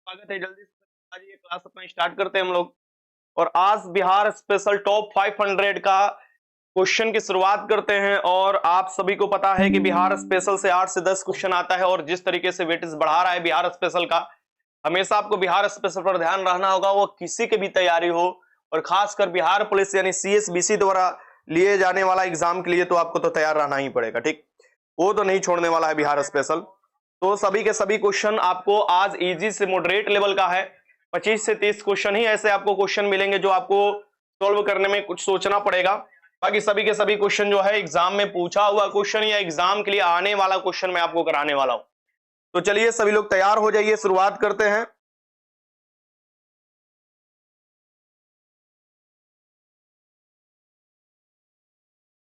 स्वागत है। जल्दी से आज ये क्लास अपना स्टार्ट करते हैं हम लोग। और आज बिहार स्पेशल टॉप 500 का क्वेश्चन की शुरुआत करते हैं। और आप सभी को पता है कि बिहार स्पेशल से 8 से 10 क्वेश्चन आता है और जिस तरीके से वेटेज बढ़ा रहा है बिहार स्पेशल का, हमेशा आपको बिहार स्पेशल पर ध्यान रखना होगा। वो किसी की भी तैयारी हो और खासकर बिहार पुलिस यानी CSBC द्वारा लिए जाने वाला एग्जाम के लिए तो आपको तो तैयार रहना ही पड़ेगा। ठीक, वो तो नहीं छोड़ने वाला है बिहार स्पेशल। तो सभी के सभी क्वेश्चन आपको आज इजी से मॉडरेट लेवल का है। 25 से 30 क्वेश्चन ही ऐसे आपको क्वेश्चन मिलेंगे जो आपको सॉल्व करने में कुछ सोचना पड़ेगा। बाकी सभी के सभी क्वेश्चन जो है एग्जाम में पूछा हुआ क्वेश्चन या एग्जाम के लिए आने वाला क्वेश्चन मैं आपको कराने वाला हूं। तो चलिए सभी लोग तैयार हो जाइए, शुरुआत करते हैं।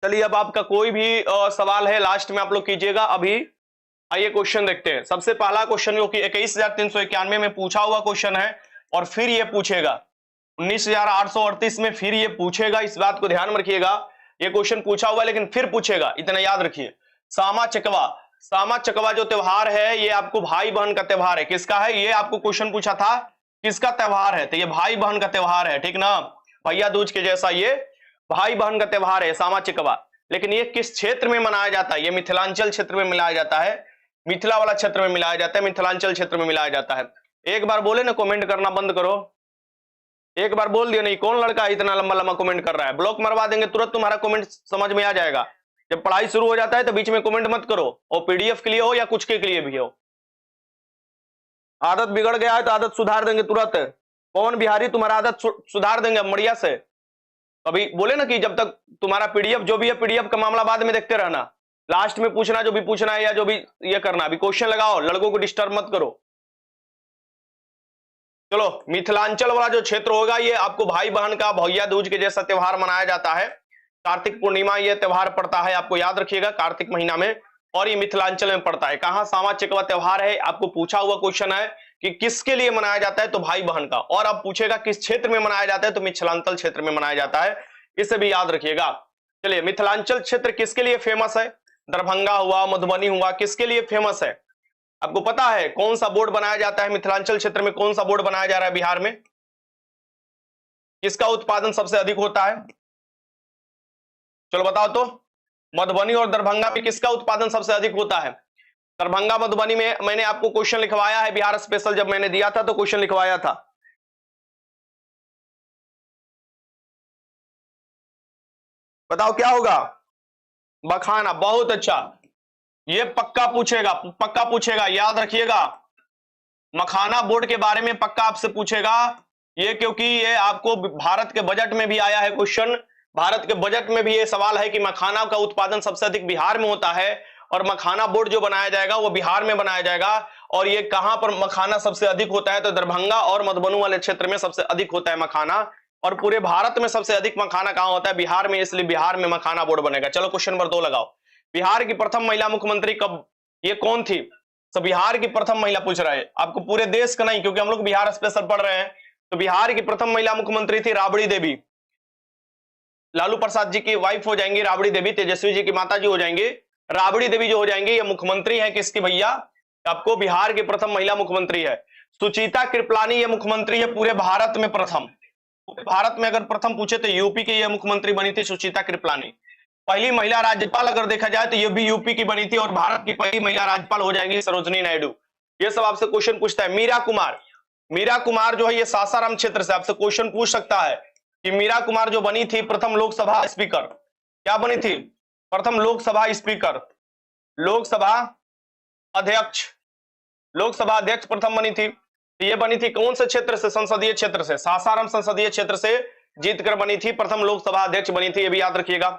चलिए अब आपका कोई भी सवाल है लास्ट में आप लोग कीजिएगा। अभी आइए क्वेश्चन देखते हैं। सबसे पहला क्वेश्चन जो कि 21,391 में पूछा हुआ क्वेश्चन है और फिर ये पूछेगा 19,838 में फिर ये पूछेगा। इस बात को ध्यान में रखिएगा, ये क्वेश्चन पूछा हुआ है लेकिन फिर पूछेगा, इतना याद रखिए। सामा चकवा, सामा चकवा जो त्योहार है ये आपको भाई बहन का त्योहार है। किसका है? ये आपको क्वेश्चन पूछा था किसका त्योहार है, तो ये भाई बहन का त्योहार है। ठीक ना, भैया दूज के जैसा ये भाई बहन का त्योहार है सामा चकवा। लेकिन ये किस क्षेत्र में मनाया जाता है? ये मिथिलांचल क्षेत्र में मनाया जाता है, मिथिला वाला क्षेत्र में मिलाया जाता है, मिथिलांचल क्षेत्र में मिलाया जाता है। एक बार बोले ना कमेंट करना बंद करो, एक बार बोल दिया नहीं, कौन लड़का इतना लंबा लंबा कमेंट कर रहा है? ब्लॉक मरवा देंगे तुरंत, तुम्हारा कमेंट समझ में आ जाएगा। जब पढ़ाई शुरू हो जाता है तो बीच में कमेंट मत करो, और PDF के लिए हो या कुछ के लिए भी हो। आदत बिगड़ गया है तो आदत सुधार देंगे तुरंत। पवन बिहारी तुम्हारा आदत सुधार देंगे बढ़िया से। अभी बोले ना कि जब तक तुम्हारा PDF जो भी है, PDF का मामला बाद में देखते रहना, लास्ट में पूछना जो भी पूछना है या जो भी ये करना। अभी क्वेश्चन लगाओ, लड़कों को डिस्टर्ब मत करो। चलो, मिथिलांचल वाला जो क्षेत्र होगा ये आपको भाई बहन का भैया दूज के जैसा त्योहार मनाया जाता है। कार्तिक पूर्णिमा ये त्योहार पड़ता है, आपको याद रखिएगा, कार्तिक महीना में, और ये मिथिलांचल में पड़ता है। कहां? सामा चकवा त्योहार है। आपको पूछा हुआ क्वेश्चन है कि किसके लिए मनाया जाता है, तो भाई बहन का। और अब पूछेगा किस क्षेत्र में मनाया जाता है, तो मिथिलांचल क्षेत्र में मनाया जाता है, इसे भी याद रखिएगा। चलिए, मिथिलांचल क्षेत्र किसके लिए फेमस है? दरभंगा हुआ, मधुबनी हुआ, किसके लिए फेमस है? आपको पता है कौन सा बोर्ड बनाया जाता है मिथिलांचल क्षेत्र में? कौन सा बोर्ड बनाया जा रहा है बिहार में? किसका उत्पादन सबसे अधिक होता है? चलो बताओ तो। मधुबनी और दरभंगा में किसका उत्पादन सबसे अधिक होता है? दरभंगा मधुबनी में मैंने आपको क्वेश्चन लिखवाया है, बिहार स्पेशल जब मैंने दिया था तो क्वेश्चन लिखवाया था। बताओ क्या होगा? मखाना। बहुत अच्छा, ये पक्का पूछेगा, पक्का पूछेगा, याद रखिएगा। मखाना बोर्ड के बारे में पक्का आपसे पूछेगा ये, क्योंकि ये आपको भारत के बजट में भी आया है क्वेश्चन। भारत के बजट में भी ये सवाल है कि मखाना का उत्पादन सबसे अधिक बिहार में होता है और मखाना बोर्ड जो बनाया जाएगा वो बिहार में बनाया जाएगा। और ये कहां पर मखाना सबसे अधिक होता है? तो दरभंगा और मधुबनी वाले क्षेत्र में सबसे अधिक होता है मखाना। और पूरे भारत में सबसे अधिक मखाना कहां होता है? बिहार में, इसलिए बिहार में मखाना बोर्ड बनेगा। चलो क्वेश्चन नंबर 2 लगाओ। बिहार की प्रथम महिला मुख्यमंत्री कब, ये कौन थी? तो बिहार की प्रथम महिला पूछ रहा है, आपको पूरे देश का नहीं, क्योंकि हम लोग बिहार स्पेशल पढ़ रहे हैं। तो बिहार की प्रथम महिला मुख्यमंत्री थी राबड़ी देवी। लालू प्रसाद जी की वाइफ हो जाएंगी राबड़ी देवी, तेजस्वी जी की माता जी हो जाएंगे राबड़ी देवी जो हो जाएंगे। ये मुख्यमंत्री है किसकी भैया? आपको बिहार की प्रथम महिला मुख्यमंत्री है सुचिता कृपलानी। ये मुख्यमंत्री है पूरे भारत में प्रथम। भारत में अगर प्रथम पूछे तो यूपी की ये मुख्यमंत्री बनी थी सुचिता कृपलानी। पहली महिला राज्यपाल अगर देखा जाए तो ये भी यूपी की बनी थी और भारत की पहली महिला राज्यपाल हो जाएंगी सरोजनी नायडू। ये सब आपसे क्वेश्चन पूछता है। मीरा कुमार, मीरा कुमार जो है ये सासाराम क्षेत्र से आपसे क्वेश्चन पूछ सकता है कि मीरा कुमार जो बनी थी प्रथम लोकसभा स्पीकर, क्या बनी थी? प्रथम लोकसभा स्पीकर, लोकसभा अध्यक्ष, लोकसभा अध्यक्ष प्रथम बनी थी। ये बनी थी कौन से क्षेत्र से? संसदीय क्षेत्र से, सासाराम संसदीय क्षेत्र से जीतकर बनी थी, प्रथम लोकसभा अध्यक्ष बनी थी। ये भी याद रखिएगा।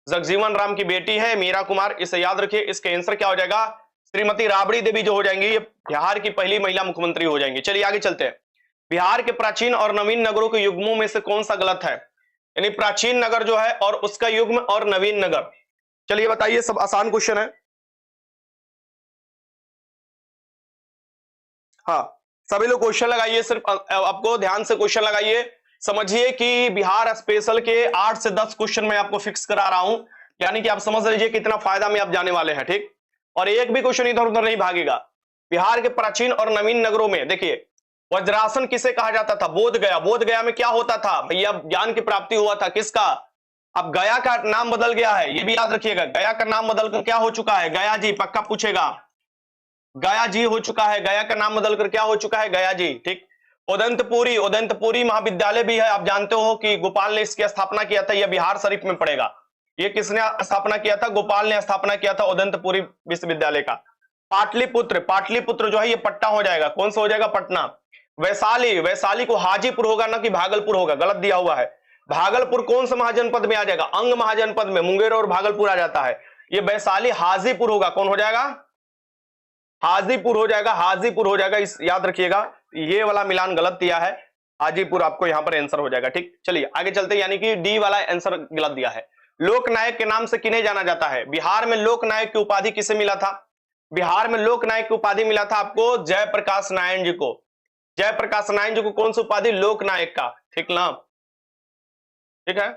जगजीवन राम की बेटी है मीरा कुमार, इसे याद रखिए। इसका आंसर क्या हो जाएगा? श्रीमती राबड़ी देवी जो हो जाएंगी ये बिहार की पहली महिला मुख्यमंत्री हो जाएंगी। चलिए आगे चलते हैं। बिहार के प्राचीन और नवीन नगरों के युग्मों में से कौन सा गलत है? यानी प्राचीन नगर जो है और उसका युग्म और नवीन नगर। चलिए बताइए, सब आसान क्वेश्चन है। हाँ, सभी लोग क्वेश्चन लगाइए, सिर्फ आपको ध्यान से क्वेश्चन लगाइए। समझिए कि बिहार स्पेशल के 8 से 10 क्वेश्चन मैं आपको फिक्स करा रहा हूं, यानी कि आप समझ लीजिए कितना फायदा में आप जाने वाले हैं। ठीक, और एक भी क्वेश्चन इधर उधर नहीं भागेगा। बिहार के प्राचीन और नवीन नगरों में देखिए, वज्रासन किसे कहा जाता था? बोध गया। बोध गया में क्या होता था भैया? ज्ञान की प्राप्ति हुआ था। किसका? अब गया का नाम बदल गया है, ये भी याद रखिएगा। गया का नाम बदलकर क्या हो चुका है? गया जी। पक्का पूछेगा, गया जी हो चुका है। गया का नाम बदलकर क्या हो चुका है? गया जी। ठीक। उदंतपुरी, उदंतपुरी महाविद्यालय भी है। आप जानते हो कि गोपाल ने इसकी स्थापना किया था। यह बिहार शरीफ में पड़ेगा। ये किसने स्थापना किया था? गोपाल ने स्थापना किया था उदंतपुरी विश्वविद्यालय का। पाटलिपुत्र, पाटलिपुत्र जो है ये पटना हो जाएगा। कौन सा हो जाएगा? पटना। वैशाली, वैशाली को हाजीपुर होगा ना कि भागलपुर होगा? गलत दिया हुआ है। भागलपुर कौन सा महाजनपद में आ जाएगा? अंग महाजनपद में मुंगेर और भागलपुर आ जाता है। ये वैशाली हाजीपुर होगा। कौन हो जाएगा? हाजीपुर हो जाएगा। हाजीपुर हो जाएगा। इस याद रखिएगा, ये वाला मिलान गलत दिया है। हाजीपुर आपको यहां पर आंसर हो जाएगा। ठीक, चलिए आगे चलते हैं। यानी कि डी वाला आंसर गलत दिया है। लोकनायक के नाम से किन्हें जाना जाता है? बिहार में लोकनायक की उपाधि किसे मिला था? बिहार में लोकनायक की उपाधि मिला था आपको जयप्रकाश नारायण जी को। जयप्रकाश नारायण जी को कौन सी उपाधि? लोकनायक का। ठीक ना? ठीक है,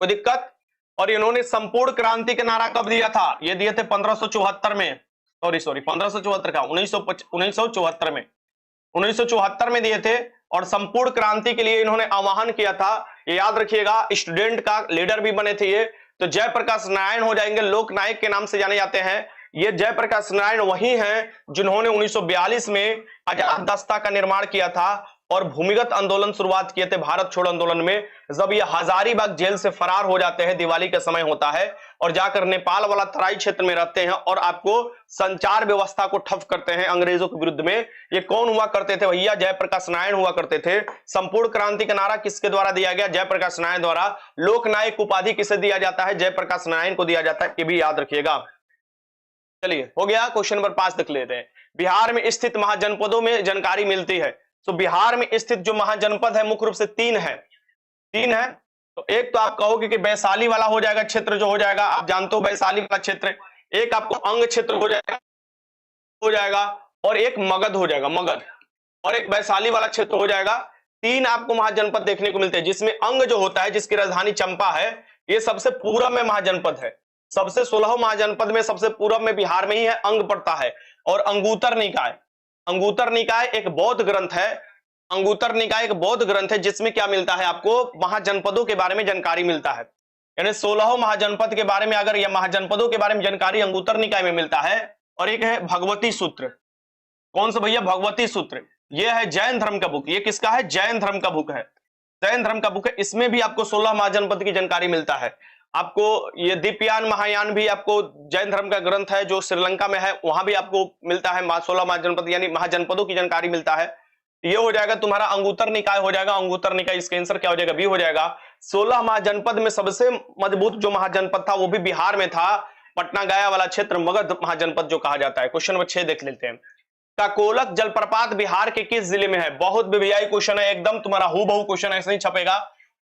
कोई दिक्कत? और इन्होंने संपूर्ण क्रांति का नारा कब दिया था? ये दिए थे 1574 में। सॉरी 1574 का 1974 में। 1974 में दिए थे। और संपूर्ण क्रांति के लिए इन्होंने आह्वान किया था। ये याद रखिएगा, स्टूडेंट का लीडर भी बने थे ये। तो जयप्रकाश नारायण हो जाएंगे, लोकनायक के नाम से जाने जाते हैं। ये जयप्रकाश नारायण वही हैं जिन्होंने 1942 में आजाद दस्ता का निर्माण किया था और भूमिगत आंदोलन शुरुआत किए थे भारत छोड़ो आंदोलन में। जब ये हजारीबाग जेल से फरार हो जाते हैं, दिवाली का समय होता है, और जाकर नेपाल वाला तराई क्षेत्र में रहते हैं और आपको संचार व्यवस्था को ठप करते हैं अंग्रेजों के विरुद्ध में। ये कौन हुआ करते थे भैया? जयप्रकाश नारायण हुआ करते थे। संपूर्ण क्रांति का नारा किसके द्वारा दिया गया? जयप्रकाश नारायण द्वारा। लोकनायक उपाधि किसे दिया जाता है? जयप्रकाश नारायण को दिया जाता है। ये भी याद रखिएगा। चलिए हो गया। क्वेश्चन नंबर 5 देख लेते हैं। बिहार में स्थित महाजनपदों में जानकारी मिलती है। तो बिहार में स्थित जो महाजनपद है मुख्य रूप से 3 है। 3 है। तो एक तो आप कहोगे कि वैशाली वाला हो जाएगा क्षेत्र, जो हो जाएगा आप जानते हो वैशाली वाला क्षेत्र। एक आपको अंग क्षेत्र हो जाएगा और एक मगध हो जाएगा, मगध। और एक वैशाली वाला क्षेत्र हो जाएगा। 3 आपको महाजनपद देखने को मिलते हैं, जिसमें अंग जो होता है, जिसकी राजधानी चंपा है, ये सबसे पूर्व में महाजनपद है। सबसे 16 महाजनपद में सबसे पूर्व में बिहार में ही है, अंग पड़ता है। और अंगूतर निकाय, अंगूतर निकाय एक बौद्ध ग्रंथ है। अंगूतर निकाय एक बौद्ध ग्रंथ है जिसमें क्या मिलता है आपको? महाजनपदों के बारे में जानकारी मिलता है। यानी 16 महाजनपद के बारे में, अगर यह महाजनपदों के बारे में जानकारी अंगूतर निकाय में मिलता है। और एक है भगवती सूत्र। कौन सा भैया? भगवती सूत्र। यह है जैन धर्म का बुक। ये किसका है? जैन धर्म का बुक है। जैन धर्म का बुक है। इसमें भी आपको 16 महाजनपद की जानकारी मिलता है। आपको ये दीपयान महायान भी आपको जैन धर्म का ग्रंथ है जो श्रीलंका में है, वहां भी आपको मिलता है 16 महाजनपद यानी महाजनपदों की जानकारी मिलता है। ये हो जाएगा तुम्हारा अंगूतर निकाय हो जाएगा। अंगूतर निकाय, इसका आंसर क्या हो जाएगा? बी हो जाएगा। 16 महाजनपद में सबसे मजबूत जो महाजनपद था वो भी बिहार में था, पटना गया वाला क्षेत्र, मगध महाजनपद जो कहा जाता है। क्वेश्चन नंबर 6 देख लेते हैं। काकोलक जलप्रपात बिहार के किस जिले में है? बहुत बेबियाई क्वेश्चन है, एकदम तुम्हारा हूबहू क्वेश्चन ऐसे नहीं छपेगा।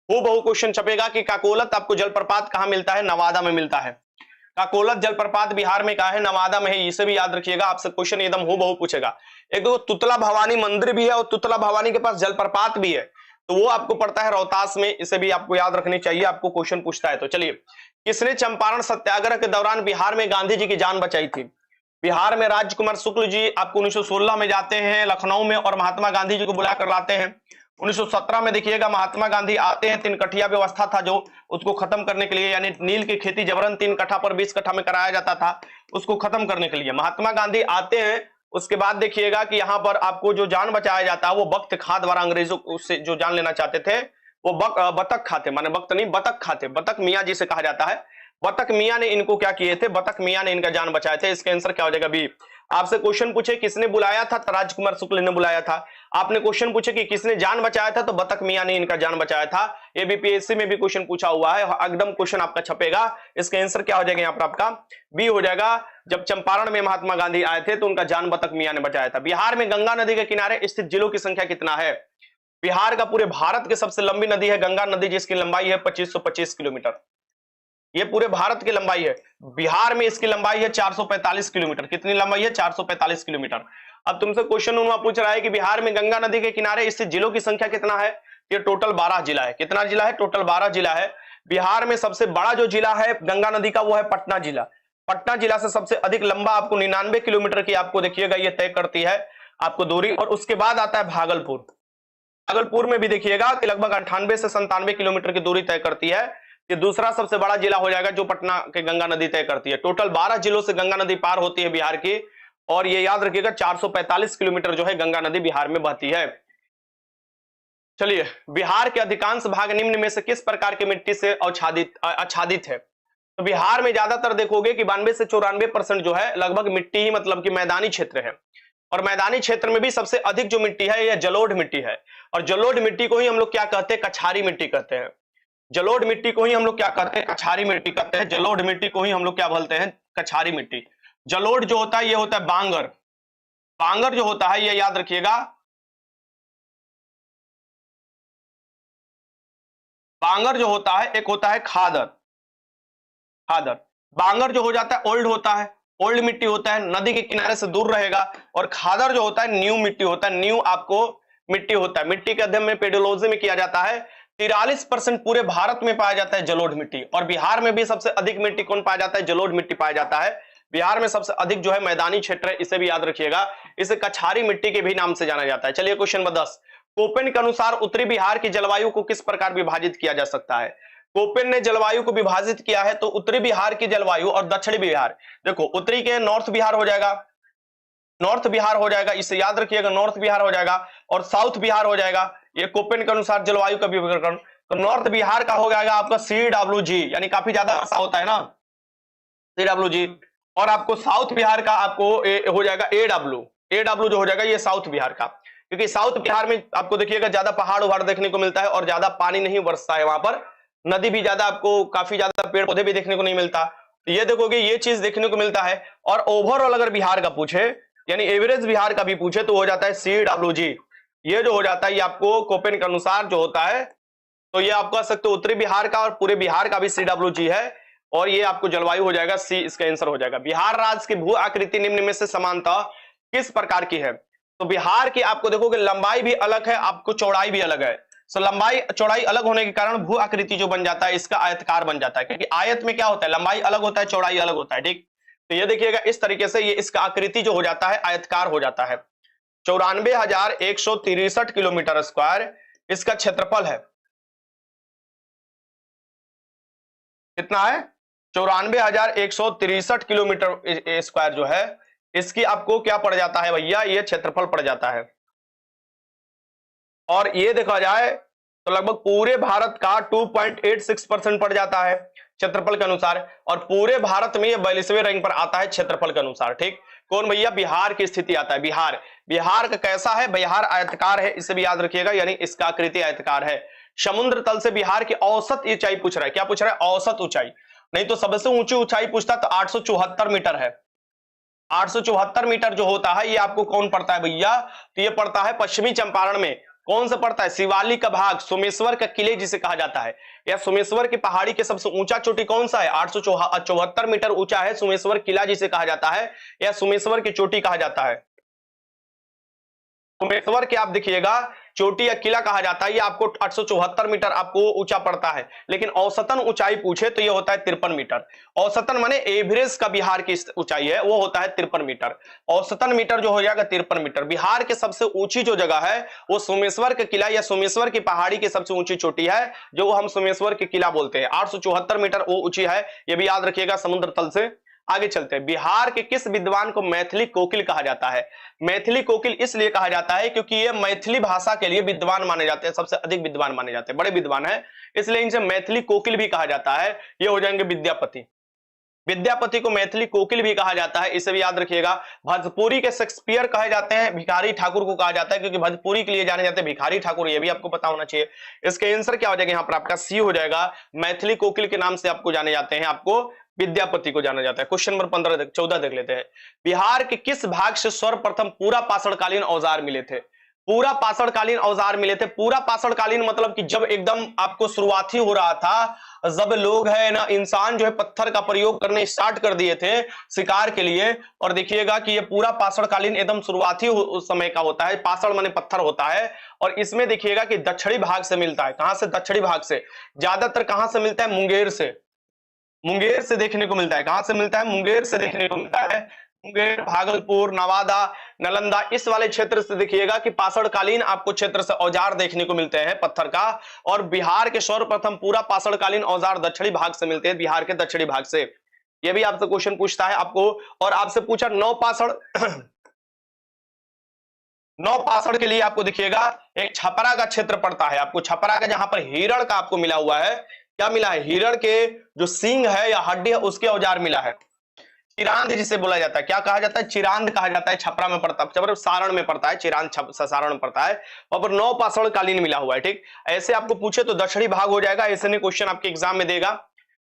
हूबहू क्वेश्चन छपेगा कि काकोलक आपको जलप्रपात कहां मिलता है? नवादा में मिलता है। काकोलक जलप्रपात बिहार में कहा है? नवादा में है। इसे भी याद रखिएगा, आपसे क्वेश्चन एकदम हूबहू पूछेगा। एक तो तुतला भवानी मंदिर भी है और तुतला भवानी के पास जलप्रपात भी है, तो वो आपको पड़ता है रोहतास में। इसे भी आपको याद रखनी चाहिए, आपको क्वेश्चन पूछता है तो। चलिए, किसने चंपारण सत्याग्रह के दौरान बिहार में गांधी जी की जान बचाई थी? बिहार में राजकुमार शुक्ल जी आपको 1916 में जाते हैं लखनऊ में और महात्मा गांधी जी को बुलाकर लाते हैं। 1917 में देखिएगा महात्मा गांधी आते हैं। 3 कठिया व्यवस्था था जो, उसको खत्म करने के लिए, यानी नील की खेती जबरन 3 कट्ठा पर 20 कट्ठा में कराया जाता था, उसको खत्म करने के लिए महात्मा गांधी आते हैं। उसके बाद देखिएगा कि यहाँ पर आपको जो जान बचाया जाता है वो बख्त खां द्वारा, अंग्रेजों से जो जान लेना चाहते थे वो बतख खाते, माने बख्त नहीं बतख खाते, बतख मियाँ जिसे कहा जाता है। बतख मियाँ ने इनको क्या किए थे? बतख मियाँ ने इनका जान बचाए थे। इसका आंसर क्या हो जाएगा? बी। आपसे क्वेश्चन पूछे किसने बुलाया था? राजकुमार शुक्ल ने बुलाया था। आपने क्वेश्चन पूछे कि किसने जान बचाया था, तो बतख मियाँ ने इनका जान बचाया था। ये बीपीएससी में भी क्वेश्चन पूछा हुआ है, एकदम क्वेश्चन आपका छपेगा। इसका आंसर क्या हो जाएगा यहाँ पर? आपका बी हो जाएगा। जब चंपारण में महात्मा गांधी आए थे तो उनका जान बतख मियाँ ने बचाया था। बिहार में गंगा नदी के किनारे स्थित जिलों की संख्या कितना है? बिहार का पूरे भारत की सबसे लंबी नदी है गंगा नदी, जिसकी लंबाई है 2525 किलोमीटर। ये पूरे भारत की लंबाई है। बिहार में इसकी लंबाई है 445 किलोमीटर। कितनी लंबाई है? 445 किलोमीटर। अब तुमसे क्वेश्चन पूछ रहा है कि बिहार में गंगा नदी के किनारे स्थित जिलों की संख्या कितना है? ये टोटल 12 जिला है। कितना जिला है? टोटल 12 जिला है। बिहार में सबसे बड़ा जो जिला है गंगा नदी का वो है पटना जिला। पटना जिला से सबसे अधिक लंबा आपको 99 किलोमीटर की आपको देखिएगा ये तय करती है। आपको दूरी। और उसके बाद आता है भागलपुर। भागलपुर में भी देखिएगा कि लगभग 98 से 97 किलोमीटर की दूरी तय करती है। ये दूसरा सबसे बड़ा जिला हो जाएगा जो पटना के गंगा नदी तय करती है। टोटल 12 जिलों से गंगा नदी पार होती है बिहार की, और ये याद रखिएगा 445 किलोमीटर जो है गंगा नदी बिहार में बहती है। चलिए, बिहार के अधिकांश भाग निम्न में से किस प्रकार की मिट्टी से आच्छादित है? तो बिहार में ज्यादातर देखोगे कि 92 से 94% जो है लगभग मिट्टी ही, मतलब कि मैदानी क्षेत्र है। और मैदानी क्षेत्र में भी सबसे अधिक जो मिट्टी है यह जलोढ़ मिट्टी है। और जलोढ़ मिट्टी को ही हम लोग क्या कहते हैं? कछारी मिट्टी कहते हैं। जलोढ़ मिट्टी को ही हम लोग क्या कहते हैं? कछारी मिट्टी कहते हैं। जलोढ़ मिट्टी को ही हम लोग क्या बोलते हैं? कछारी मिट्टी। जलोढ़ जो होता है ये होता है बांगर। बांगर जो होता है ये याद रखिएगा, बांगर जो होता है एक होता है खादर। खादर बांगर जो हो जाता है ओल्ड होता है, ओल्ड मिट्टी होता है, नदी के किनारे से दूर रहेगा। और खादर जो होता है न्यू मिट्टी होता है, न्यू आपको मिट्टी होता है। मिट्टी के अध्ययन में पेडोलॉजी में किया जाता है। 43% पूरे भारत में पाया जाता है जलोढ़ मिट्टी। और बिहार में भी सबसे अधिक मिट्टी कौन पाया जाता है? जलोढ़ मिट्टी पाया जाता है। बिहार में सबसे अधिक जो है मैदानी क्षेत्र है, इसे भी याद रखिएगा। इसे कछारी मिट्टी के भी नाम से जाना जाता है। चलिए क्वेश्चन नंबर 10, कोपेन के अनुसार उत्तरी बिहार की जलवायु को किस प्रकार विभाजित किया जा सकता है? कोपेन ने जलवायु को विभाजित किया है तो उत्तरी बिहार की जलवायु और दक्षिणी बिहार, देखो उत्तरी के नॉर्थ बिहार हो जाएगा, नॉर्थ बिहार हो जाएगा, इसे याद रखिएगा, नॉर्थ बिहार हो जाएगा, और साउथ बिहार हो जाएगा। ये कोपेन के अनुसार जलवायु का विभाजन। तो नॉर्थ बिहार का हो जाएगा आपका CWG, यानी काफी ज्यादा ऐसा होता है ना, CWG। और आपको साउथ बिहार का आपको हो जाएगा AW। AW जो हो जाएगा ये साउथ बिहार का, क्योंकि साउथ बिहार में आपको देखिएगा ज्यादा पहाड़ उहाड़ देखने को मिलता है और ज्यादा पानी नहीं बरसता है, वहां पर नदी भी ज्यादा, आपको काफी ज्यादा पेड़ पौधे भी देखने को नहीं मिलता। तो ये देखोगे ये चीज देखने को मिलता है। और ओवरऑल अगर बिहार का पूछे, यानी एवरेज बिहार का भी पूछे, तो हो जाता है CWG। ये जो हो जाता है ये आपको कोपेन के अनुसार जो होता है, तो ये आप कह सकते हो उत्तरी बिहार का और पूरे बिहार का भी CWG है। और ये आपको जलवायु हो जाएगा C, इसका आंसर हो जाएगा। बिहार राज्य की भू आकृति निम्न में से समानता किस प्रकार की है? तो बिहार की आपको देखोगे लंबाई भी अलग है, आपको चौड़ाई भी अलग है। सो लंबाई चौड़ाई अलग होने के कारण भू आकृति जो बन जाता है इसका आयतकार बन जाता है, क्योंकि आयत में क्या होता है? लंबाई अलग होता है, चौड़ाई अलग होता है, ठीक। तो ये देखिएगा इस तरीके से ये इसका आकृति जो हो जाता है आयतकार हो जाता है। 94,163 किलोमीटर स्क्वायर इसका क्षेत्रफल है। कितना है? 94,163 किलोमीटर स्क्वायर जो है इसकी आपको क्या पड़ जाता है भैया? ये क्षेत्रफल पड़ जाता है। और ये देखा जाए तो लगभग पूरे भारत का 2.86% पड़ जाता है क्षेत्रफल के अनुसार। और पूरे भारत में ये 42वें रैंक पर आता है क्षेत्रफल के अनुसार, ठीक। कौन भैया? बिहार की स्थिति आता है। बिहार, बिहार का कैसा है? बिहार आयताकार है, इसे भी याद रखिएगा, यानी इसका आकृति आयताकार है। समुद्र तल से बिहार की औसत ऊंचाई पूछ रहा है। क्या पूछ रहा है? औसत ऊंचाई। नहीं तो सबसे ऊंची ऊंचाई पूछता तो 874 मीटर है। 874 मीटर जो होता है ये आपको कौन पड़ता है भैया? तो ये पड़ता है पश्चिमी चंपारण में। कौन सा पड़ता है? शिवालिक का भाग, सोमेश्वर का किले जिसे कहा जाता है, या सोमेश्वर की पहाड़ी के सबसे ऊंचा चोटी कौन सा है? 874 मीटर ऊंचा है सोमेश्वर किला जिसे कहा जाता है, या सोमेश्वर की चोटी कहा जाता है। सोमेश्वर के आप देखिएगा चोटी या किला कहा जाता है, ये आपको 874 मीटर आपको ऊंचा पड़ता है। लेकिन औसतन ऊंचाई पूछे तो ये होता है 53 मीटर। औसतन माने एवरेज का बिहार की ऊंचाई है वो होता है 53 मीटर। औसतन मीटर जो हो जाएगा 53 मीटर। बिहार के सबसे ऊंची जो जगह है वो सोमेश्वर का किला या सोमेश्वर की पहाड़ी की सबसे ऊंची चोटी है, जो हम सोमेश्वर के किला बोलते हैं। 874 मीटर वो ऊंची है, ये भी याद रखिएगा समुद्र तल से। आगे चलते हैं। बिहार के किस विद्वान को मैथिली कोकिल कहा जाता है? मैथिली कोकिल इसलिए कहा जाता है क्योंकि ये मैथिली भाषा के लिए विद्वान माने जाते हैं, सबसे अधिक विद्वान माने जाते हैं, बड़े विद्वान है, इसलिए इनसे मैथिली कोकिल भी कहा जाता है। ये हो जाएंगे विद्यापति। विद्यापति को मैथिली कोकिल भी कहा जाता है, इसे भी याद रखिएगा। भोजपुरी के शेक्सपियर कहे जाते हैं, भिखारी ठाकुर को कहा जाता है क्योंकि भोजपुरी के लिए जाने जाते हैं भिखारी ठाकुर, ये भी आपको पता होना चाहिए। इसका आंसर क्या हो जाएगा यहाँ पर? आपका सी हो जाएगा। मैथिली कोकिल के नाम से आपको जाने जाते हैं, आपको विद्यापति को जाना जाता है। क्वेश्चन नंबर 14 देख लेते हैं। बिहार के किस भाग से सर्वप्रथम पूरा पाषाणकालीन औजार मिले थे? पूरा पाषाणकालीन औजार मिले थे। पूरा पाषाणकालीन मतलब कि जब एकदम आपको शुरुआती हो रहा था, जब लोग है ना, इंसान जो है पत्थर का प्रयोग करने स्टार्ट कर दिए थे शिकार के लिए। और देखिएगा कि ये पूरा पाषाणकालीन एकदम शुरुआती समय का होता है। पाषाण माने पत्थर होता है, और इसमें देखिएगा कि दक्षिणी भाग से मिलता है। कहां से? दक्षिणी भाग से। ज्यादातर कहां से मिलता है? मुंगेर से। मुंगेर से देखने को मिलता है। कहां से मिलता है? मुंगेर से देखने को मिलता है। मुंगेर, भागलपुर, नवादा, नालंदा, इस वाले क्षेत्र से देखिएगा कि पाषाणकालीन आपको क्षेत्र से औजार देखने को मिलते हैं पत्थर का। और बिहार के सर्वप्रथम पूरा पाषाणकालीन औजार दक्षिणी भाग से मिलते हैं, बिहार के दक्षिणी भाग से। ये भी आपसे क्वेश्चन पूछता है आपको। और आपसे पूछा नवपाषाण नवपाषाण के लिए आपको देखिएगा एक छपरा का क्षेत्र पड़ता है, आपको छपरा का जहां पर हिरण का आपको मिला हुआ है, क्या मिला है, हिरण के जो सींग है या हड्डी है उसके औजार मिला है। चिरांद जिसे बोला जाता है, क्या कहा जाता है, चिरांद कहा जाता है, छपरा में पड़ता है, सारण में पड़ता है, चिरांद सारण में पड़ता है। और पर नवपाषाण कालीन मिला हुआ है। ठीक, ऐसे आपको पूछे तो दक्षिणी भाग हो जाएगा, ऐसे नहीं क्वेश्चन आपके एग्जाम में देगा।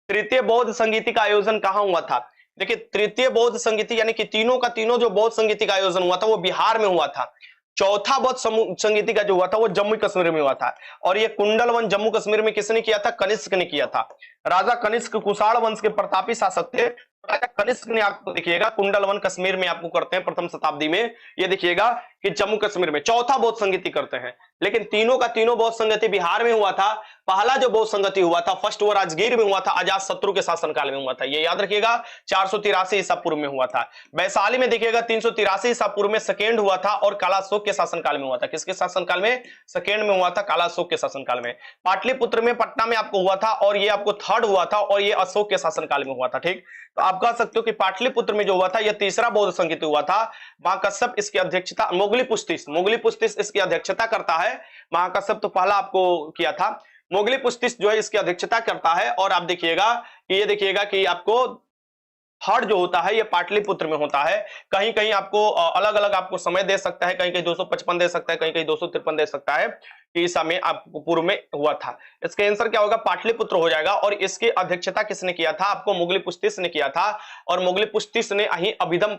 तृतीय बौद्ध संगीति का आयोजन कहां हुआ था। देखिए तृतीय बौद्ध संगीति यानी कि तीनों का तीनों जो बौद्ध संगीति का आयोजन हुआ था वो बिहार में हुआ था। चौथा बौद्ध संगीति का जो हुआ था वो जम्मू कश्मीर में हुआ था। और ये कुंडलवन जम्मू कश्मीर में किसने किया था, कनिष्क ने किया था। राजा कनिष्क कुषाण वंश के प्रतापी शासक थे। राजा कनिष्क ने आपको देखिएगा कुंडलवन कश्मीर में आपको करते हैं प्रथम शताब्दी में, ये देखिएगा कि जम्मू कश्मीर में चौथा बौद्ध संगीति करते हैं। लेकिन तीनों का तीनों बौद्ध संगीति बिहार में हुआ था। पहला जो बौद्ध संगीति हुआ था फर्स्ट वो राजगीर में हुआ था, अजात शत्रु के शासनकाल में हुआ था, ये याद रखिएगा। 483 ईसा पूर्व में हुआ था। वैशाली में देखिएगा 383 ईसा पूर्व में सेकेंड हुआ था और कालाशोक के शासनकाल में हुआ था। किसके शासनकाल में, सेकेंड में हुआ था, कालाशोक के शासनकाल में। पाटलिपुत्र में पटना में आपको हुआ था और ये आपको थर्ड हुआ था और ये अशोक के शासनकाल में हुआ था। ठीक, तो आप कह सकते हो कि पाटलिपुत्र में जो हुआ था यह तीसरा बौद्ध संगीति हुआ था। महाकश्यप इसकी अध्यक्षता, मोगली पुस्तिस इसकी अध्यक्षता करता है। महाकश्यप तो पहला आपको किया था, मोगली पुस्तिस जो है इसकी अध्यक्षता करता है। और आप देखिएगा कि ये देखिएगा कि आपको थर्ड जो होता है ये पाटलिपुत्र में होता है। कहीं कहीं आपको अलग अलग आपको समय दे सकता है, कहीं कहीं 255 दे सकता है, कहीं कहीं 253 दे सकता है कि ईसा में आपको पूर्व में हुआ था। इसका आंसर क्या होगा, पाटलिपुत्र हो जाएगा। और इसकी अध्यक्षता किसने किया था, आपको मुगली पुस्तिस ने किया था। और मुगली पुस्तिस ने ही अभिधम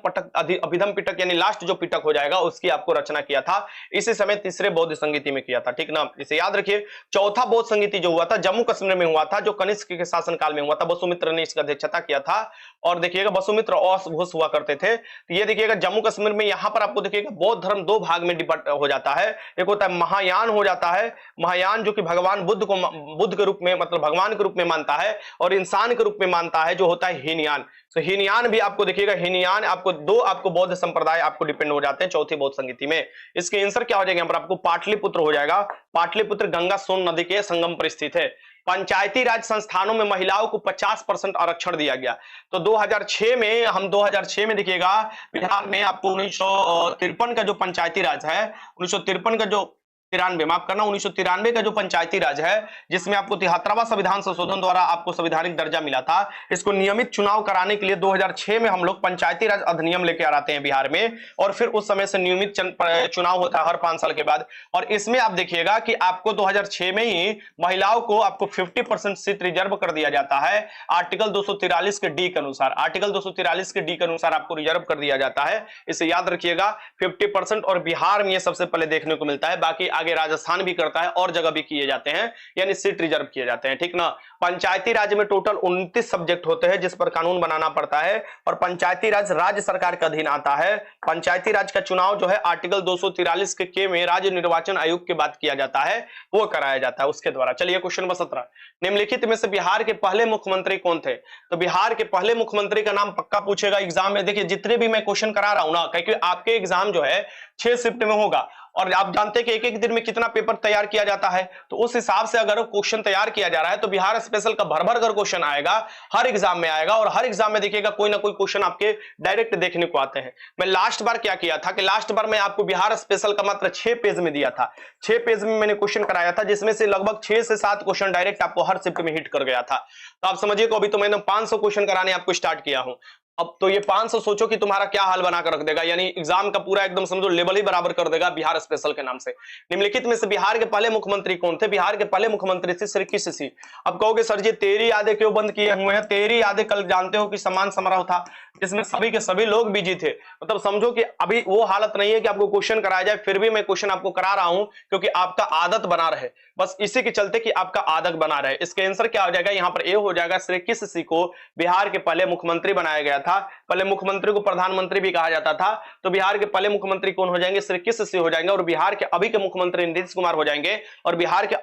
पिटक यानी लास्ट जो पिटक हो जाएगा उसकी आपको रचना किया था। इसी समय तीसरे बौद्ध संगीति में किया था। ठीक ना, इसे याद रखिए। चौथा बौद्ध संगीति जो हुआ था जम्मू कश्मीर में हुआ था, जो कनिष्क के शासनकाल में हुआ था। वसुमित्र ने इसकी अध्यक्षता किया था। और देखिएगा वसुमित्र और घोष हुआ करते थे। तो ये देखिएगा जम्मू कश्मीर में यहाँ पर आपको देखिएगा बौद्ध धर्म दो भाग में डिवाइड हो जाता है। एक होता है महायान हो जाता है, महायान जो कि भगवान बुद्ध के रूप में मतलब भगवान के रूप में मानता है, और इंसान के रूप में मानता है जो होता है हीनयान। तो हीनयान भी आपको देखिएगा, हीनयान आपको दो आपको बौद्ध संप्रदाय आपको डिपेंड हो जाते हैं चौथी बौद्ध संगीति में। इसके आंसर क्या हो जाएगा यहाँ पर आपको पाटलिपुत्र हो जाएगा। पाटलिपुत्र गंगा सोन नदी के संगम पर स्थित है। पंचायती राज संस्थानों में महिलाओं को 50% आरक्षण दिया गया। तो 2006 में हम 2006 में देखिएगा बिहार में आपको 1953 का जो पंचायती राज है, 1953 का जो 93 माफ करना 1993 का जो पंचायती राज है, जिसमें आपको 73वां संविधान संशोधन द्वारा आपको संवैधानिक दर्जा मिला था, इसको नियमित चुनाव कराने के लिए 2006 में हम लोग पंचायती राज अधिनियम लेकर आते हैं बिहार में। और फिर उस समय से नियमित चुनाव होता है हर 5 साल के बाद। और इसमें आप देखिएगा कि आपको 2006 में ही महिलाओं को आपको 50% सीट रिजर्व कर दिया जाता है। आर्टिकल 243 के डी के अनुसार, आर्टिकल 243 के डी के अनुसार आपको रिजर्व कर दिया जाता है। इसे याद रखिएगा 50%। और बिहार में ये सबसे पहले देखने को मिलता है, बाकी आगे राजस्थान भी करता है और जगह भी किए जाते हैं, यानी सीट रिजर्व किए जाते हैं। ठीक ना, पंचायती राज में टोटल 29 सब्जेक्ट होते हैं जिस पर कानून बनाना पड़ता है। और पंचायती राज राज्य सरकार के अधीन आता है। पंचायती राज का चुनाव जो है आर्टिकल 243 के में राज्य निर्वाचन आयोग के बाद किया जाता है, वो कराया जाता है उसके द्वारा। चलिए क्वेश्चन नंबर 17, निम्नलिखित में से बिहार के पहले मुख्यमंत्री कौन थे। तो बिहार के पहले मुख्यमंत्री का नाम पक्का पूछेगा एग्जाम में। देखिए जितने भी मैं क्वेश्चन करा रहा हूं ना, क्योंकि आपके एग्जाम जो है 6 शिफ्ट में होगा और आप जानते हैं कि एक एक दिन में कितना पेपर तैयार किया जाता है, तो उस हिसाब से अगर क्वेश्चन तैयार किया जा रहा है तो बिहार स्पेशल का भर भर कर क्वेश्चन आएगा, हर एग्जाम में आएगा। और हर एग्जाम में देखिएगा कोई ना कोई क्वेश्चन आपके डायरेक्ट देखने को आते हैं। मैं लास्ट बार क्या किया था कि लास्ट बार मैं आपको बिहार स्पेशल का मात्र 6 पेज में दिया था, 6 पेज में मैंने क्वेश्चन कराया था, जिसमें से लगभग 6 से 7 क्वेश्चन डायरेक्ट आपको हर शिफ्ट में हिट कर गया था। तो आप समझिए कि अभी तो मैंने 500 क्वेश्चन कराने आपको स्टार्ट किया हूं। अब तो ये 500 सोचो कि तुम्हारा क्या हाल बना कर रख देगा, यानी एग्जाम का पूरा एकदम समझो लेवल ही बराबर कर देगा बिहार स्पेशल के नाम से। निम्नलिखित में से बिहार के पहले मुख्यमंत्री कौन थे। बिहार के पहले मुख्यमंत्री थे श्री कृष्ण सिंह। अब कहोगे सर जी तेरी यादें क्यों बंद किए हुए हैं। तेरी यादें कल जानते हो कि सम्मान समारोह था, जिसमें सभी के सभी लोग बिजी थे। मतलब समझो कि अभी वो हालत नहीं है कि आपको क्वेश्चन कराया जाए, फिर भी मैं क्वेश्चन आपको करा रहा हूं क्योंकि आपका आदत बना रहे, बस इसी के चलते कि आपका आदत बना रहे। इसके आंसर क्या हो जाएगा यहाँ पर, ए हो जाएगा। श्री कृष्ण सिंह को बिहार के पहले मुख्यमंत्री बनाया गया था। पहले मुख्यमंत्री को प्रधानमंत्री भी कहा जाता था। तो बिहार के पहले मुख्यमंत्री कौन हो जाएंगे, श्री कृष्ण सिंह हो जाएंगे। और बिहार के अभी के मुख्यमंत्री नीतीश कुमार हो जाएंगे। और बिहार के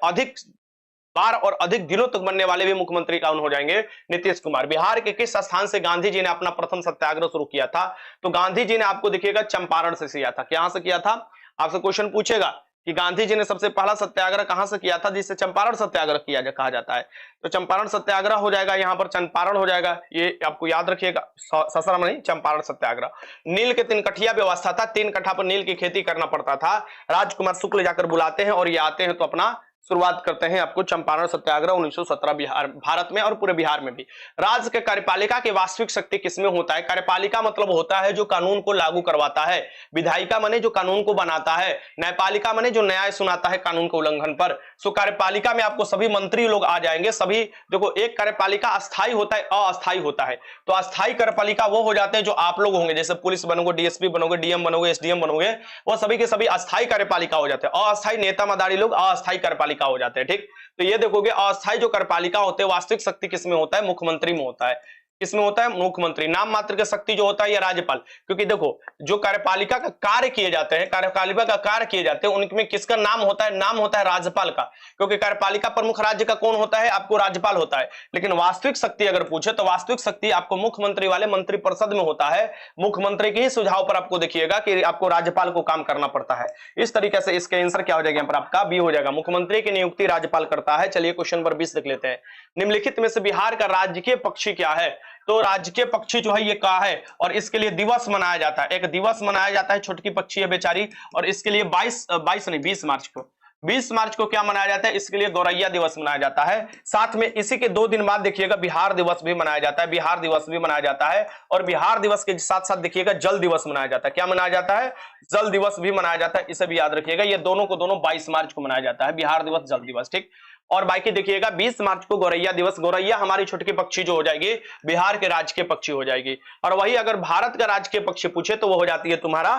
बार और अधिक दिनों तक बनने वाले भी मुख्यमंत्री कौन हो जाएंगे? नीतीश कुमार। बिहार के किस स्थान से गांधी जी ने अपना प्रथम सत्याग्रह शुरू किया था? तो गांधी जी ने आपको देखिएगा चंपारण से किया था। कहां से किया था? आपसे क्वेश्चन पूछेगा कि गांधी जी ने सबसे पहला सत्याग्रह कहां से किया था, जिसे चंपारण सत्याग्रह कहा जाता है। तो चंपारण सत्याग्रह हो जाएगा, यहाँ पर चंपारण हो जाएगा, ये आपको याद रखिएगा, ससरम नहीं, चंपारण सत्याग्रह। नील के 3 कठिया व्यवस्था था, 3 कट्ठा पर नील की खेती करना पड़ता था। राजकुमार शुक्ल जाकर बुलाते हैं और ये आते हैं तो अपना शुरुआत करते हैं आपको चंपारण सत्याग्रह 1917 बिहार, भारत में और पूरे बिहार में भी। राज्य के कार्यपालिका की वास्तविक शक्ति किसमें होता है? कार्यपालिका मतलब होता है जो कानून को लागू करवाता है, विधायिका माने जो कानून को बनाता है, न्यायपालिका माने जो न्याय सुनाता है कानून के उल्लंघन पर। सो कार्यपालिका में आपको सभी मंत्री लोग आ जाएंगे। सभी देखो, एक कार्यपालिका अस्थायी होता है, अस्थायी होता है। तो अस्थायी कार्यपालिका वो हो जाते हैं जो आप लोग होंगे, जैसे पुलिस बनोगे, डीएसपी बनोगे, डीएम बनोगे, एसडीएम बनोगे, वो सभी के सभी अस्थायी कार्यपालिका हो जाते हैं। अस्थायी नेता मदारी लोग अस्थायी कार्यपालिका हो जाते हैं। ठीक, तो ये देखोगे अस्थायी जो कार्यपालिका होते हैं, वास्तविक शक्ति किसमें होता है? मुख्यमंत्री में होता है। किसमें होता है? मुख्यमंत्री। नाम मात्र की शक्ति जो होता है या राज्यपाल। क्योंकि देखो, जो कार्यपालिका का कार्य किए जाते हैं, कार्यपालिका का कार्य किए जाते हैं, उनमें किसका नाम होता है? नाम होता है राज्यपाल का। क्योंकि कार्यपालिका प्रमुख राज्य का कौन होता है? आपको राज्यपाल होता है। लेकिन वास्तविक शक्ति अगर पूछे तो वास्तविक शक्ति आपको मुख्यमंत्री वाले मंत्रिपरिषद में होता है। मुख्यमंत्री के ही सुझाव पर आपको देखिएगा कि आपको राज्यपाल को काम करना पड़ता है। इस तरीके से इसके आंसर क्या हो जाएगा? यहाँ पर आपका बी हो जाएगा, मुख्यमंत्री की नियुक्ति राज्यपाल करता है। चलिए क्वेश्चन नंबर 20 देख लेते हैं। निम्नलिखित में से बिहार का राजकीय पक्षी क्या है? तो राजकीय पक्षी जो है ये क्या है, और इसके लिए दिवस मनाया जाता है। एक दिवस मनाया जाता है, छोटकी पक्षी है बेचारी, और इसके लिए 20 मार्च को क्या मनाया जाता है? इसके लिए गौरैया दिवस मनाया जाता है। साथ में इसी के 2 दिन बाद देखिएगा बिहार दिवस भी मनाया जाता है, बिहार दिवस भी मनाया जाता है। और बिहार दिवस के साथ साथ देखिएगा जल दिवस मनाया जाता है। क्या मनाया जाता है? जल दिवस भी मनाया जाता है। इसे भी याद रखिएगा, ये दोनों को दोनों 22 मार्च को मनाया जाता है, बिहार दिवस, जल दिवस। ठीक, और बाकी देखिएगा 20 मार्च को गौरैया दिवस। गौरैया हमारी छोटकी पक्षी जो हो जाएगी, बिहार के राजकीय पक्षी हो जाएगी। और वही अगर भारत का राजकीय पक्षी पूछे तो वो हो जाती है तुम्हारा,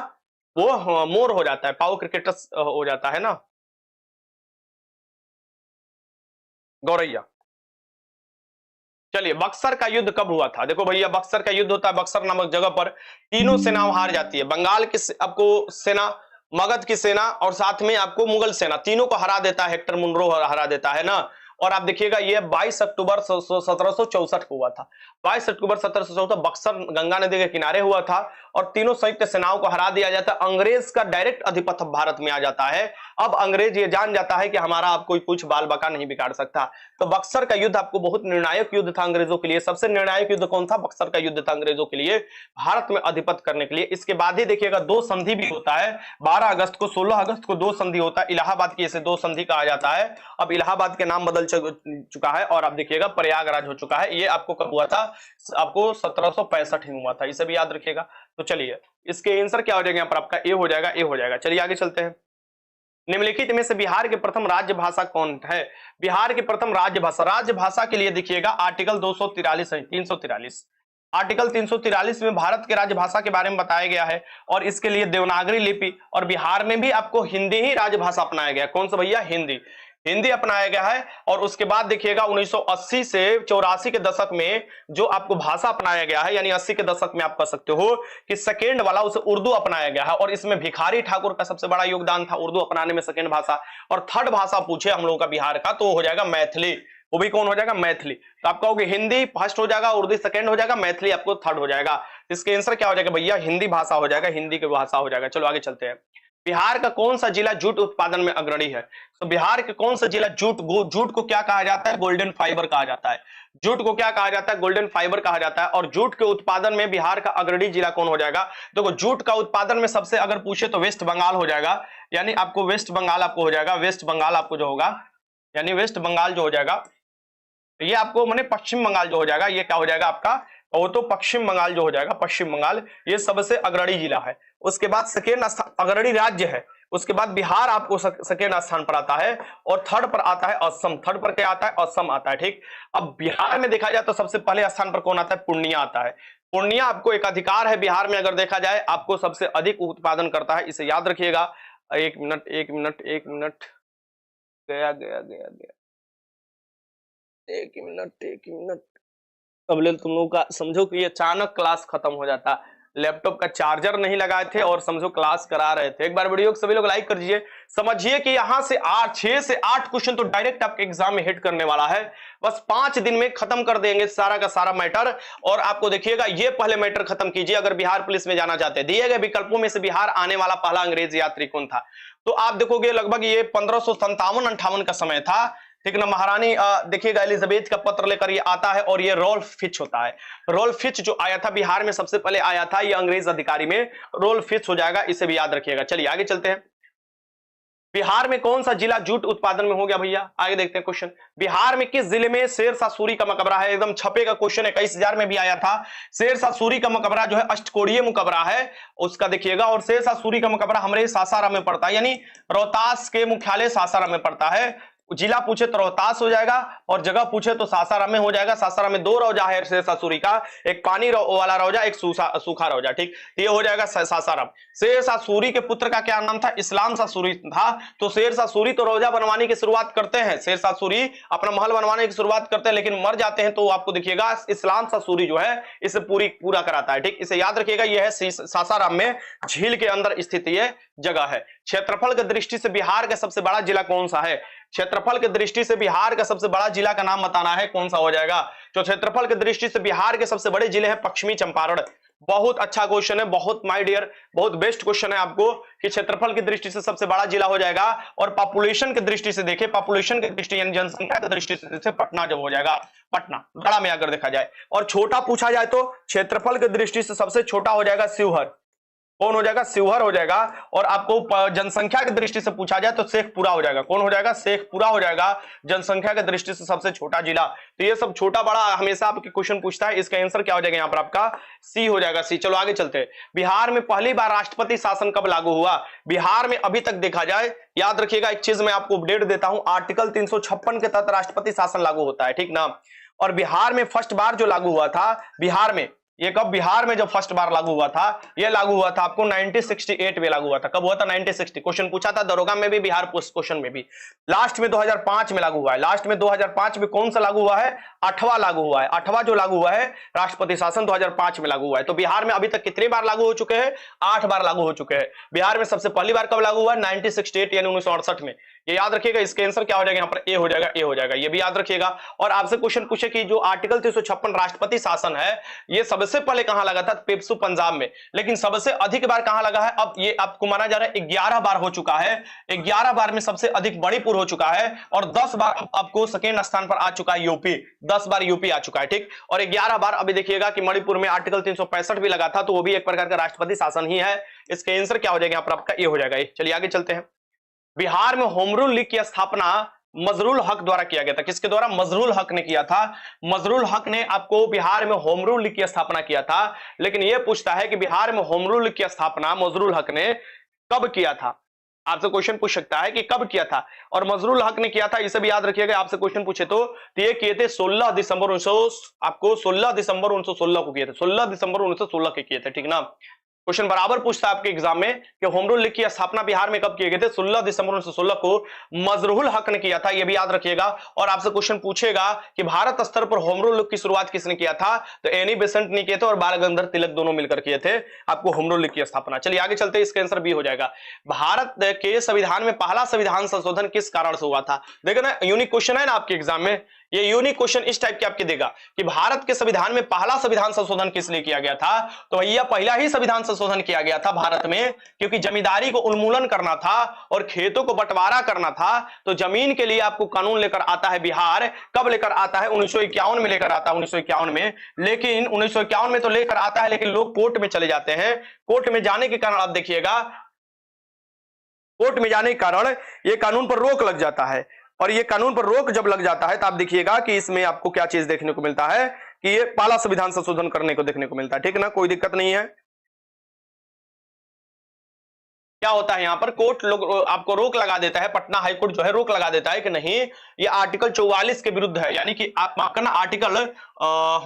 वो मोर हो जाता है, पाओ क्रिकेटस हो जाता है ना, गौरैया। चलिए, बक्सर का युद्ध कब हुआ था? देखो भैया, बक्सर का युद्ध होता है बक्सर नामक जगह पर। तीनों सेनाएं हार जाती है। बंगाल की आपको सेना, मगध की सेना और साथ में आपको मुगल सेना, तीनों को हरा देता है, हेक्टर मुनरो हरा देता है ना। और आप देखिएगा ये 22 अक्टूबर 1764 को हुआ था। 22 अक्टूबर 1764 बक्सर गंगा नदी के किनारे हुआ था। और तीनों संयुक्त सेनाओं को हरा दिया जाता है। अंग्रेज का डायरेक्ट अधिपत्य भारत में आ जाता है। अब अंग्रेज ये जान जाता है कि हमारा अब कोई कुछ बाल बका नहीं बिगाड़ सकता। तो बक्सर का युद्ध आपको बहुत निर्णायक युद्ध था अंग्रेजों के लिए। सबसे निर्णायक युद्ध कौन था? बक्सर का युद्ध था अंग्रेजों के लिए, भारत में अधिपत्य करने के लिए। इसके बाद ही देखिएगा 2 संधि भी होता है। 12 अगस्त को, 16 अगस्त को 2 संधि होता है। इलाहाबाद की इसे 2 संधि कहा जाता है। अब इलाहाबाद के नाम बदल चुका है और आप देखिएगा प्रयागराज हो चुका है। ये आपको कब हुआ था? आपको 1765 में हुआ था। इसे भी याद रखिएगा। तो चलिए, इसके आंसर क्या हो जाएगा? यहाँ पर आपका ए हो जाएगा, ए हो जाएगा। चलिए आगे चलते हैं। निम्नलिखित में से बिहार की प्रथम राज्य भाषा कौन है? बिहार की प्रथम राज्य भाषा के लिए देखिएगा आर्टिकल 243 है, 343, आर्टिकल 343 में भारत के राजभाषा के बारे में बताया गया है। और इसके लिए देवनागरी लिपि, और बिहार में भी आपको हिंदी ही राजभाषा अपनाया गया। कौन सा भैया? हिंदी, हिंदी अपनाया गया है। और उसके बाद देखिएगा 1980 से 84 के दशक में जो आपको भाषा अपनाया गया है, यानी 80 के दशक में आप कह सकते हो कि सेकेंड वाला, उसे उर्दू अपनाया गया है। और इसमें भिखारी ठाकुर का सबसे बड़ा योगदान था उर्दू अपनाने में, सेकेंड भाषा। और थर्ड भाषा पूछे हम लोगों का बिहार का तो हो जाएगा मैथिली। वो भी कौन हो जाएगा? मैथिली। तो आप कहोगे हिंदी फर्स्ट हो जाएगा, उर्दू सेकंड हो जाएगा, मैथिली आपको थर्ड हो जाएगा। इसके आंसर क्या हो जाएगा भैया? हिंदी भाषा हो जाएगा, हिंदी की भाषा हो जाएगा। चलो आगे चलते हैं। बिहार का कौन सा जिला जूट उत्पादन में अग्रणी है? तो बिहार के कौन सा जिला जूट को क्या कहा जाता है? गोल्डन फाइबर कहा जाता है। जूट को क्या कहा जाता है? गोल्डन फाइबर कहा जाता है। और जूट के उत्पादन में बिहार का अग्रणी जिला कौन हो जाएगा? देखो, जूट का उत्पादन में सबसे अगर पूछे तो वेस्ट बंगाल हो जाएगा। यानी आपको वेस्ट बंगाल आपको हो जाएगा, वेस्ट बंगाल आपको जो होगा, यानी वेस्ट बंगाल जो हो जाएगा, ये आपको माने पश्चिम बंगाल जो हो जाएगा, ये क्या हो जाएगा आपका? वो तो पश्चिम बंगाल जो हो जाएगा, पश्चिम बंगाल, ये सबसे अग्रणी जिला है। उसके बाद सेकेंड अग्रणी राज्य है। उसके बाद बिहार आपको सेकेंड स्थान पर आता है। और थर्ड पर आता है असम। थर्ड पर क्या आता है? असम आता है। ठीक, अब बिहार में देखा जाए तो सबसे पहले स्थान पर कौन आता है? पूर्णिया आता है। पूर्णिया आपको एक अधिकार है बिहार में, अगर देखा जाए आपको सबसे अधिक उत्पादन करता है, इसे याद रखिएगा। 1 मिनट 1 मिनट 1 मिनट, गया गया गया गया, 1 मिनट 1 मिनट। अब ले तुम लोगों का समझो कि ये अचानक क्लास खत्म हो जाता, लैपटॉप का चार्जर नहीं लगाए थे और समझो क्लास करा रहे थे। एक बार वीडियो को सभी लोग लाइक कर दीजिए। समझिए कि यहां से 6 से 8 क्वेश्चन तो डायरेक्ट आपके एग्जाम में हिट करने वाला है। बस 5 दिन में खत्म कर देंगे सारा का सारा मैटर। और आपको देखिएगा, ये पहले मैटर खत्म कीजिए। अगर बिहार पुलिस में जाना चाहते हैं, दिए गए विकल्पों में से बिहार आने वाला पहला अंग्रेज यात्री कौन था? तो आप देखोगे लगभग ये 1557-58 का समय था, ठीक ना। महारानी देखिएगा एलिजाबेथ का पत्र लेकर ये आता है और ये रोल्फ फिच होता है। रोल्फ फिच जो आया था बिहार में सबसे पहले आया था, ये अंग्रेज अधिकारी में रोल्फ फिच हो जाएगा, इसे भी याद रखिएगा। चलिए आगे चलते हैं। बिहार में कौन सा जिला जूट उत्पादन में हो गया भैया? आगे देखते हैं क्वेश्चन। बिहार में किस जिले में शेरशाह सूरी का मकबरा है? एकदम छपे का क्वेश्चन है, 21,000 में भी आया था। शेरशाह सूरी का मकबरा जो है अष्टकोणीय मकबरा है, उसका देखिएगा। और शेरशाह सूरी का मकबरा हमारे सासाराम में पड़ता है, यानी रोहतास के मुख्यालय सासाराम में पड़ता है। जिला पूछे तो रोहतास हो जाएगा और जगह पूछे तो सासाराम में हो जाएगा। सासाराम में 2 रौजा है शेरशाह सूरी का, एक पानी वाला रौजा, एक सूखा रौजा, ठीक। ये हो जाएगा सासाराम। शेरशाह सूरी के पुत्र का क्या नाम था? इस्लाम शाह सूरी था। तो शेरशाह सूरी तो रौजा बनवाने की शुरुआत करते हैं, शेरशाह सूरी अपना महल बनवाने की शुरुआत करते हैं, लेकिन मर जाते हैं। तो आपको देखिएगा इस्लाम शाह सूरी जो है इसे पूरा कराता है, ठीक। इसे याद रखिएगा, यह है सासाराम में झील के अंदर स्थित ये जगह है। क्षेत्रफल की दृष्टि से बिहार का सबसे बड़ा जिला कौन सा है? क्षेत्रफल की दृष्टि से बिहार का सबसे बड़ा जिला का नाम बताना है, कौन सा हो जाएगा? जो क्षेत्रफल की दृष्टि से बिहार के सबसे बड़े जिले हैं पश्चिमी चंपारण। बहुत अच्छा क्वेश्चन है, बहुत माय डियर, बहुत बेस्ट क्वेश्चन है आपको कि क्षेत्रफल की दृष्टि से सबसे बड़ा जिला हो जाएगा। और पॉपुलेशन की दृष्टि से देखें, पॉपुलेशन की दृष्टि यानी जनसंख्या की दृष्टि से पटना जब हो जाएगा, पटना बड़ा में अगर देखा जाए। और छोटा पूछा जाए तो क्षेत्रफल की दृष्टि से सबसे छोटा हो जाएगा शिवहर। कौन हो जाएगा? शिवहर हो जाएगा। और आपको जनसंख्या की दृष्टि से पूछा जाए तो शेखपुरा हो जाएगा। कौन हो जाएगा? शेखपुरा हो जाएगा जनसंख्या की दृष्टि से सबसे छोटा जिला। तो ये सब छोटा बड़ा हमेशा आपके क्वेश्चन पूछता है, इसका आंसर क्या हो जाएगा यहाँ पर? आपका सी हो जाएगा, सी। चलो आगे चलते हैं। बिहार में पहली बार राष्ट्रपति शासन कब लागू हुआ? बिहार में अभी तक देखा जाए, याद रखिएगा एक चीज मैं आपको अपडेट देता हूं, आर्टिकल 356 के तहत राष्ट्रपति शासन लागू होता है, ठीक ना। और बिहार में फर्स्ट बार जो लागू हुआ था, बिहार में ये कब? बिहार में जब फर्स्ट बार लागू हुआ था, ये लागू हुआ था आपको 1968 में लागू हुआ था। कब हुआ था? 1960। क्वेश्चन पूछा था दरोगा में भी, बिहार पोस्ट क्वेश्चन में भी। लास्ट में 2005 में लागू हुआ है। लास्ट में 2005 में कौन सा लागू हुआ है? 8वां लागू हुआ है। 8वां जो लागू हुआ है राष्ट्रपति शासन 2005 में लागू हुआ है। तो बिहार में अभी तक कितनी बार लागू हो चुके हैं? 8 बार लागू हो चुके हैं। बिहार में सबसे पहली बार कब लागू हुआ? 1968 यानी 1968 में। ये याद रखिएगा, इसका आंसर क्या हो जाएगा यहाँ पर? ए हो जाएगा, ए हो जाएगा, ये भी याद रखिएगा। और आपसे क्वेश्चन पूछे कि जो आर्टिकल 356 राष्ट्रपति शासन है, ये सबसे पहले कहां लगा था? पेप्सू पंजाब में। लेकिन सबसे अधिक बार कहां लगा है? अब ये आपको माना जा रहा है 11 बार हो चुका है। 11 बार में सबसे अधिक मणिपुर हो चुका है और 10 बार आपको सेकेंड स्थान पर आ चुका है यूपी। 10 बार यूपी आ चुका है, ठीक। और 11 बार अभी देखिएगा कि मणिपुर में आर्टिकल 365 भी लगा था, तो वो भी एक प्रकार का राष्ट्रपति शासन ही है। इसका आंसर क्या हो जाएगा यहाँ पर? आपका ए हो जाएगा। चलिए आगे चलते हैं। बिहार में होम रूल लीग की स्थापना मजरूल हक द्वारा किया गया था। किसके द्वारा? मजरूल हक ने किया था। मजरूल हक ने आपको बिहार में होम रूल लीग की स्थापना किया था। लेकिन यह पूछता है कि बिहार में होम रूल लीग की स्थापना मजरूल हक ने कब किया था? आपसे क्वेश्चन पूछ सकता है कि कब किया था, और मजरूल हक ने किया था, इसे भी याद रखिएगा। आपसे क्वेश्चन पूछे तो ये किए थे 16 दिसंबर 1916 को किए थे। 16 दिसंबर 1916 के किए थे, ठीक ना। क्वेश्चन बराबर पूछता है आपके एग्जाम में कि होम रूल लीग की स्थापना बिहार में कब किए गए थे? 16 दिसंबर 1916 को मजरूल हक ने किया था, यह भी याद रखिएगा। और आपसे क्वेश्चन पूछेगा कि भारत स्तर पर होम रूल लीग की शुरुआत किसने किया था? तो एनी बेसेंट ने किए थे और बाल गंगाधर तिलक दोनों मिलकर किए थे आपको होम रूल लीग की स्थापना। चलिए आगे चलते हैं, इसका आंसर बी हो जाएगा। भारत के संविधान में पहला संविधान संशोधन किस कारण से हुआ था? देखो ना, यूनिक क्वेश्चन है ना आपके एग्जाम में, ये यूनिक क्वेश्चन इस टाइप के आपके देगा कि भारत के संविधान में पहला संविधान संशोधन किस लिए किया गया था? तो भैया पहला ही संविधान संशोधन किया गया था भारत में क्योंकि जमींदारी को उन्मूलन करना था और खेतों को बंटवारा करना था। तो जमीन के लिए आपको कानून लेकर आता है बिहार। कब लेकर आता है? 1951 में लेकर आता है, 1951 में। लेकिन 1951 में तो लेकर आता है, लेकिन लोग कोर्ट में चले जाते हैं। कोर्ट में जाने के कारण आप देखिएगा, कोर्ट में जाने के कारण यह कानून पर रोक लग जाता है। और ये कानून पर रोक जब लग जाता है तो आप देखिएगा कि इसमें आपको क्या चीज देखने को मिलता है कि ये पहला संविधान संशोधन करने को देखने को मिलता है, ठीक है ना। कोई दिक्कत नहीं है। क्या होता है यहाँ पर? कोर्ट लोग आपको रोक लगा देता है, पटना हाईकोर्ट जो है रोक लगा देता है कि नहीं, ये आर्टिकल 44 के विरुद्ध है। यानी कि आप माफ करना, आर्टिकल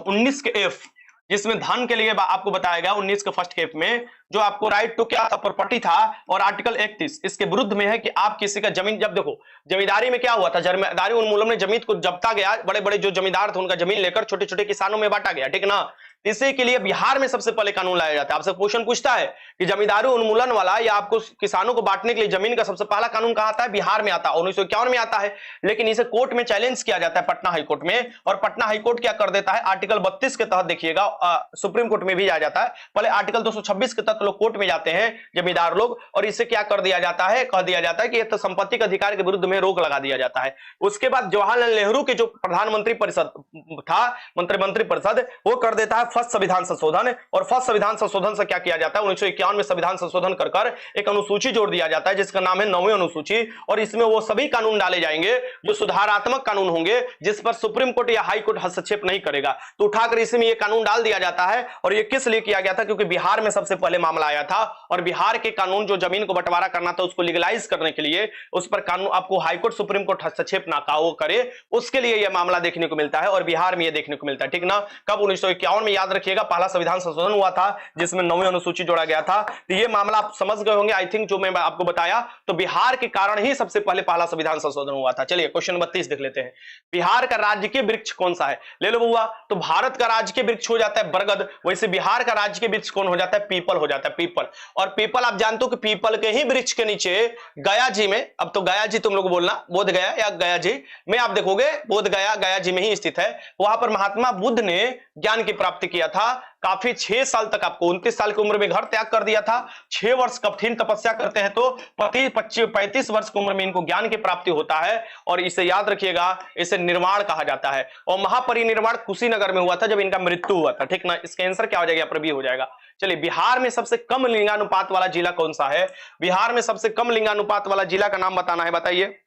19 के एफ, जिसमें धन के लिए आपको बताया गया 19 के फर्स्ट केफ में जो आपको राइट टू क्या था, प्रॉपर्टी था, और आर्टिकल 31 इसके विरुद्ध में है कि आप किसी का जमीन, जब देखो जमींदारी में क्या हुआ था, जमींदारी उन्मूलन में जमीन को जब्ता गया, बड़े बड़े जो जमींदार थे उनका जमीन लेकर छोटे छोटे किसानों में बांटा गया, ठीक ना। इसी के लिए बिहार में सबसे पहले कानून लाया जाता है। आपसे क्वेश्चन पूछता है कि जमींदारी उन्मूलन वाला या आपको किसानों को बांटने के लिए जमीन का सबसे पहला कानून कहां आता है, बिहार में आता है, 1951 में आता है। लेकिन इसे कोर्ट में चैलेंज किया जाता है, पटना हाईकोर्ट में, और पटना हाईकोर्ट क्या कर देता है, आर्टिकल 32 के तहत देखिएगा सुप्रीम कोर्ट में भी आ जाता है, पहले आर्टिकल 226 के तहत लोग कोर्ट में जाते हैं जमींदार लोग, और इसे क्या कर दिया जाता है, कह दिया जाता है कि तो संपत्ति के अधिकार के विरुद्ध में रोक लगा दिया जाता है। उसके बाद जवाहरलाल नेहरू के जो प्रधानमंत्री परिषद था, मंत्री परिषद, वो कर देता है फर्स्ट संविधान संशोधन, और फर्स्ट संविधान संशोधन से क्या किया जाता है, 1951 में संविधान संशोधन कर एक अनुसूची जोड़ दिया जाता है जिसका नाम है 9वीं अनुसूची, और इसमें वो सभी कानून डाले जाएंगे जो सुधारात्मक कानून होंगे, जिस पर सुप्रीम कोर्ट या हाई कोर्ट हस्तक्षेप नहीं करेगा। तो उठाकर इसमें ये कानून डाल दिया जाता है, और ये किस लिए किया गया था, क्योंकि बिहार में सबसे पहले मामला आया था, और बिहार के कानून जो जमीन को बंटवारा करना था उसको लीगलाइज करने के लिए, उस पर कानून आपको हाईकोर्ट सुप्रीम कोर्ट हस्तक्षेप ना करे, उसके लिए यह मामला देखने को मिलता है, और बिहार में यह देखने को मिलता है, ठीक ना। कब, 1951 में, याद रखिएगा, पहला संविधान संशोधन हुआ था जिसमें 9वीं अनुसूची जोड़ा गया था। तो ये मामला आप समझ गए होंगे आई थिंक, जो मैं आपको बताया, तो बिहार के कारण ही सबसे पहले पहला संविधान संशोधन हुआ था। चलिए क्वेश्चन 32 देख लेते हैं। बिहार का राजकीय वृक्ष कौन सा है, ले लो बुआ। तो भारत का राजकीय वृक्ष हो जाता है बरगद, वैसे बिहार का राजकीय वृक्ष कौन हो जाता है, पीपल हो जाता है, पीपल। और पीपल आप जानते हो कि पीपल के ही वृक्ष के नीचे गया जी में, अब तो गया जी तुम लोग बोलना, बोध गया या गया जी में, आप देखोगे बोध गया गया जी में ही स्थित है। वहां पर महात्मा बुद्ध ने ज्ञान की प्राप्ति किया था। काफी 6 साल तक, आपको 29 साल की उम्र में घर त्याग कर दिया था। 6 वर्ष कठिन तपस्या करते हैं तो 35 वर्ष की उम्र में इनको ज्ञान की प्राप्ति होता है, और इसे याद रखिएगा, इसे निर्वाण कहा जाता है। और महापरिनिर्वाण कुशीनगर में हुआ था जब इनका मृत्यु हुआ था, ठीक ना। इसका आंसर क्या हो जाएगा, यहाँ पर बी हो जाएगा। चलिए, बिहार में सबसे कम लिंगानुपात वाला जिला कौन सा है, बिहार में सबसे कम लिंगानुपात वाला जिला का नाम बताना है, बताइए।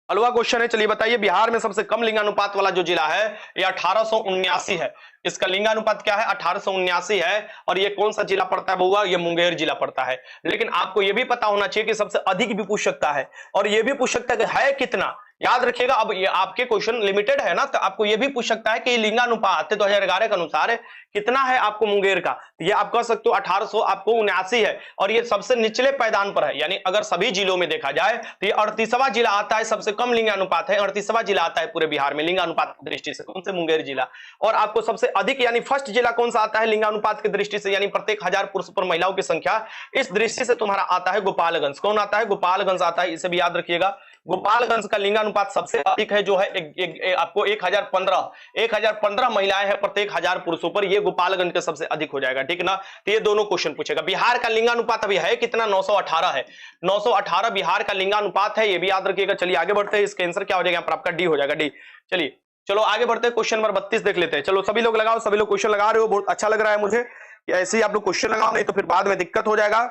अलवा क्वेश्चन है, चलिए बताइए। बिहार में सबसे कम लिंगानुपात वाला जो जिला है ये 1879 है। इसका लिंगानुपात क्या है, 1879 है। और ये कौन सा जिला पड़ता है बउआ, ये मुंगेर जिला पड़ता है। लेकिन आपको ये भी पता होना चाहिए कि सबसे अधिक भी पूछ सकता है, और ये भी पूछ सकता है कि है कितना। याद रखिएगा, अब ये आपके क्वेश्चन लिमिटेड है ना, तो आपको ये भी पूछ सकता है कि लिंगानुपात 2011 के अनुसार कितना है आपको मुंगेर का। ये आप कह सकते हो 1879 है, और ये सबसे निचले पायदान पर है। यानी अगर सभी जिलों में देखा जाए तो ये 38वां जिला आता है, सबसे कम लिंगानुपात है, 38वां जिला आता है पूरे बिहार में लिंगानुपात की दृष्टि से, कौन से, मुंगेर जिला। और आपको सबसे अधिक यानी फर्स्ट जिला कौन सा आता है लिंगानुपात की दृष्टि से, यानी प्रत्येक 1000 पुरुष पर महिलाओं की संख्या, इस दृष्टि से तुम्हारा आता है गोपालगंज। कौन आता है, गोपालगंज आता है, इसे भी याद रखिएगा। गोपालगंज का लिंगानुपात सबसे अधिक है, जो है आपको 1015 महिलाएं हैं प्रत्येक 1000 पुरुषों पर, ये गोपालगंज के सबसे अधिक हो जाएगा, ठीक ना। तो ये दोनों क्वेश्चन पूछेगा। बिहार का लिंगानुपात अभी है कितना, 918 है। 918 बिहार का लिंगानुपात है, ये भी याद रखिएगा। चलिए आगे बढ़ते हैं, इसका आंसर क्या हो जाएगा यहाँ पर आपका, डी हो जाएगा, डी। चलिए चलो आगे बढ़ते हैं, क्वेश्चन नंबर 32 देख लेते हैं। चलो सभी लोग लगाओ, सभी लोग क्वेश्चन लगा रहे हो, बहुत अच्छा लग रहा है मुझे कि ऐसे ही आप लोग क्वेश्चन लगाओ, नहीं तो फिर बाद में दिक्कत हो जाएगा।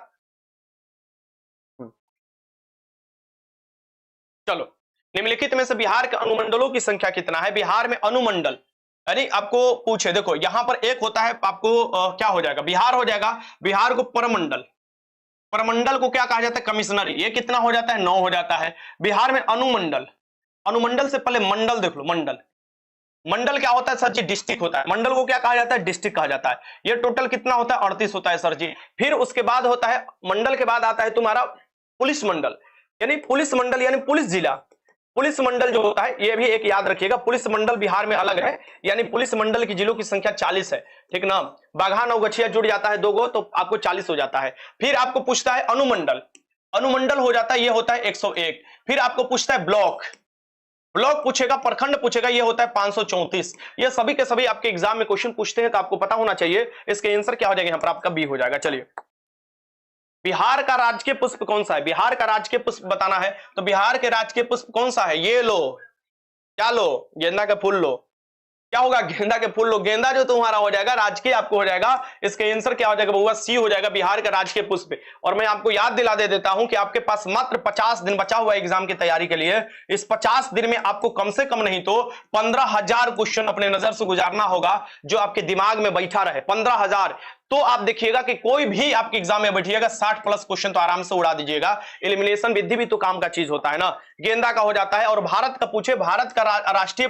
चलो, निम्नलिखित में से बिहार के अनुमंडलों की संख्या कितना है। बिहार में अनुमंडल यानी आपको पूछे, देखो यहां पर एक होता है आपको क्या हो जाएगा, बिहार हो जाएगा। बिहार को परमंडल, परमंडल को क्या कहा जाता है, कमिश्नर, ये कितना हो जाता है, 9 हो जाता है। बिहार में अनुमंडल, अनुमंडल से पहले मंडल देख लो, मंडल। मंडल क्या होता है सर जी, डिस्ट्रिक्ट होता है। मंडल को क्या कहा जाता है, डिस्ट्रिक्ट कहा जाता है। ये टोटल कितना होता है, 38 होता है सर जी। फिर उसके बाद होता है, मंडल के बाद आता है तुम्हारा पुलिस मंडल, यानी पुलिस मंडल यानी पुलिस जिला। पुलिस मंडल जो होता है, ये भी एक याद रखिएगा, पुलिस मंडल बिहार में अलग है, यानी पुलिस मंडल की जिलों की संख्या 40 है, ठीक ना। बाघा नवगछिया जुड़ जाता है 2 गो तो आपको 40 हो जाता है। फिर आपको पूछता है अनुमंडल, अनुमंडल हो जाता है, ये होता है 101। फिर आपको पूछता है ब्लॉक, ब्लॉक पूछेगा, प्रखंड पूछेगा, ये होता है 534। ये सभी के सभी आपके एग्जाम में क्वेश्चन पूछते हैं, तो आपको पता होना चाहिए। इसके आंसर क्या हो जाएगा यहाँ पर आपका, बी हो जाएगा। चलिए, बिहार का राजकीय पुष्प कौन सा है, बिहार का राजकीय पुष्प बताना है। तो बिहार के राजकीय पुष्प कौन सा है, ये लो, क्या लो, गेंदा का फूल लो। क्या होगा, गेंदा के फूल लो। गेंदा जो तुम्हारा हो जाएगा राजकीय आपको हो जाएगा। इसका आंसर क्या हो जाएगा बउआ, सी हो जाएगा, बिहार का राजकीय पुष्प। और मैं आपको याद दिला दे देता हूं कि आपके पास मात्र 50 दिन बचा हुआ है एग्जाम की तैयारी के लिए। इस 50 दिन में आपको कम से कम नहीं तो 15,000 क्वेश्चन अपने नजर से गुजारना होगा, जो आपके दिमाग में बैठा रहे। 15,000 तो आप देखिएगा कि कोई भी आपके एग्जाम में बैठिएगा 60 प्लस क्वेश्चन तो आराम से उड़ा दीजिएगा। एलिमिनेशन विधि भी तो काम का चीज होता है ना। गेंदा का हो जाता है, और भारत का पूछे, भारत का राष्ट्रीय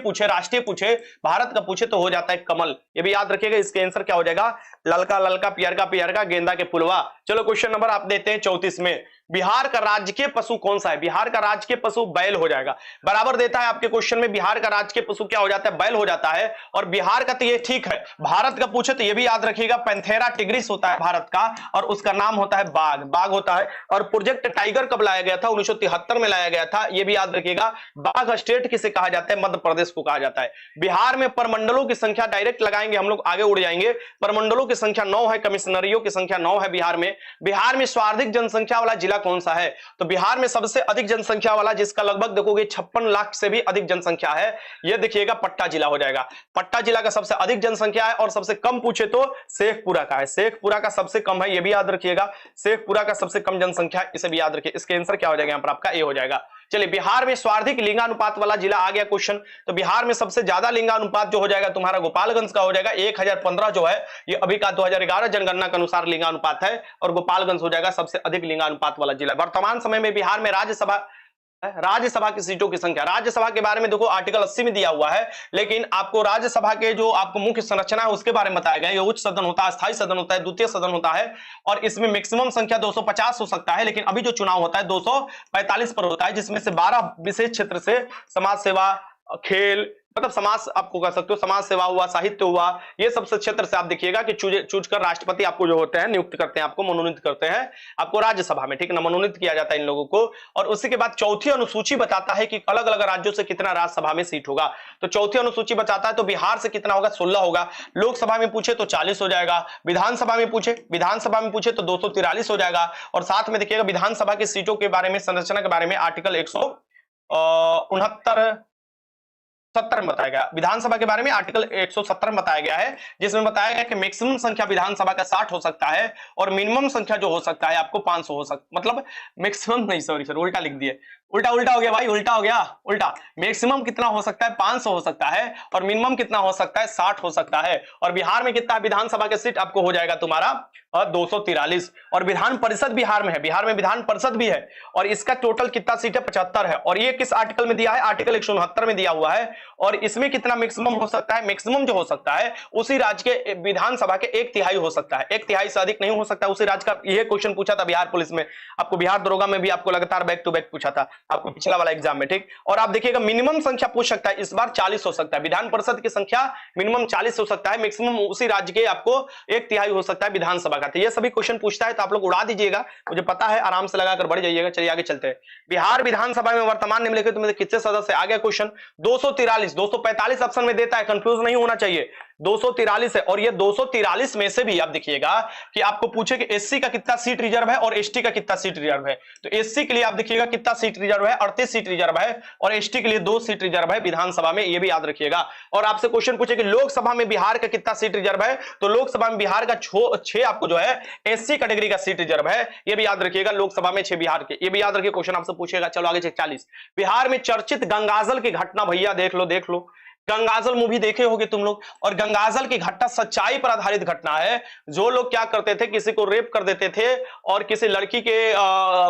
पूछे भारत का पूछे तो हो जाता है कमल। ये भी याद रखिएगा, इसके आंसर क्या हो जाएगा, ललका ललका पियरका पियरका गेंदा के फुलवा। चलो क्वेश्चन नंबर आप देते हैं 34 में, बिहार का राजकीय पशु कौन सा है? बिहार का राजकीय पशु बैल हो जाएगा। बराबर देता है आपके क्वेश्चन में, बिहार का राजकीय पशु क्या हो जाता है, बैल हो जाता है। और बिहार का तो ये ठीक है, भारत का पूछे तो ये भी याद रखिएगा, पैंथेरा टिग्रिस होता है भारत का, और उसका नाम होता है बाघ, बाघ होता है। और प्रोजेक्ट टाइगर कब लाया गया था? 1973 में लाया गया था, ये भी याद रखिएगा। बाघ स्टेट किसे कहा जाता है? मध्य प्रदेश को कहा जाता है। बिहार में परमंडलों की संख्या डायरेक्ट लगाएंगे हम लोग, आगे उड़ जाएंगे। परमंडलों की संख्या 9 है, कमिश्नरियों की संख्या 9 है बिहार में। बिहार में सर्वाधिक जनसंख्या वाला जिला कौन सा है? तो बिहार में सबसे अधिक जनसंख्या वाला, जिसका लगभग देखोगे 56 लाख से भी अधिक जनसंख्या है, यह देखिएगा पट्टा जिला हो जाएगा। पट्टा जिला का सबसे अधिक जनसंख्या है, और सबसे कम पूछे तो शेखपुरा का है। शेखपुरा का सबसे कम है, यह भी याद रखिएगा। शेखपुरा का सबसे कम जनसंख्या है, इसे भी याद रखिए। इसके आंसर क्या हो जाएगा यहाँ पर आपका? ए हो जाएगा। चलिए, बिहार में सर्वाधिक लिंगानुपात वाला जिला आ गया क्वेश्चन। तो बिहार में सबसे ज्यादा लिंगानुपात जो हो जाएगा तुम्हारा गोपालगंज का हो जाएगा। 1015 जो है ये अभी का 2011 जनगणना के अनुसार लिंगानुपात है, और गोपालगंज हो जाएगा सबसे अधिक लिंगानुपात वाला जिला। वर्तमान समय में बिहार में राज्यसभा की सीटों की संख्या, राज्यसभा के बारे में देखो आर्टिकल 80 में दिया हुआ है, लेकिन आपको राज्यसभा के जो आपको मुख्य संरचना है उसके बारे में बताया गया है। ये उच्च सदन होता है, स्थायी सदन होता है, द्वितीय सदन होता है, और इसमें मैक्सिमम संख्या 250 हो सकता है, लेकिन अभी जो चुनाव होता है 245 पर होता है, जिसमें से 12 विशेष क्षेत्र से समाज सेवा, खेल, मतलब समाज आपको कह सकते हो, समाज सेवा हुआ, साहित्य हुआ, ये सब क्षेत्र से आप देखिएगा कि चूज कर राष्ट्रपति आपको जो होते हैं नियुक्त करते हैं, आपको मनोनीत करते हैं आपको राज्यसभा में, ठीक है ना, मनोनीत किया जाता है इन लोगों को। और उसी के बाद चौथी अनुसूची बताता है कि अलग अलग राज्यों से कितना राज्यसभा में सीट होगा। तो चौथी अनुसूची बताता है तो बिहार से कितना होगा? 16 होगा। लोकसभा में पूछे तो 40 हो जाएगा। विधानसभा में पूछे तो 243 हो जाएगा। और साथ में देखिएगा विधानसभा की सीटों के बारे में, संरचना के बारे में आर्टिकल 170 में बताया गया। विधानसभा के बारे में आर्टिकल 170 में बताया गया है, जिसमें बताया गया कि मैक्सिमम संख्या विधानसभा का 60 हो सकता है, और मिनिमम संख्या जो हो सकता है आपको 500 हो सकता, मतलब मैक्सिमम नहीं, सॉरी उल्टा लिख दिए, उल्टा हो गया भाई, उल्टा हो गया, उल्टा। मैक्सिमम कितना हो सकता है? 500 हो सकता है, और मिनिमम कितना हो सकता है? 60 हो सकता है। और बिहार में कितना विधानसभा के सीट आपको हो जाएगा तुम्हारा 243। और विधान परिषद बिहार में है, बिहार में विधान परिषद भी है, और इसका टोटल कितना सीट है? 75 है। और ये किस आर्टिकल में दिया है? आर्टिकल 169 में दिया हुआ है। और इसमें कितना मैक्सिमम हो सकता है? मैक्सिमम जो हो सकता है उसी राज्य के विधानसभा के 1/3 हो सकता है, 1/3 से अधिक नहीं हो सकता उसी राज्य का। यह क्वेश्चन पूछा था बिहार पुलिस में, आपको बिहार दरोगा में भी आपको लगातार बैक टू बैक पूछा था आपको पिछला वाला एग्जाम में, ठीक। और आप देखिएगा मिनिमम संख्या पूछ सकता है, इस बार 40 हो सकता है। विधान परिषद की संख्या मिनिमम 40 हो सकता है, मैक्सिमम उसी राज्य के आपको 1/3 हो सकता है विधानसभा का। तो ये सभी क्वेश्चन पूछता है, तो आप लोग उड़ा दीजिएगा, मुझे पता है, आराम से लगाकर बढ़ जाइएगा। चलिए आगे चलते हैं। बिहार विधानसभा में वर्तमान निम्नलिखित में कितने सदस्य? आ गया क्वेश्चन 243, 245 ऑप्शन में देता है, कंफ्यूज नहीं होना चाहिए। 243 है, और ये 243 में से भी आप देखिएगा कि आपको पूछे कि एससी का कितना सीट रिजर्व है और एसटी का कितना सीट रिजर्व है। तो एससी के लिए आप देखिएगा कितना सीट रिजर्व है, 38 सीट रिजर्व है, और एसटी के लिए 2 सीट रिजर्व है विधानसभा में, ये भी याद रखिएगा। और आपसे क्वेश्चन पूछे कि लोकसभा में बिहार का कितना सीट रिजर्व है, तो लोकसभा में बिहार का 6 आपको जो है एससी कैटेगरी का सीट रिजर्व है, ये भी याद रखिएगा। लोकसभा में 6 बिहार के, ये भी याद रखिए, क्वेश्चन आपसे पूछेगा। चलो आगे 40। बिहार में चर्चित गंगाजल की घटना, भैया देख लो, गंगाजल मूवी देखे होगे तुम लोग, और गंगाजल की घटना सच्चाई पर आधारित घटना है। जो लोग क्या करते थे, किसी को रेप कर देते थे, और किसी लड़की के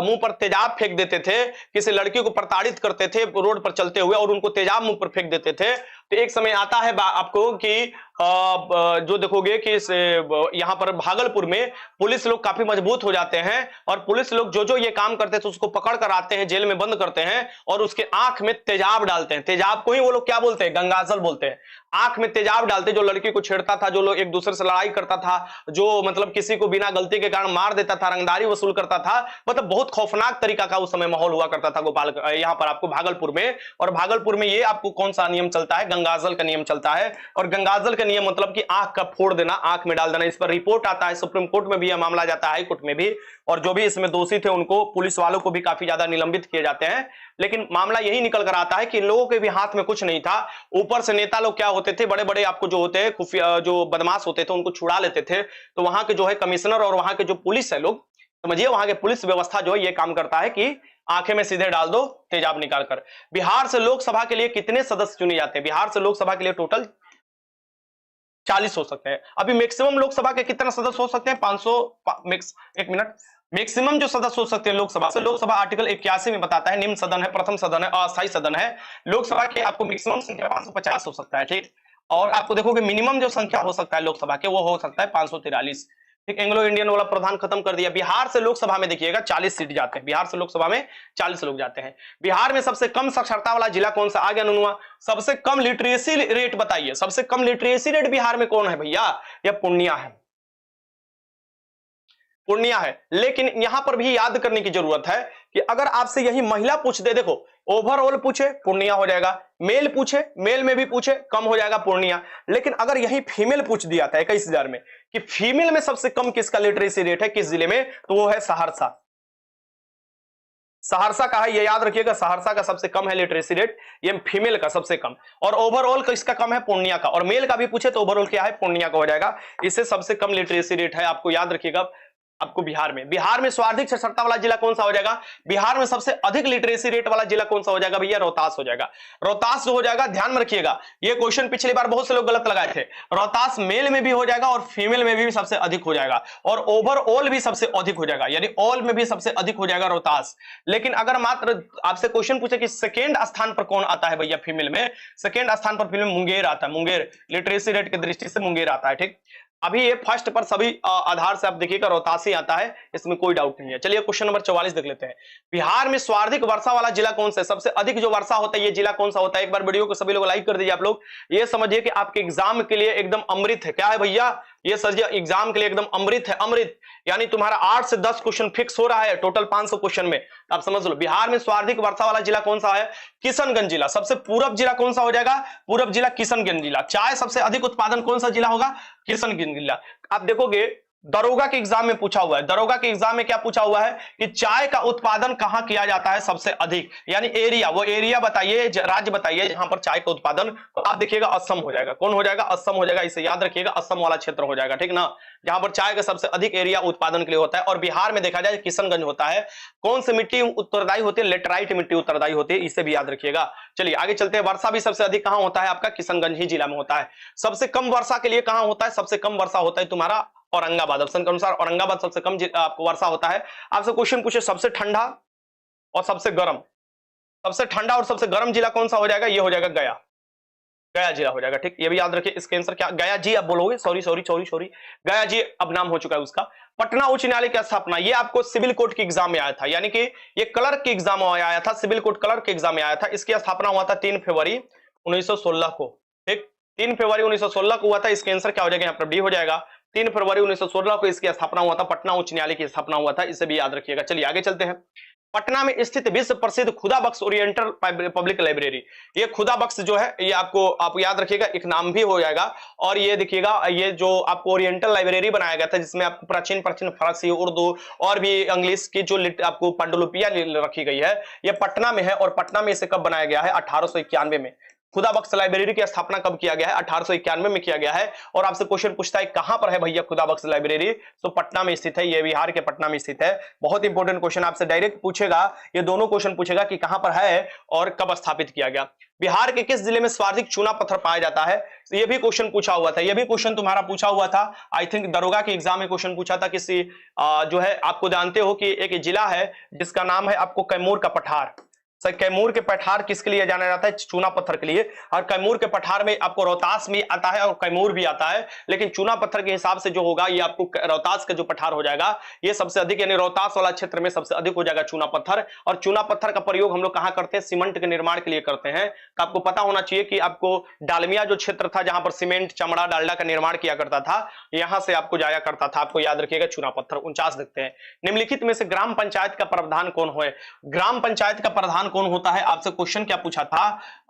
मुंह पर तेजाब फेंक देते थे, किसी लड़की को प्रताड़ित करते थे रोड पर चलते हुए, और उनको तेजाब मुंह पर फेंक देते थे। तो एक समय आता है आपको कि जो देखोगे कि यहां पर भागलपुर में पुलिस लोग काफी मजबूत हो जाते हैं, और पुलिस लोग जो ये काम करते थे उसको पकड़ कर आते हैं, जेल में बंद करते हैं, और उसके आंख में तेजाब डालते हैं। तेजाब को ही वो लोग क्या बोलते हैं? गंगाजल बोलते हैं। आंख में तेजाब डालते, जो लड़की को छेड़ता था, जो लोग एक दूसरे से लड़ाई करता था, जो मतलब किसी को बिना गलती के कारण मार देता था, रंगदारी वसूल करता था, मतलब बहुत खौफनाक तरीका का उस समय माहौल हुआ करता था यहाँ पर आपको भागलपुर में। और भागलपुर में ये आपको कौन सा नियम चलता है? गंगाजल का नियम चलता है। और गंगाजल का नियम मतलब कि आंख का फोड़ देना, आंख में डाल देना। इस पर रिपोर्ट आता है, सुप्रीम कोर्ट में भी यह मामला जाता है, हाई कोर्ट में भी, और जो भी इसमें दोषी थे उनको, पुलिस वालों को भी काफी ज्यादा निलंबित किए जाते हैं। लेकिन मामला यही निकल कर आता है कि इन लोगों के भी हाथ में कुछ नहीं था। ऊपर से नेता लोग क्या होते थे, बड़े बड़े आपको जो होते हैं खुफिया, जो बदमाश होते थे, उनको छुड़ा लेते थे। तो वहां के जो है कमिश्नर और वहां के जो पुलिस है लोग, समझिए वहां के पुलिस व्यवस्था जो है ये काम करता है कि आंखें में सीधे डाल दो तेजाब निकालकर। बिहार से लोकसभा के लिए कितने सदस्य चुने जाते हैं? बिहार से लोकसभा के लिए टोटल 40 हो सकते हैं। अभी मैक्सिमम लोकसभा के कितना सदस्य हो सकते हैं? 500 एक मिनट, मैक्सिमम जो सदस्य हो सकते हैं लोकसभा से, लोकसभा आर्टिकल 81 में बताता है निम्न सदन है, प्रथम सदन है, अस्थायी सदन है। लोकसभा के आपको मैक्सिमम संख्या 550 हो सकता है, ठीक। और आपको देखोगे मिनिमम जो संख्या हो सकता है लोकसभा के वो हो सकता है 543, ठीक। एंग्लो इंडियन वाला प्रावधान खत्म कर दिया। बिहार से लोकसभा में देखिएगा 40 सीट जाते हैं, बिहार से लोकसभा में 40 लोग जाते हैं। बिहार में सबसे कम साक्षरता वाला जिला कौन सा? आ गया नुनुआ। सबसे कम लिटरेसी रेट बताइए, सबसे कम लिटरेसी रेट बिहार में कौन है भैया? यह पूर्णिया है, पूर्णिया है। लेकिन यहां पर भी याद करने की जरूरत है कि अगर आपसे यही महिला पूछ दे, देखो ओवरऑल पूछे पूर्णिया हो जाएगा, मेल पूछे, मेल में भी पूछे कम हो जाएगा पूर्णिया। लेकिन अगर यही फीमेल पूछ दिया था 21,000 में कि फीमेल में सबसे कम किसका लिटरेसी रेट है किस जिले में, तो वो है सहरसा। सहरसा का है, ये याद रखिएगा, सहरसा का सबसे कम है लिटरेसी रेट, ये फीमेल का सबसे कम। और ओवरऑल किसका कम है? पूर्णिया का। और मेल का भी पूछे तो ओवरऑल क्या है? पूर्णिया का हो जाएगा। इससे सबसे कम लिटरेसी रेट है, आपको याद रखिएगा। आपको बिहार में सर्वाधिक साक्षरता वाला जिला कौन सा हो जाएगा? बिहार में सबसे अधिक लिटरेसी रेट वाला जिला कौन सा हो जाएगा भैया? रोहतास हो जाएगा। रोहतास जो हो जाएगा, ध्यान में रखिएगा, ये क्वेश्चन पिछली बार बहुत से लोग गलत लगाए थे। रोहतास मेल में भी हो जाएगा और फीमेल में भी सबसे अधिक हो जाएगा और ओवरऑल भी सबसे अधिक हो जाएगा, यानी ऑल में भी सबसे अधिक हो जाएगा रोहतास। लेकिन अगर मात्र आपसे क्वेश्चन पूछे कि सेकेंड स्थान पर कौन आता है भैया फीमेल में, सेकेंड स्थान पर फीमेल मुंगेर आता है, मुंगेर लिटरेसी रेट की दृष्टि से मुंगेर आता है, ठीक। अभी ये फर्स्ट पर सभी आधार से आप देखिएगा रोहतास ही आता है, इसमें कोई डाउट नहीं है। चलिए क्वेश्चन नंबर 44 देख लेते हैं। बिहार में सर्वाधिक वर्षा वाला जिला कौन सा है? सबसे अधिक जो वर्षा होता है ये जिला कौन सा होता है? एक बार वीडियो को सभी लोग लाइक कर दीजिए। आप लोग ये समझिए कि आपके एग्जाम के लिए एकदम अमृत है। क्या है भैया? ये सर एग्जाम के लिए एकदम अमृत है, अमृत। यानी तुम्हारा 8 से 10 क्वेश्चन फिक्स हो रहा है टोटल 500 क्वेश्चन में, आप समझ लो। बिहार में सर्वाधिक वर्षा वाला जिला कौन सा है? किशनगंज जिला। सबसे पूरब जिला कौन सा हो जाएगा? पूरब जिला किशनगंज जिला। चाय सबसे अधिक उत्पादन कौन सा जिला होगा? किशनगंज जिला। आप देखोगे दरोगा के एग्जाम में पूछा हुआ है, दरोगा के एग्जाम में क्या पूछा हुआ है कि चाय का उत्पादन कहां किया जाता है सबसे अधिक, यानी एरिया, वो एरिया बताइए, राज्य बताइए जहां पर चाय का उत्पादन। तो आप देखिएगा असम हो जाएगा। कौन हो जाएगा? असम हो जाएगा। इसे याद रखिएगा, असम वाला क्षेत्र हो जाएगा, ठीक ना, जहां पर चाय का सबसे अधिक एरिया उत्पादन के लिए होता है। और बिहार में देखा जाए किशनगंज होता है। कौन सी मिट्टी उत्तरदायी होती है? लेटराइट मिट्टी उत्तरदायी होती है, इसे भी याद रखिएगा। चलिए आगे चलते हैं। वर्षा भी सबसे अधिक कहां होता है? आपका किशनगंज ही जिला में होता है। सबसे कम वर्षा के लिए कहां होता है? सबसे कम वर्षा होता है तुम्हारा औरंगाबाद। ऑप्शन के अनुसार औरंगाबाद सबसे कम आपको वर्षा होता है। आपसे क्वेश्चन पूछे सबसे ठंडा और सबसे गर्म, सबसे ठंडा और सबसे गर्म जिला कौन सा हो जाएगा? ये हो जाएगा गया, गया जिला हो जाएगा, ठीक। ये भी याद रखिए। इसका आंसर क्या? गया जी आप बोलोगे, सॉरी सॉरी सॉरी सॉरी, गया जी अब नाम हो चुका है उसका। पटना उच्च न्यायालय की स्थापना, ये आपको सिविल कोर्ट के एग्जाम में आया था, यानी कि ये क्लर्क के एग्जाम में आया था, सिविल कोर्ट क्लर्क के एग्जाम में आया था। इसकी स्थापना हुआ था 3 फरवरी 1916 को, ठीक। 3 फरवरी 1916 को हुआ था। इसका आंसर क्या हो जाएगा? यहाँ पर डी हो जाएगा। 3 फरवरी 1916 को इसकी स्थापना हुआ था, पटना उच्च न्यायालय की स्थापना हुआ था, इसे भी याद रखिएगा। चलिए आगे चलते हैं। पटना में स्थित विश्व प्रसिद्ध खुदा बख्श ओरिएंटल पब्लिक लाइब्रेरी, ये खुदा बख्श जो है ये आपको याद रखिएगा, एक नाम भी हो जाएगा। और ये देखिएगा, ये जो आपको ओरिएंटल लाइब्रेरी बनाया गया था जिसमें आपको प्राचीन फारसी, उर्दू और भी इंग्लिश की जो आपको पांडुलिपियां रखी गई है, ये पटना में है। और पटना में इसे कब बनाया गया है? 1891 में। खुदा बख्श लाइब्रेरी की स्थापना कब किया गया है? 1891 में किया गया है। और आपसे क्वेश्चन पूछता है कहां पर है भैया खुदा बख्श लाइब्रेरी? तो पटना में स्थित है, ये बिहार के पटना में स्थित है। बहुत इंपॉर्टेंट क्वेश्चन आपसे डायरेक्ट पूछेगा, ये दोनों क्वेश्चन पूछेगा कि कहां पर है और कब स्थापित किया गया। बिहार के किस जिले में सर्वाधिक चूना पत्थर पाया जाता है? ये भी क्वेश्चन पूछा हुआ था, ये भी क्वेश्चन तुम्हारा पूछा हुआ था। आई थिंक दरोगा के एग्जाम में क्वेश्चन पूछा था किसी जो है, आपको जानते हो कि एक जिला है जिसका नाम है आपको कैमूर का पठार। कैमूर के पठार किसके लिए जाना जाता है? चूना पत्थर के लिए। और कैमूर के पठार में आपको रोहतास भी आता है और कैमूर भी आता है, लेकिन चूना पत्थर के हिसाब से जो होगा ये आपको रोहतास का जो पठार हो जाएगा ये सबसे अधिक, यानी रोहतास वाला क्षेत्र में सबसे अधिक हो जाएगा चूना पत्थर। और चूना पत्थर का प्रयोग हम लोग कहां करते हैं? सीमेंट के निर्माण के लिए करते हैं। तो आपको पता होना चाहिए कि आपको डालमिया जो क्षेत्र था जहां पर सीमेंट, चमड़ा, डालडा का निर्माण किया करता था, यहां से आपको जाया करता था। आपको याद रखिएगा चूना पत्थर। 49 देखते हैं। निम्नलिखित में से ग्राम पंचायत का प्रधान कौन है? ग्राम पंचायत का प्रधान कौन होता है? आपसे क्वेश्चन क्या पूछा था?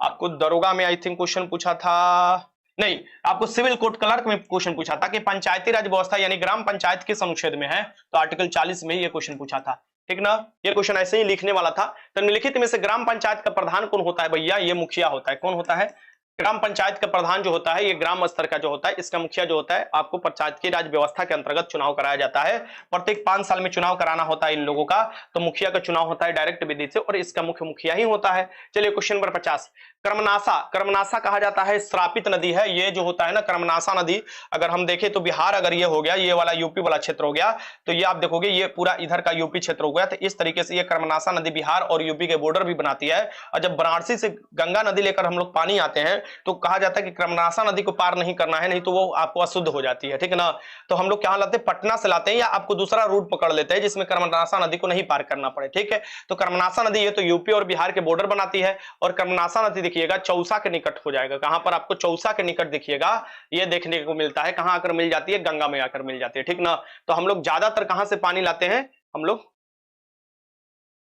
आपको दरोगा में आई थिंक क्वेश्चन पूछा था, नहीं, आपको सिविल कोर्ट क्लर्क में क्वेश्चन पूछा था कि पंचायती राज व्यवस्था यानी ग्राम पंचायत किस अनुच्छेद में है? तो आर्टिकल 40 में ये क्वेश्चन पूछा था, ठीक ना। ये क्वेश्चन ऐसे ही लिखने वाला था। तो निम्नलिखित में से ग्राम पंचायत का प्रधान कौन होता है भैया? ये मुखिया होता है। कौन होता है? ग्राम पंचायत का प्रधान जो होता है, ये ग्राम स्तर का जो होता है, इसका मुखिया जो होता है, आपको पंचायत की राज व्यवस्था के अंतर्गत चुनाव कराया जाता है। प्रत्येक 5 साल में चुनाव कराना होता है इन लोगों का। तो मुखिया का चुनाव होता है डायरेक्ट विधि से और इसका मुख्य मुखिया ही होता है। चलिए क्वेश्चन नंबर 50, कर्मनाशा, कर्मनाशा कहा जाता है श्रापित नदी है। ये जो होता है ना कर्मनाशा नदी, अगर हम देखें तो बिहार अगर ये हो गया, ये वाला यूपी वाला क्षेत्र हो गया, तो ये आप देखोगे ये पूरा इधर का यूपी क्षेत्र हो गया। तो इस तरीके से ये कर्मनाशा नदी बिहार और यूपी के बॉर्डर भी बनाती है। और जब वाराणसी से गंगा नदी लेकर हम लोग पानी आते हैं तो कहा जाता है कि कर्मनाशा नदी को पार नहीं करना है, नहीं तो वो आपको अशुद्ध हो जाती है, ठीक है ना। तो हम लोग क्या लाते हैं, पटना से लाते हैं या आपको दूसरा रूट पकड़ लेते हैं जिसमें कर्मनाशा नदी को नहीं पार करना पड़े, ठीक है। तो कर्मनाशा नदी ये तो यूपी और बिहार के बॉर्डर बनाती है। और कर्मनाशा नदी देखिएगा चौसा के निकट हो जाएगा। कहां पर आपको चौसा के निकट देखिएगा, ये देखने को मिलता है। कहां आकर मिल जाती है, गंगा में आकर मिल जाती है, ठीक ना। तो हम लोग ज्यादातर कहां से पानी लाते हैं, हम लोग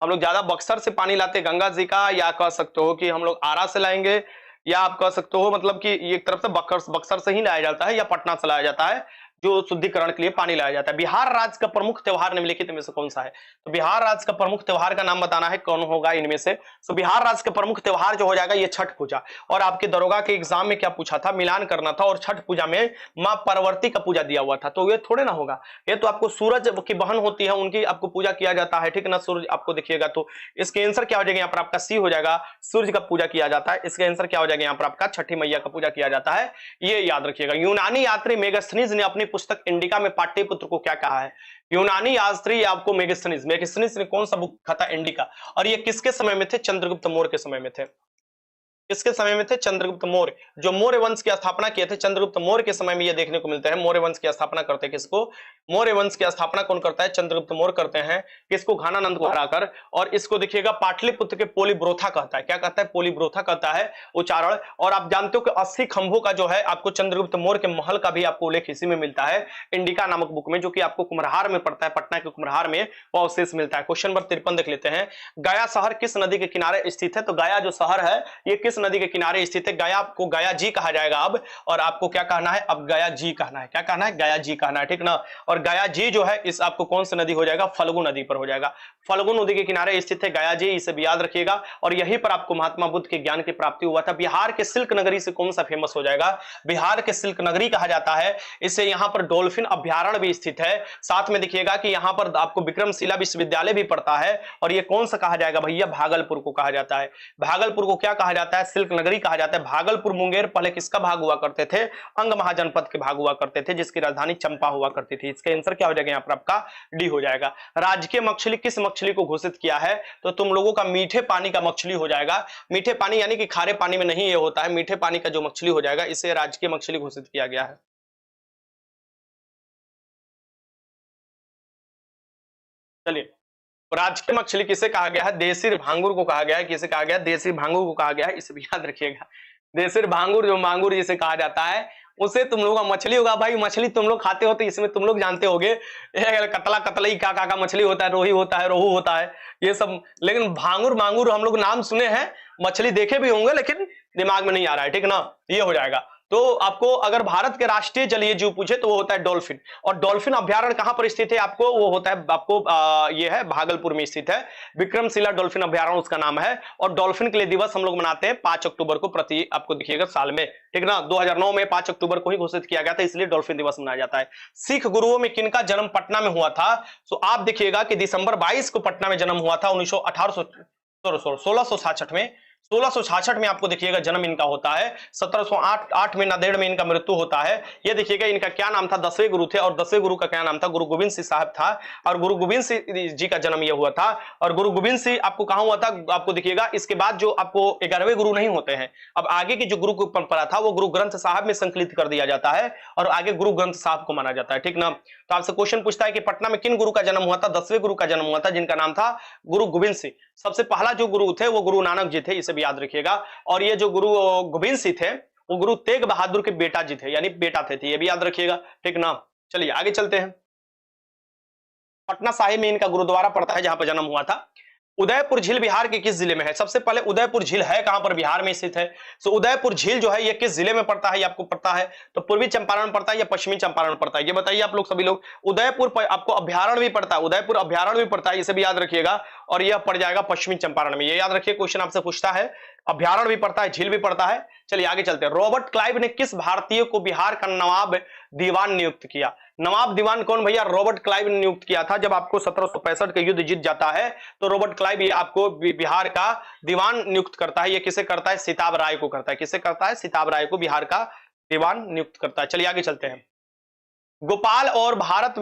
ज्यादा बक्सर से पानी लाते हैं गंगा जी का, या कह सकते हो कि हम लोग आरा से लाएंगे, या आप कह सकते हो मतलब कि एक तरफ से बक्सर से ही लाया जाता है या पटना से लाया जाता है जो शुद्धिकरण के लिए पानी लाया जाता है। बिहार राज्य का प्रमुख त्योहार निम्नलिखित में से कौन सा है। तो बिहार राज्य का प्रमुख त्योहार का नाम बताना है, कौन होगा इनमें से। तो बिहार राज्य का प्रमुख त्योहार जो हो जाएगा ये छठ पूजा। और आपके दरोगा के एग्जाम में क्या पूछा था, मिलान करना था, और छठ पूजा में मां पार्वती का पूजा दिया हुआ था। तो ये थोड़े ना होगा, ये तो आपको सूरज की बहन होती है, उनकी आपको पूजा किया जाता है, ठीक ना। सूरज आपको देखिएगा तो इसके आंसर क्या हो जाएगा, यहाँ पर आपका सी हो जाएगा, सूर्य का पूजा किया जाता है। इसके आंसर क्या हो जाएगा, यहाँ पर आपका छठी मैया का पूजा किया जाता है, ये याद रखिएगा। यूनानी यात्री मेगास्थनीज ने अपनी पुस्तक इंडिका में पाटलिपुत्र को क्या कहा है। यूनानी यात्री आपको मेगास्थनीज ने कौन सा बुक लिखा था, इंडिका। और ये किसके समय में थे, चंद्रगुप्त मौर्य के समय में थे। किसके समय में थे, चंद्रगुप्त मौर्य, जो मौर्य वंश की स्थापना किए थे। चंद्रगुप्त मौर्य के समय में ये देखने को मिलता है। मौर्य वंश की स्थापना करते किसको, मौर्य वंश की स्थापना कौन करता है, चंद्रगुप्त मौर्य करते हैं। किसको, घानानंद को हराकर। और इसको देखिएगा पाटलिपुत्र के पोलीब्रोथा कहता है, क्या कहता है, पोलीब्रोथा कहता है उच्चारण। और आप जानते हो कि 80 खंभों का जो है आपको चंद्रगुप्त मौर्य के महल का भी आपको उल्लेख इसी में मिलता है, इंडिका नामक बुक में, जो कि आपको कुम्हरार में पड़ता है, पटना के कुम्हरार में वो अवशेष मिलता है। क्वेश्चन नंबर 53 देख लेते हैं। गया शहर किस नदी के किनारे स्थित है। तो गया जो शहर है ये किस नदी के किनारे स्थित है। गया को गया जी कहा जाएगा अब, और आपको क्या कहना है, अब गया जी कहना है, क्या कहना है, गया जी कहना है, ठीक ना। और गया जी जो है इस आपको कौन सी नदी हो जाएगा, फल्गु नदी पर हो जाएगा। फल्गु नदी के किनारे स्थित है गया जी, इसे भी याद रखिएगा। और यहीं पर आपको महात्मा बुद्ध के ज्ञान की प्राप्ति हुआ था। बिहार के सिल्क नगरी से कौन सा फेमस हो जाएगा, बिहार के सिल्क नगरी कहा जाता है इसे। यहां पर डॉल्फिन अभ्यारण्य भी स्थित है। साथ में देखिएगा कि यहां पर आपको विक्रमशिला विश्वविद्यालय भी पड़ता है। और ये कौन सा कहा जाएगा भैया, भागलपुर को कहा जाता है। भागलपुर को क्या कहा जाता है, सिल्क नगरी कहा जाता है। भागलपुर मुंगेर पहले किसका भाग हुआ करते थे, अंग महाजनपद के भाग हुआ करते थे, जिसकी राजधानी चंपा हुआ करती थी। इसका आंसर क्या हो जाएगा, यहाँ पर आपका डी हो जाएगा। राजकीय मछली किस मछली को घोषित किया है। तो तुम लोगों का मीठे पानी का मछली हो जाएगा। मीठे पानी यानी कि खारे पानी में नहीं ये होता है, मीठे पानी का जो मछली हो जाएगा इसे राजकीय मछली घोषित किया गया है। चलिए, राजकीय मछली किसे कहा गया है, देसी भांगुर को कहा गया है। किसे कहा गया, देसी भांगुर को कहा गया है, इसे भी याद रखिएगा। देसी भांगुर जो मांगुर जिसे कहा जाता है उसे तुम लोगों का मछली होगा। भाई मछली तुम लोग खाते हो तो इसमें तुम लोग जानते होगे कतला कतलई का मछली होता है, रोही होता है, रोहू होता है, ये सब। लेकिन भांगुर मांगुर हम लोग नाम सुने हैं, मछली देखे भी होंगे लेकिन दिमाग में नहीं आ रहा है, ठीक ना। ये हो जाएगा। तो आपको अगर भारत के राष्ट्रीय जलीय जीव पूछे तो वो होता है डॉल्फिन। और डॉल्फिन अभ्यारण्य कहां पर स्थित है, आपको वो होता है आपको ये है भागलपुर में स्थित है। विक्रमशिला डॉल्फिन अभ्यारण्य उसका नाम है। और डॉल्फिन के लिए दिवस हम लोग मनाते हैं 5 अक्टूबर को प्रति आपको देखिएगा साल में, ठीक ना। 2009 में 5 अक्टूबर को ही घोषित किया गया था, इसलिए डॉल्फिन दिवस मनाया जाता है। सिख गुरुओं में किनका जन्म पटना में हुआ था। तो आप देखिएगा कि दिसंबर 22 को पटना में जन्म हुआ था 1666 में। 1666 में आपको देखिएगा जन्म इनका होता है। 1708 में नांदेड़ में इनका मृत्यु होता है। ये देखिएगा इनका क्या नाम था, 10वें गुरु थे। और 10वें गुरु का क्या नाम था, गुरु गोविंद सिंह साहब था। और गुरु गोविंद सिंह जी का जन्म ये हुआ था। और गुरु गोविंद सिंह आपको कहां हुआ था, आपको देखिएगा इसके बाद जो आपको 11वें गुरु नहीं होते हैं, अब आगे की जो गुरु की परंपरा था वो गुरु ग्रंथ साहब में संकलित कर दिया जाता है और आगे गुरु ग्रंथ साहब को माना जाता है, ठीक ना। तो आपसे क्वेश्चन पूछता है कि पटना में किन गुरु का जन्म हुआ था। 10वें गुरु का जन्म हुआ था जिनका नाम था गुरु गोविंद सिंह। सबसे पहला जो गुरु थे वो गुरु नानक जी थे, इसे भी याद रखिएगा। और ये जो गुरु गोविंद सिंह थे वो गुरु तेग बहादुर के बेटा जी थे, यानी बेटा थे, ये भी याद रखिएगा, ठीक ना। चलिए आगे चलते हैं। पटना साहिब में इनका गुरुद्वारा पड़ता है जहां पर जन्म हुआ था। उदयपुर झील बिहार के किस जिले में है। सबसे पहले उदयपुर झील है कहां पर, बिहार में स्थित है। तो उदयपुर झील जो है ये किस जिले में पड़ता है, ये आपको पता है। तो पूर्वी चंपारण पड़ता है या पश्चिमी चंपारण पड़ता है, ये बताइए आप लोग सभी लोग। उदयपुर आपको अभ्यारण्य भी पड़ता है, उदयपुर अभ्यारण्य भी पड़ता है, इसे भी याद रखिएगा। और यह पड़ जाएगा पश्चिमी चंपारण में, ये याद रखिए। क्वेश्चन आपसे पूछता है अभ्यारण्य भी पड़ता है, झील भी पड़ता है। चलिए आगे चलते हैं। रॉबर्ट क्लाइव ने किस भारतीय को बिहार का नवाब दीवान नियुक्त किया? नवाब दीवान कौन भैया? रॉबर्ट क्लाइव ने नियुक्त किया था। जब आपको 1765 का युद्ध जीत जाता है तो रॉबर्ट क्लाइव ये आपको बिहार का दीवान नियुक्त करता है। ये किसे करता है? सिताब राय को करता है। किसे करता है? सिताब राय को बिहार का दीवान नियुक्त करता है। चलिए आगे चलते हैं। नेपाल और भारत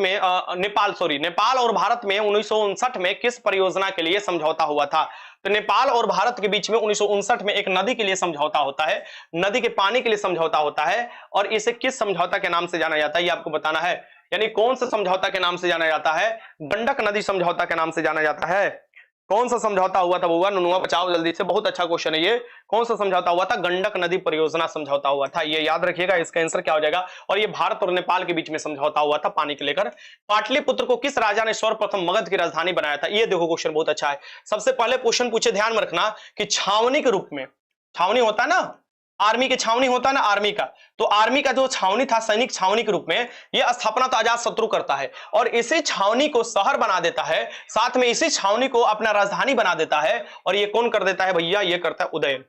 में 1959 में किस परियोजना के लिए समझौता हुआ था? तो नेपाल और भारत के बीच में 1959 में एक नदी के लिए समझौता होता है, नदी के पानी के लिए समझौता होता है, और इसे किस समझौता के नाम से जाना जाता है ये आपको बताना है। यानी कौन सा समझौता के नाम से जाना जाता है? गंडक नदी समझौता के नाम से जाना जाता है। कौन सा समझौता हुआ था? वो नुनुआ बचाओ जल्दी से, बहुत अच्छा क्वेश्चन है ये। कौन सा समझौता हुआ था? गंडक नदी परियोजना समझौता हुआ था। ये याद रखिएगा, इसका आंसर क्या हो जाएगा। और ये भारत और नेपाल के बीच में समझौता हुआ था पानी को लेकर। पाटलिपुत्र को किस राजा ने सर्वप्रथम मगध की राजधानी बनाया था? ये देखो क्वेश्चन बहुत अच्छा है। सबसे पहले क्वेश्चन पूछे, ध्यान में रखना कि छावनी के रूप में, छावनी होता है ना, आर्मी के छावनी होता है ना, आर्मी का, तो आर्मी का जो छावनी था, सैनिक छावनी के रूप में, यह स्थापना तो अजात शत्रु करता है और इसी छावनी को शहर बना देता है, साथ में इसी छावनी को अपना राजधानी बना देता है। और ये कौन कर देता है भैया? ये करता है उदयन।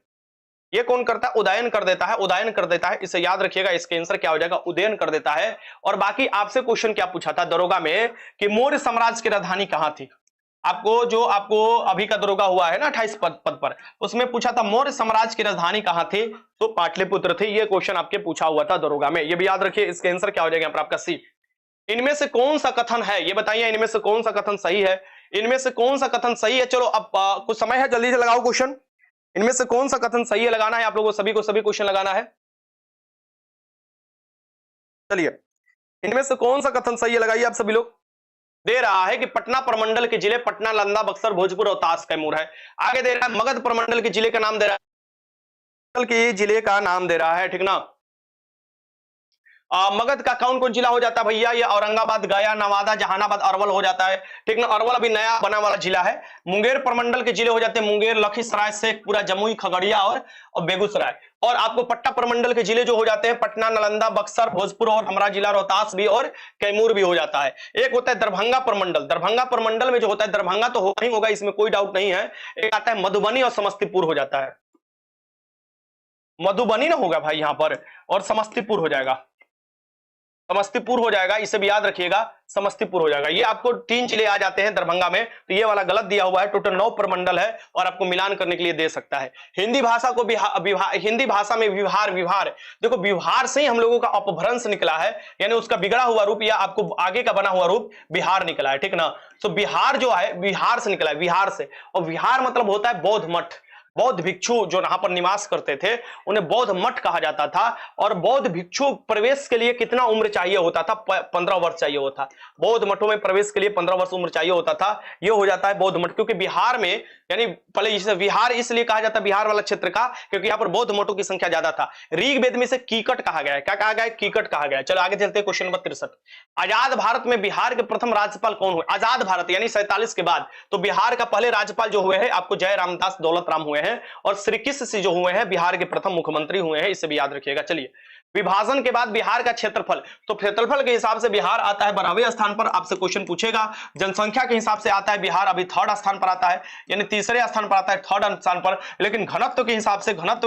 ये कौन करता है? उदयन कर देता है, उदयन कर देता है। इसे याद रखिएगा, इसका आंसर क्या हो जाएगा? उदयन कर देता है। और बाकी आपसे क्वेश्चन क्या पूछा था दरोगा में कि मौर्य साम्राज्य की राजधानी कहां थी? आपको अभी का दरोगा हुआ है ना 28 पद पर, उसमें पूछा था मौर्य साम्राज्य की राजधानी कहां थी? तो पाटलिपुत्र थी। ये क्वेश्चन आपके पूछा हुआ था दरोगा में, ये भी याद रखिए। इसका आंसर क्या हो जाएगा यहाँ पर आपका सी। इनमें से कौन सा कथन है, ये बताइए, इनमें से कौन सा कथन सही है? इनमें से कौन सा कथन सही है? चलो अब कुछ समय है, जल्दी से लगाओ क्वेश्चन। इनमें से कौन सा कथन सही है लगाना है आप लोगों को सभी क्वेश्चन लगाना है। चलिए, इनमें से कौन सा कथन सही है लगाइए आप सभी लोग। दे रहा है कि पटना प्रमंडल के जिले पटना, नालंदा, बक्सर, भोजपुर और ताश कैमूर है। आगे दे रहा है मगध प्रमंडल के जिले का नाम दे रहा है, के जिले का नाम दे रहा है, ठीक ना। मगध का कौन कौन जिला हो जाता है भैया? ये औरंगाबाद, गया, नवादा, जहानाबाद, अरवल हो जाता है, ठीक ना। अरवल अभी नया बना वाला जिला है। मुंगेर प्रमंडल के जिले हो जाते हैं मुंगेर, लखीसराय, शेखपुरा, जमुई, खगड़िया और बेगूसराय। और आपको पट्टा प्रमंडल के जिले जो हो जाते हैं पटना, नालंदा, बक्सर, भोजपुर और हमारा जिला रोहतास भी और कैमूर भी हो जाता है। एक होता है दरभंगा प्रमंडल, दरभंगा प्रमंडल में जो होता है, दरभंगा तो होगा ही होगा, इसमें कोई डाउट नहीं है। एक आता है मधुबनी और समस्तीपुर हो जाता है। मधुबनी ना होगा भाई यहाँ पर, और समस्तीपुर हो जाएगा, समस्तीपुर हो जाएगा, इसे भी याद रखिएगा, समस्तीपुर हो जाएगा। ये आपको 3 जिले आ जाते हैं दरभंगा में, तो ये वाला गलत दिया हुआ है। टोटल 9 प्रमंडल है और आपको मिलान करने के लिए दे सकता है। हिंदी भाषा को हिंदी भाषा में विहार, देखो विहार से ही हम लोगों का अपभ्रंश निकला है, यानी उसका बिगड़ा हुआ रूप या आपको आगे का बना हुआ रूप बिहार निकला है, ठीक ना। तो बिहार जो है बिहार से निकला है, बिहार से। और विहार मतलब होता है बौद्ध मठ। बौद्ध भिक्षु जो यहाँ पर निवास करते थे उन्हें बौद्ध मठ कहा जाता था। और बौद्ध भिक्षु प्रवेश के लिए कितना उम्र चाहिए होता था? 15 वर्ष चाहिए होता। बौद्ध मठों में प्रवेश के लिए 15 वर्ष उम्र चाहिए होता था। ये हो जाता है बौद्ध मठ, क्योंकि बिहार में, यानी पहले इसे विहार इसलिए कहा जाता है बिहार वाला क्षेत्र का, क्योंकि यहाँ पर बौद्ध मठों की संख्या ज्यादा था। ऋग्वेद में से कीकट कहा गया है। क्या कहा गया है? कीकट कहा गया है। चलो आगे चलते हैं, क्वेश्चन नंबर 63। आजाद भारत में बिहार के प्रथम राज्यपाल कौन हुए? आजाद भारत यानी 47 के बाद तो बिहार का पहले राज्यपाल जो हुए हैं आपको जय रामदास दौलत राम हुए हैं, और श्री कृष्ण से जो हुए हैं बिहार के प्रथम मुख्यमंत्री हुए हैं, इसे भी याद रखिएगा। चलिए, विभाजन के बाद बिहार का क्षेत्रफल, तो क्षेत्रफल के हिसाब से बिहार आता है 12वें स्थान पर, आपसे क्वेश्चन पूछेगा। जनसंख्या के हिसाब से आता है बिहार अभी 3rd स्थान पर आता है, यानी तीसरे स्थान पर आता है, 3rd स्थान पर। लेकिन घनत्व के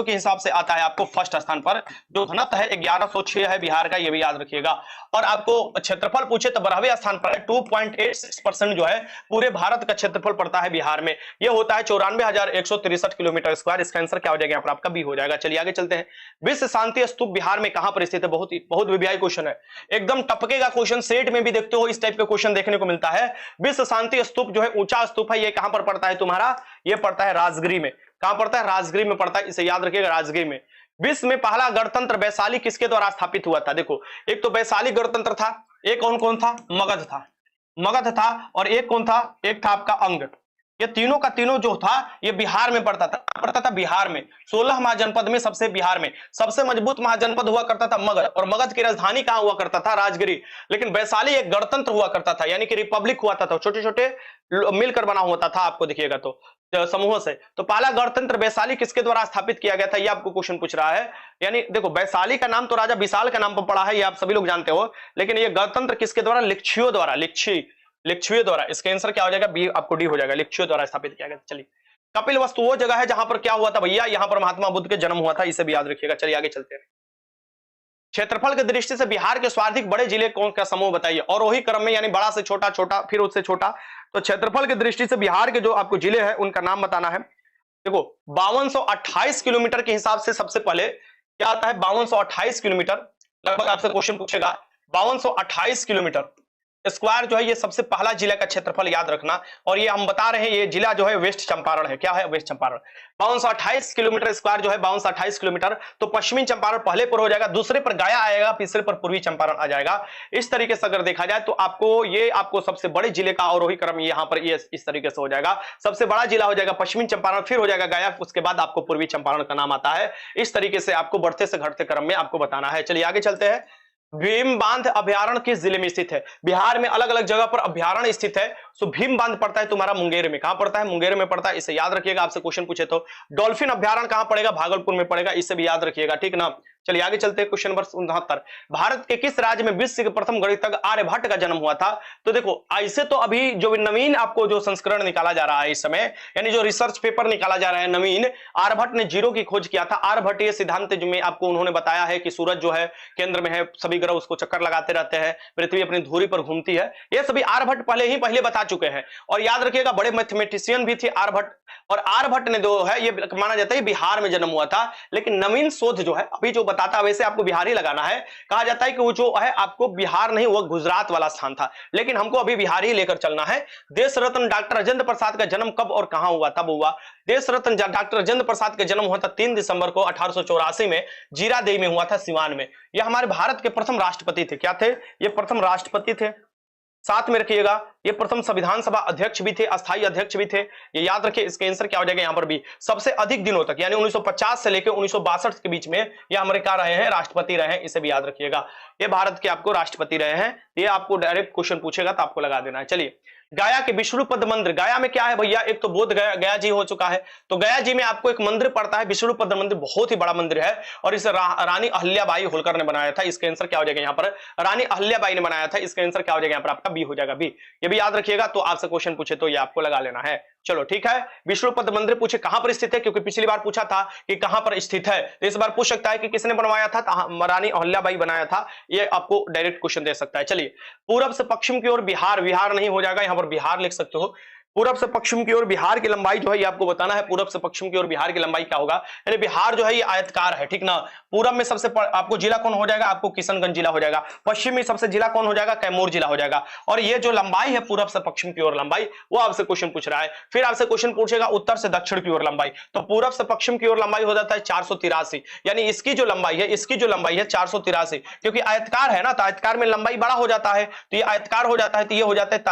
हिसाब से आता है आपको 1st स्थान पर। जो घनत्व है 1106 है बिहार का, ये भी याद रखिएगा। और आपको क्षेत्रफल पूछे तो 12वें स्थान पर 2.86% जो है पूरे भारत का क्षेत्रफल पड़ता है बिहार में। यह होता है 94,163 किलोमीटर स्क्वायर। इसका आंसर क्या हो जाएगा? यहाँ पर आपका बी हो जाएगा। चलिए आगे चलते हैं। विश्व शांति स्तूप बिहार में कहां पर स्थित है? बहुत वीवीआई क्वेश्चन है, एकदम टपकेगा क्वेश्चन। सेट में भी देखते हो इस टाइप के क्वेश्चन देखने को मिलता है। विश्व शांति स्तूप जो है ऊंचा स्तूप है, ये कहां पर पड़ता है तुम्हारा? ये पड़ता है राजगिरी में। कहां पड़ता है? राजगिरी में पड़ता है, इसे याद रखिएगा, राजगिरी में। विश्व में पहला गणतंत्र वैशाली किसके द्वारा स्थापित हुआ था? देखो, एक तो वैशाली गणतंत्र था, एक कौन था? मगध था, और एक कौन था? एक था आपका अंग। ये तीनों का तीनों जो था ये बिहार में पड़ता था बिहार में। 16 महाजनपद में बिहार में सबसे मजबूत महाजनपद हुआ करता था मगध, और मगध की राजधानी कहां हुआ करता था? राजगिरी। लेकिन वैशाली एक गणतंत्र हुआ करता था, यानी कि रिपब्लिक हुआ था, छोटे छोटे मिलकर बना होता था, आपको दिखेगा तो समूहों से। तो पहला गणतंत्र वैशाली किसके द्वारा स्थापित किया गया था? ये आपको क्वेश्चन पूछ रहा है। यानी देखो, वैशाली का नाम तो राजा विशाल का नाम पर पड़ा है, ये आप सभी लोग जानते हो, लेकिन ये गणतंत्र किसके द्वारा? लिच्छवियों द्वारा। लिच्छवियों द्वारा। इसका आंसर क्या हो जाएगा? बी, आपको डी हो जाएगा, लिच्छवियों द्वारा स्थापित किया गया। चलिए, कपिल वस्तु वो जगह है जहां पर क्या हुआ था भैया, यहां पर महात्मा बुद्ध के जन्म हुआ था, इसे भी याद रखिएगा। चलिए आगे चलते हैं। क्षेत्रफल की दृष्टि से बिहार के सर्वाधिक बड़े जिले कौन का समूह बताइए, और वही क्रम में यानी बड़ा से छोटा, छोटा फिर उससे छोटा। तो क्षेत्रफल की दृष्टि से बिहार के जो आपको जिले हैं उनका नाम बताना है। देखो 5228 किलोमीटर के हिसाब से सबसे पहले क्या आता है, 5228 किलोमीटर लगभग आपसे क्वेश्चन पूछेगा। 5228 किलोमीटर स्क्वायर जो है ये सबसे पहला जिला का क्षेत्रफल याद रखना। और ये हम बता रहे हैं ये जिला जो है वेस्ट चंपारण है। क्या है, वेस्ट चंपारण। 5228 किलोमीटर स्क्वायर जो है 5228 किलोमीटर। तो पश्चिमी चंपारण पहले पर हो जाएगा, दूसरे पर गया आएगा, तीसरे पर पूर्वी चंपारण आ जाएगा। इस तरीके से अगर देखा जाए तो आपको सबसे बड़े जिले का अवरोही क्रम यहाँ पर ये इस तरीके से हो जाएगा। सबसे बड़ा जिला हो जाएगा पश्चिमी चंपारण, फिर हो जाएगा गया, उसके बाद आपको पूर्वी चंपारण का नाम आता है। इस तरीके से आपको बढ़ते से घटते क्रम में आपको बताना है। चलिए आगे चलते हैं। भीम बांध अभ्यारण्य किस जिले में स्थित है? बिहार में अलग अलग जगह पर अभ्यारण्य स्थित है। सो भीम बांध पड़ता है तुम्हारा मुंगेर में। कहां पड़ता है? मुंगेर में पड़ता है, इसे याद रखिएगा। आपसे क्वेश्चन पूछे तो डॉल्फिन अभ्यारण्य कहां पड़ेगा? भागलपुर में पड़ेगा, इसे भी याद रखिएगा, ठीक ना। चलिए आगे चलते हैं। क्वेश्चन नंबर 69, भारत के किस राज्य में विश्व के प्रथम गणितज्ञ आर्यभट्ट का जन्म हुआ था? तो देखो ऐसे तो अभी जो नवीन आपको जो संस्करण निकाला जा रहा है इस समय, यानी जो रिसर्च पेपर निकाला जा रहा है नवीन, आर्यभट्ट ने जीरो की खोज किया था। आर्यभट्टीय सिद्धांत में आपको उन्होंने बताया है कि सूरज जो है केंद्र में है, सभी ग्रह उसको चक्कर लगाते रहते हैं, पृथ्वी अपनी धुरी पर घूमती है। ये सभी आर्यभट्ट पहले बता चुके हैं। और याद रखिएगा बड़े मैथमेटिशियन भी थे आर्यभट्ट। और आर्यभट्ट ने जो है ये माना जाता है बिहार में जन्म हुआ था, लेकिन नवीन शोध जो है अभी जो बताता, वैसे आपको बिहार ही लगाना है। कहा जाता है कि वो जो है आपको बिहार नहीं, वो गुजरात वाला स्थान था, लेकिन हमको अभी बिहार ही लेकर चलना है। देश रत्न डॉक्टर राजेंद्र प्रसाद का जन्म कब और कहां हुआ? तब हुआ। देश रत्न डॉक्टर राजेंद्र प्रसाद का जन्म हुआ था 3 दिसंबर को 1884 में, जीरादेई में हुआ था, सिवान में। यह हमारे भारत के प्रथम राष्ट्रपति थे। क्या थे? ये प्रथम राष्ट्रपति थे। साथ में रखिएगा ये प्रथम संविधान सभा अध्यक्ष भी थे, अस्थायी अध्यक्ष भी थे। ये याद रखिए। इसका आंसर क्या हो जाएगा यहाँ पर भी? सबसे अधिक दिनों तक यानी 1950 से लेकर 1962 के बीच में ये हमारे क्या रहे हैं? राष्ट्रपति रहे हैं। इसे भी याद रखिएगा, ये भारत के आपको राष्ट्रपति रहे हैं। ये आपको डायरेक्ट क्वेश्चन पूछेगा तो आपको लगा देना है। चलिए, गया के विष्णुपद मंदिर, गया में क्या है भैया? एक तो बोध गया जी हो चुका है, तो गया जी में आपको एक मंदिर पड़ता है विष्णुपद मंदिर, बहुत ही बड़ा मंदिर है। और इसे रानी अहिल्याबाई होलकर ने बनाया था। इसका आंसर क्या हो जाएगा यहाँ पर? रानी अहिल्याबाई ने बनाया था। इसका आंसर क्या हो जाएगा यहाँ पर? आपका बी हो जाएगा, बी। ये भी याद रखिएगा। तो आपसे क्वेश्चन पूछे तो ये आपको लगा लेना है। चलो ठीक है। विष्णुपद मंदिर पूछे कहां पर स्थित है, क्योंकि पिछली बार पूछा था कि कहां पर स्थित है, तो इस बार पूछ सकता है कि किसने बनवाया था, रानी अहिल्याबाई बनाया था। ये आपको डायरेक्ट क्वेश्चन दे सकता है। चलिए, पूरब से पश्चिम की ओर बिहार, बिहार नहीं हो जाएगा, यहां पर बिहार लिख सकते हो। पूरब से पश्चिम की ओर बिहार की लंबाई जो है ये आपको बताना है। पूरब से पश्चिम की ओर बिहार की लंबाई क्या होगा? यानी बिहार जो है ये आयतकार है, ठीक ना। पूरब में सबसे आपको जिला कौन हो जाएगा? आपको किशनगंज जिला हो जाएगा। पश्चिम में सबसे जिला कौन हो जाएगा? कैमूर जिला हो जाएगा। और ये जो लंबाई है पूरब से पश्चिम की ओर लंबाई, वो आपसे क्वेश्चन पूछ रहा है। फिर आपसे क्वेश्चन पूछेगा उत्तर से दक्षिण की ओर लंबाई, तो पूरब से पश्चिम की ओर लंबाई हो जाता है 483, यानी इसकी जो लंबाई है 483, क्योंकि आयतकार है ना, तो आयतकार में लंबाई बड़ा हो जाता है, तो ये आयतकार हो जाता है, तो ये हो जाता है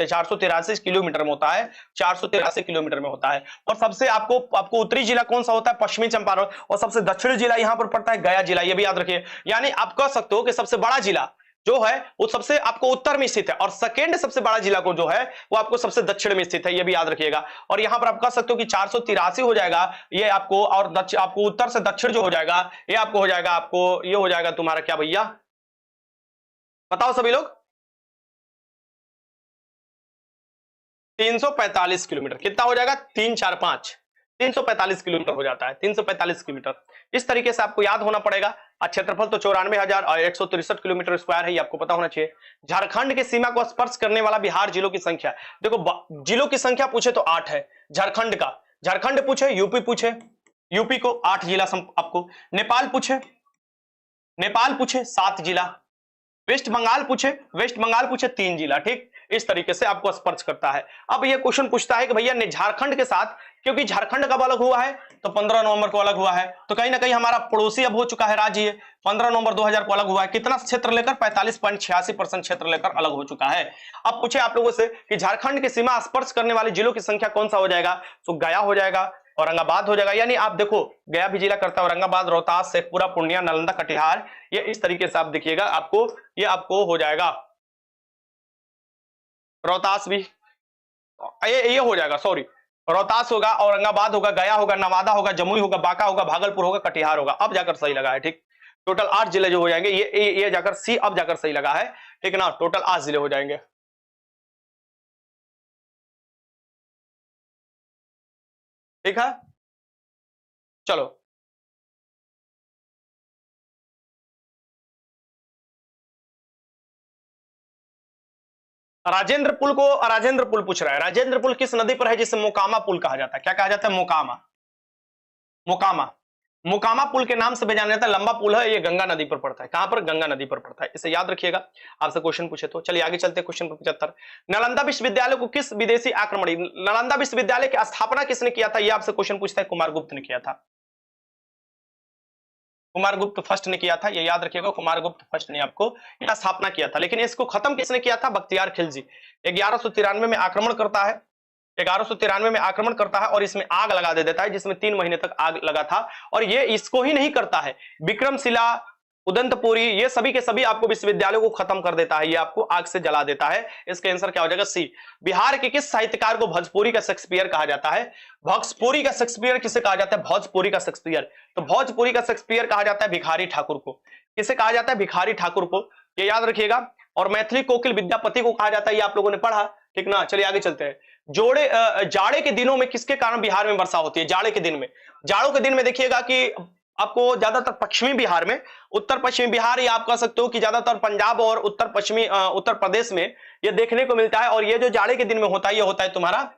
483 किलोमीटर में होता है, 483 किलोमीटर में होता है। और सबसे आपको उत्तरी जिला कौन सा होता है? पश्चिमी चंपारण। और सबसे दक्षिणी जिला यहां पर पड़ता है गया जिला, ये भी याद रखिए। यानी आप कह सकते हो कि सबसे बड़ा जिला जो है वो सबसे आपको उत्तर में स्थित है, और सेकेंड सबसे बड़ा जिला को जो है वो आपको सबसे दक्षिण में स्थित है, ये भी याद रखिएगा। और यहां पर आप कह सकते हो कि 483 हो जाएगा ये आपको, और आपको उत्तर से दक्षिण जो हो जाएगा ये आपको हो जाएगा, आपको ये हो जाएगा तुम्हारा क्या भैया? बताओ सभी लोग। 345 किलोमीटर। कितना हो जाएगा? 3 4 5, 345 किलोमीटर हो जाता है, 345 किलोमीटर। इस तरीके से आपको याद होना पड़ेगा। क्षेत्रफल तो 94,163 किलोमीटर स्क्वायर है, ये आपको पता होना चाहिए। झारखंड की सीमा को स्पर्श करने वाला बिहार जिलों की संख्या, देखो जिलों की संख्या पूछे तो 8 है झारखंड का। झारखंड पूछे, यूपी पूछे, यूपी को 8 जिला आपको। नेपाल पूछे 7 जिला। वेस्ट बंगाल पूछे 3 जिला। ठीक, इस तरीके से आपको स्पर्श करता है। अब ये क्वेश्चन पूछता है कि भैया ने झारखंड के साथ, क्योंकि झारखंड कब अलग हुआ है? तो 15 नवंबर को अलग हुआ है, तो कहीं ना कहीं हमारा पड़ोसी अब हो चुका है राज्य, ये 15 नवंबर 2000 को अलग हुआ है। कितना क्षेत्र लेकर? 45.86% क्षेत्र लेकर अलग हो चुका है। अब पूछे आप लोगों से कि झारखंड की सीमा स्पर्श करने वाले जिलों की संख्या कौन सा हो जाएगा? तो गया हो जाएगा, औरंगाबाद हो जाएगा। यानी आप देखो गया भी जिला करता है, औरंगाबाद, रोहतास, शेखपुरा, पूर्णिया, नालंदा, कटिहार, ये इस तरीके से आप देखिएगा, ये आपको हो जाएगा। रोहतास भी ये हो जाएगा, सॉरी, रोहतास होगा, औरंगाबाद होगा, गया होगा, नवादा होगा, जमुई होगा, बांका होगा, भागलपुर होगा, कटिहार होगा। अब जाकर सही लगा है। ठीक, टोटल 8 जिले जो हो जाएंगे, ये जाकर सी, अब जाकर सही लगा है, ठीक ना। टोटल 8 जिले हो जाएंगे। ठीक है, चलो। राजेंद्र पुल पूछ रहा है, राजेंद्र पुल किस नदी पर है जिसे मोकामा पुल कहा जाता है? क्या कहा जाता है? मोकामा। मोकामा मोकामा पुल के नाम से भी जाना जाता है। लंबा पुल है, ये गंगा नदी पर पड़ता है। कहां पर? गंगा नदी पर पड़ता है, इसे याद रखिएगा, आपसे क्वेश्चन पूछे तो। चलिए आगे चलते हैं क्वेश्चन नंबर 75। नालंदा विश्वविद्यालय को किस विदेशी आक्रमणी, नालंदा विश्वविद्यालय की स्थापना किसने किया था? ये आपसे क्वेश्चन पूछता है। कुमारगुप्त ने किया था। कुमारगुप्त फर्स्ट ने किया था, ये याद रखिएगा, कुमारगुप्त फर्स्ट ने आपको स्थापना किया था। लेकिन इसको खत्म किसने किया था? बख्तियार खिलजी। 1193 में आक्रमण करता है, 1193 में आक्रमण करता है और इसमें आग लगा देता है, जिसमें 3 महीने तक आग लगा था। और ये इसको ही नहीं करता है, विक्रमशिला, उदंतपुरी, ये सभी के सभी आपको विश्वविद्यालयों को खत्म कर देता है, ये आपको आग से जला देता है। इसका आंसर क्या हो जाएगा? सी। बिहार के किस साहित्यकार को भोजपुरी का शेक्सपियर कहा जाता है? भोजपुरी का शेक्सपियर किसे कहा जाता है? भोजपुरी का शेक्सपियर। तो भोजपुरी का शेक्सपियर कहा जाता है भिखारी ठाकुर को। किसे कहा जाता है? भिखारी ठाकुर को, ये याद रखिएगा। और मैथिली कोकिल विद्यापति को कहा जाता है, ये आप लोगों ने पढ़ा, ठीक ना। चलिए आगे चलते हैं। जाड़े के दिनों में किसके कारण बिहार में वर्षा होती है? जाड़े के दिन में, जाड़ों के दिन में देखिएगा कि आपको ज्यादातर पश्चिमी बिहार में, उत्तर पश्चिमी बिहार, या आप कह सकते हो कि ज्यादातर पंजाब और उत्तर पश्चिमी उत्तर प्रदेश में ये देखने को मिलता है। और ये जो जाड़े के दिन में होता है, ये होता है तुम्हारा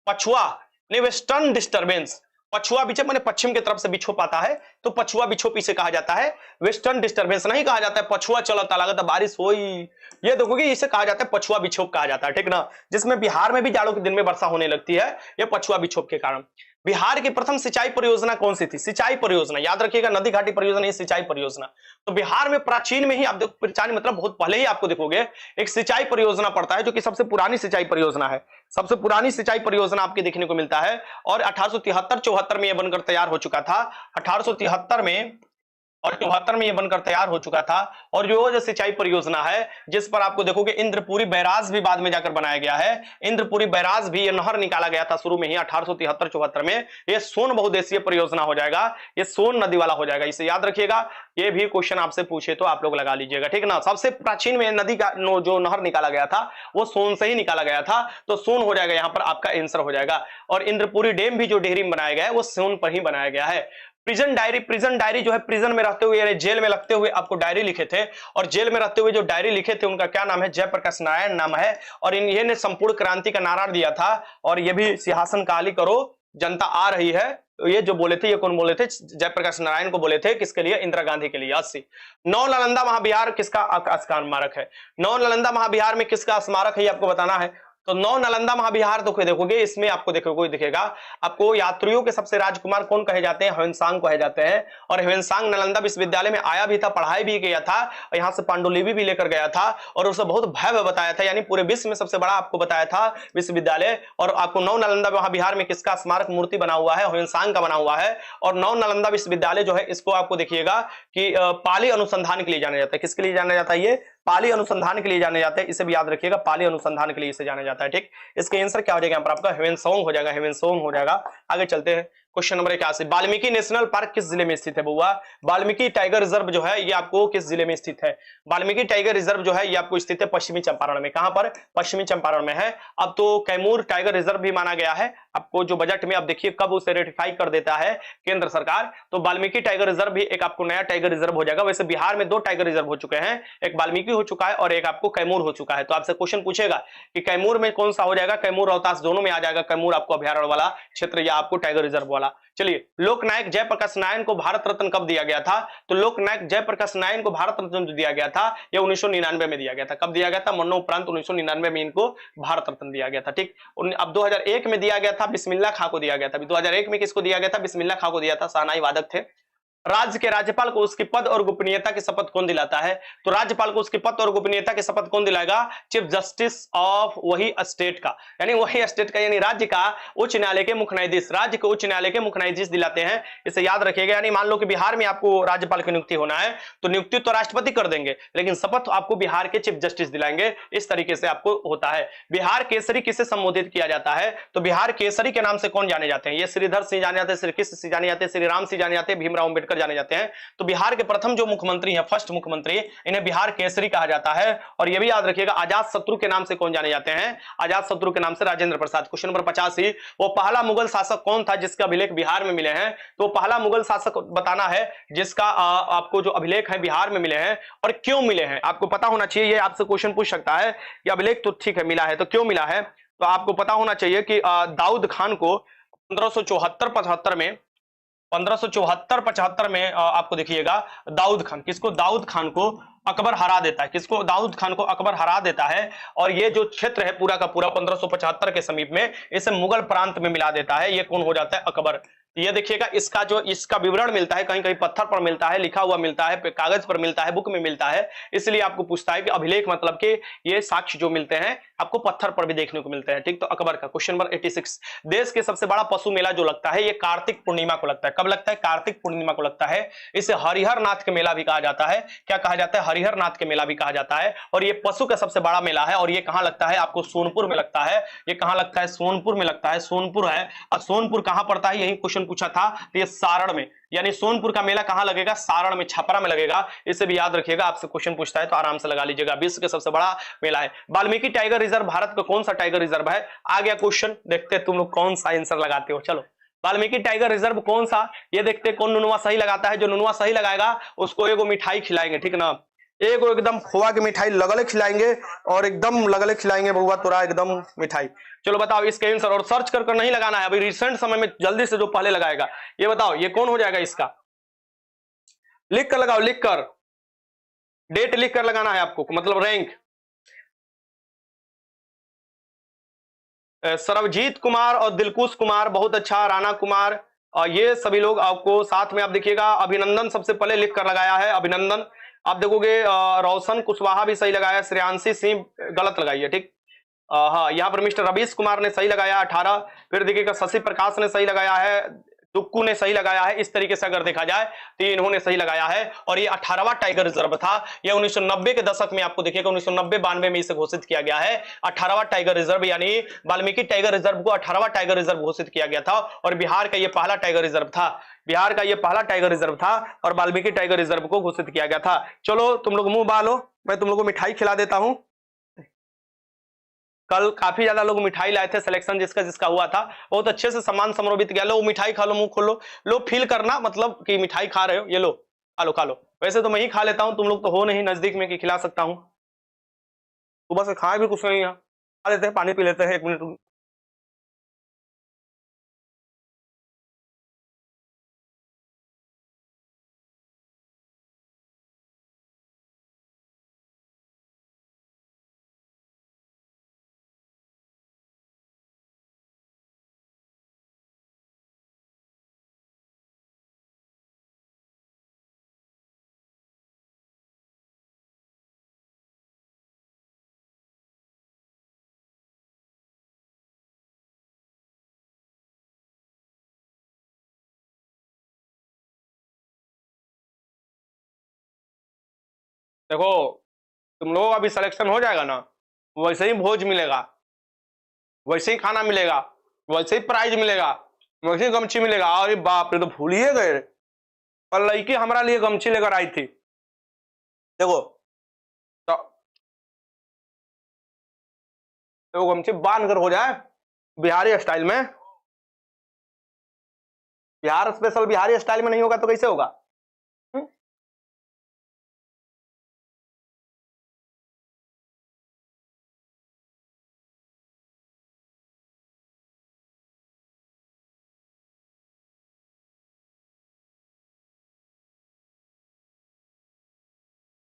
पछुआ, वेस्टर्न डिस्टर्बेंस। पछुआ विक्षोभ माने पश्चिम की तरफ से विक्षोभ आता है, तो पछुआ विक्षोभ इसे कहा जाता है। वेस्टर्न डिस्टर्बेंस नहीं कहा जाता है पछुआ चलता लगता बारिश हुई, ये देखोगे इसे कहा जाता है पछुआ विक्षोभ कहा जाता है, ठीक ना। जिसमें बिहार में भी जाड़ों के दिन में वर्षा होने लगती है, ये पछुआ विक्षोभ के कारण। बिहार की प्रथम सिंचाई परियोजना कौन सी थी? सिंचाई परियोजना याद रखिएगा, नदी घाटी परियोजना नहीं, सिंचाई परियोजना। तो बिहार में प्राचीन में ही आप देखो, प्राचीन मतलब बहुत पहले ही आपको देखोगे एक सिंचाई परियोजना पड़ता है, जो कि सबसे पुरानी सिंचाई परियोजना है। सबसे पुरानी सिंचाई परियोजना आपके देखने को मिलता है। और 1873-74 में यह बनकर तैयार हो चुका था। 1873 में और 74 में ये बनकर तैयार हो चुका था। और जो सिंचाई परियोजना है, जिस पर आपको देखोगे इंद्रपुरी बैराज भी बाद में जाकर बनाया गया है। इंद्रपुरी बैराज भी, ये नहर निकाला गया था शुरू में ही 1873-74 में। ये सोन बहुउद्देशीय परियोजना हो जाएगा, ये सोन नदी वाला हो जाएगा, इसे याद रखिएगा। ये भी क्वेश्चन आपसे पूछे तो आप लोग लगा लीजिएगा, ठीक ना। सबसे प्राचीन में नदी का जो नहर निकाला गया था वो सोन से ही निकाला गया था, तो सोन हो जाएगा यहाँ पर आपका आंसर हो जाएगा। और इंद्रपुरी डैम भी जो डेहरी में बनाया गया है वो सोन पर ही बनाया गया है। प्रिजन डायरी जो है, प्रिजन में रहते हुए यानी जेल में लगते हुए आपको डायरी लिखे थे, और जेल में रहते हुए जो डायरी लिखे थे उनका क्या नाम है? जयप्रकाश नारायण नाम है। और इन्हें संपूर्ण क्रांति का नारा दिया था। और ये भी सिंहासन खाली करो जनता आ रही है, तो ये जो बोले थे, ये कौन बोले थे? जयप्रकाश नारायण को बोले थे। किसके लिए? इंदिरा गांधी के लिए। 80। नौ नालंदा महाविहार किसका स्मारक है? नौ नालंदा महाविहार में किसका स्मारक है, ये आपको बताना है। तो नौ नालंदा महाविहार तो देखोगे, इसमें आपको देखोगे दिखेगा आपको यात्रियों के सबसे राजकुमार कौन कहे जाते हैं? ह्वेनसांग कहे जाते हैं। और ह्वेनसांग नालंदा विश्वविद्यालय में आया भी था, पढ़ाई भी किया था, यहाँ से पांडुलिपि भी लेकर गया था, और उसे बहुत भव्य बताया था, यानी पूरे विश्व में सबसे बड़ा आपको बताया था विश्वविद्यालय। और आपको नौ नालंदा महाविहार में किसका स्मारक मूर्ति बना हुआ है? ह्वेनसांग का बना हुआ है। और नौ नालंदा विश्वविद्यालय जो है, इसको आपको देखिएगा कि पाली अनुसंधान के लिए जाना जाता है। किसके लिए जाना जाता है? ये पाली अनुसंधान के लिए जाने जाते हैं, इसे भी याद रखिएगा, पाली अनुसंधान के लिए इसे जाना जाता है, ठीक। इसका आंसर क्या हो जाएगा यहाँ पर आपका? ह्वेनसांग हो जाएगा, ह्वेनसांग हो जाएगा। आगे चलते हैं question number 81। Valmiki national park किस जिले में स्थित है बउआ? वाल्मीकि टाइगर रिजर्व जो है ये आपको किस जिले में स्थित है? वाल्मीकि टाइगर रिजर्व जो है ये आपको स्थित है पश्चिमी चंपारण में। कहां पर? पश्चिमी चंपारण में है। अब तो कैमूर टाइगर रिजर्व भी माना गया है आपको, जो बजट में अब देखिए कब उसे रेटिफाई कर देता है केंद्र सरकार। तो वाल्मीकि टाइगर रिजर्व भी एक आपको नया टाइगर रिजर्व हो जाएगा। वैसे बिहार में 2 टाइगर रिजर्व हो चुके हैं, एक वाल्मीकि हो चुका है और एक आपको कैमूर हो चुका है। तो आपसे क्वेश्चन पूछेगा कि कैमूर में कौन सा हो जाएगा? कैमूर रोहतास दोनों में आ जाएगा, कैमूर आपको अभ्यारण्य वाला क्षेत्र या आपको टाइगर रिजर्व वाला। चलिए, लोकनायक जयप्रकाश नारायण को भारत रत्न कब दिया गया था? तो लोकनायक जयप्रकाश नारायण को भारत रत्न जो दिया गया था ये 1999 में दिया गया था। कब दिया गया था? मरणोपरांत 1999 में इनको भारत रत्न दिया गया था, ठीक। अब 2001 में दिया गया था, बिस्मिल्लाह खां को दिया गया था। 2001 में किसको दिया गया था? बिस्मिल्लाह खां को दिया था, शहनाई वादक थे। राज्य के राज्यपाल को उसकी पद और गोपनीयता की शपथ कौन दिलाता है? तो राज्यपाल को उसकी पद और गोपनीयता की शपथ कौन दिलाएगा? चीफ जस्टिस ऑफ वही स्टेट का, यानी वही स्टेट का, यानी राज्य का उच्च न्यायालय के मुख्य न्यायाधीश, राज्य के उच्च न्यायालय के मुख्य न्यायाधीश दिलाते हैं। इसे याद रखिएगा। यानी मान लो कि बिहार में आपको राज्यपाल की नियुक्ति होना है, तो नियुक्ति तो राष्ट्रपति कर देंगे, लेकिन शपथ आपको बिहार के चीफ जस्टिस दिलाएंगे। इस तरीके से आपको होता है। बिहार केसरी किसे संबोधित किया जाता है? तो बिहार केसरी के नाम से कौन जाने जाते हैं? ये श्रीधर सिंह जाने जाते हैं, श्री कृष्ण सिंह जाने जाते हैं, श्री राम सिंह जाने जाते हैं, भीमराव अम्बेडकर कहकर जाने जाते हैं। तो बिहार के प्रथम जो मुख्यमंत्री हैं, फर्स्ट मुख्यमंत्री, इन्हें बिहार केसरी कहा जाता है। और यह भी याद रखिएगा, आजाद शत्रु के नाम से कौन जाने जाते हैं? आजाद शत्रु के नाम से राजेंद्र प्रसाद। क्वेश्चन नंबर 85, वो पहला मुगल शासक कौन था जिसके अभिलेख बिहार में मिले हैं? तो पहला मुगल शासक बताना है जिसका आपको जो अभिलेख है बिहार में मिले हैं और क्यों मिले हैं, आपको पता होना चाहिए। ये आपसे क्वेश्चन पूछ सकता है कि अभिलेख तो ठीक है मिला है, तो क्यों मिला है? तो आपको पता होना चाहिए कि दाऊद खान को 1574-75 में 1574-75 में आपको देखिएगा दाऊद खान, किसको? दाऊद खान को अकबर हरा देता है। किसको? दाऊद खान को अकबर हरा देता है। और ये जो क्षेत्र है पूरा का पूरा 1575 के समीप में, इसे मुगल प्रांत में मिला देता है। ये कौन हो जाता है? अकबर। ये देखिएगा, इसका विवरण मिलता है, कहीं कहीं पत्थर पर मिलता है, लिखा हुआ मिलता है, कागज पर मिलता है, बुक में मिलता है। इसलिए आपको पूछता है कि अभिलेख मतलब कि ये साक्ष्य जो मिलते हैं आपको पत्थर पर भी देखने को मिलते हैं। ठीक, तो अकबर का। क्वेश्चन नंबर 86, देश के सबसे बड़ा पशु मेला जो लगता है ये कार्तिक पूर्णिमा को लगता है। कब लगता है? कार्तिक पूर्णिमा को लगता है। इसे हरिहर नाथ के मेला भी कहा जाता है। क्या कहा जाता है? हरिहर नाथ के मेला भी कहा जाता है। और ये पशु का सबसे बड़ा मेला है। और ये कहां लगता है? आपको सोनपुर में लगता है। ये कहां लगता है? सोनपुर में लगता है। सोनपुर है। और सोनपुर कहां पड़ता है? यही क्वेश्चन पूछा था। तो ये सारण में, यानी सोनपुर का मेला कहां लगेगा? सारण में, छपरा में लगेगा। इसे भी याद रखिएगा, आपसे क्वेश्चन पूछता है तो आराम से लगा लीजिएगा। विश्व के सबसे बड़ा मेला है। वाल्मीकि टाइगर रिजर्व भारत का कौन सा टाइगर रिजर्व है? आ गया क्वेश्चन, देखते हैं तुम लोग कौन सा आंसर लगाते हो। चलो, वाल्मीकि टाइगर रिजर्व कौन सा, ये देखते हैं कौन नुनवा सही लगाता है। जो नुनवा सही लगाएगा उसको एगो मिठाई खिलाएंगे, ठीक ना? एगो एकदम खोआ की मिठाई लगले खिलाएंगे और एकदम लगले खिलाएंगे बउआ तोरा एकदम मिठाई। चलो बताओ इसके आंसर, और सर्च कर नहीं लगाना है अभी, रिसेंट समय में जल्दी से जो पहले लगाएगा ये बताओ ये कौन हो जाएगा इसका? लिख कर लगाओ, लिख कर, डेट लिख कर लगाना है आपको, मतलब रैंक। सरबजीत कुमार और दिलकुश कुमार, बहुत अच्छा। राणा कुमार, और ये सभी लोग आपको साथ में, आप देखिएगा अभिनंदन सबसे पहले लिख कर लगाया है, अभिनंदन। आप देखोगे रोशन कुशवाहा भी सही लगाया, श्रेयांशी सिंह गलत लगाई है, ठीक। हाँ, यहाँ पर मिस्टर रवीश कुमार ने सही लगाया 18। फिर देखिएगा शशि प्रकाश ने सही लगाया है, टुक्कू ने सही लगाया है। इस तरीके से अगर देखा जाए तो इन्होंने सही लगाया है। और ये 18वां टाइगर रिजर्व था। यह 1990 के दशक में आपको देखिएगा 1990-92 में इसे घोषित किया गया है 18वां टाइगर रिजर्व, यानी वाल्मीकि टाइगर रिजर्व को 18वां टाइगर रिजर्व घोषित किया गया था। और बिहार का यह पहला टाइगर रिजर्व था, बिहार का यह पहला टाइगर रिजर्व था और वाल्मीकि टाइगर रिजर्व को घोषित किया गया था। चलो तुम लोग मुंह बालो, मैं तुम लोग को मिठाई खिला देता हूं। कल काफी ज्यादा लोग मिठाई लाए थे, सिलेक्शन जिसका जिसका हुआ था बहुत अच्छे से सम्मान समारोह बीत गया। लो मिठाई खा लो, मुंह खोलो, लो फील करना मतलब कि मिठाई खा रहे हो, ये लो खा लो खा लो। वैसे तो मैं ही खा लेता हूं, तुम लोग तो हो नहीं नजदीक में कि खिला सकता हूं। सुबह से खाए भी कुछ नहीं है, खा लेते हैं, पानी पी लेते हैं, 1 मिनट। देखो तुम लोग अभी सिलेक्शन हो जाएगा ना, वैसे ही भोज मिलेगा, वैसे ही खाना मिलेगा, वैसे ही प्राइज मिलेगा, वैसे ही गमछी मिलेगा। अरे बाप रे, तो भूलिए गए, पर लड़की हमारा लिए गमछी लेकर आई थी। देखो तो देखो गमछी बांध कर हो जाए बिहारी स्टाइल में, बिहार स्पेशल बिहारी स्टाइल में नहीं होगा तो कैसे होगा?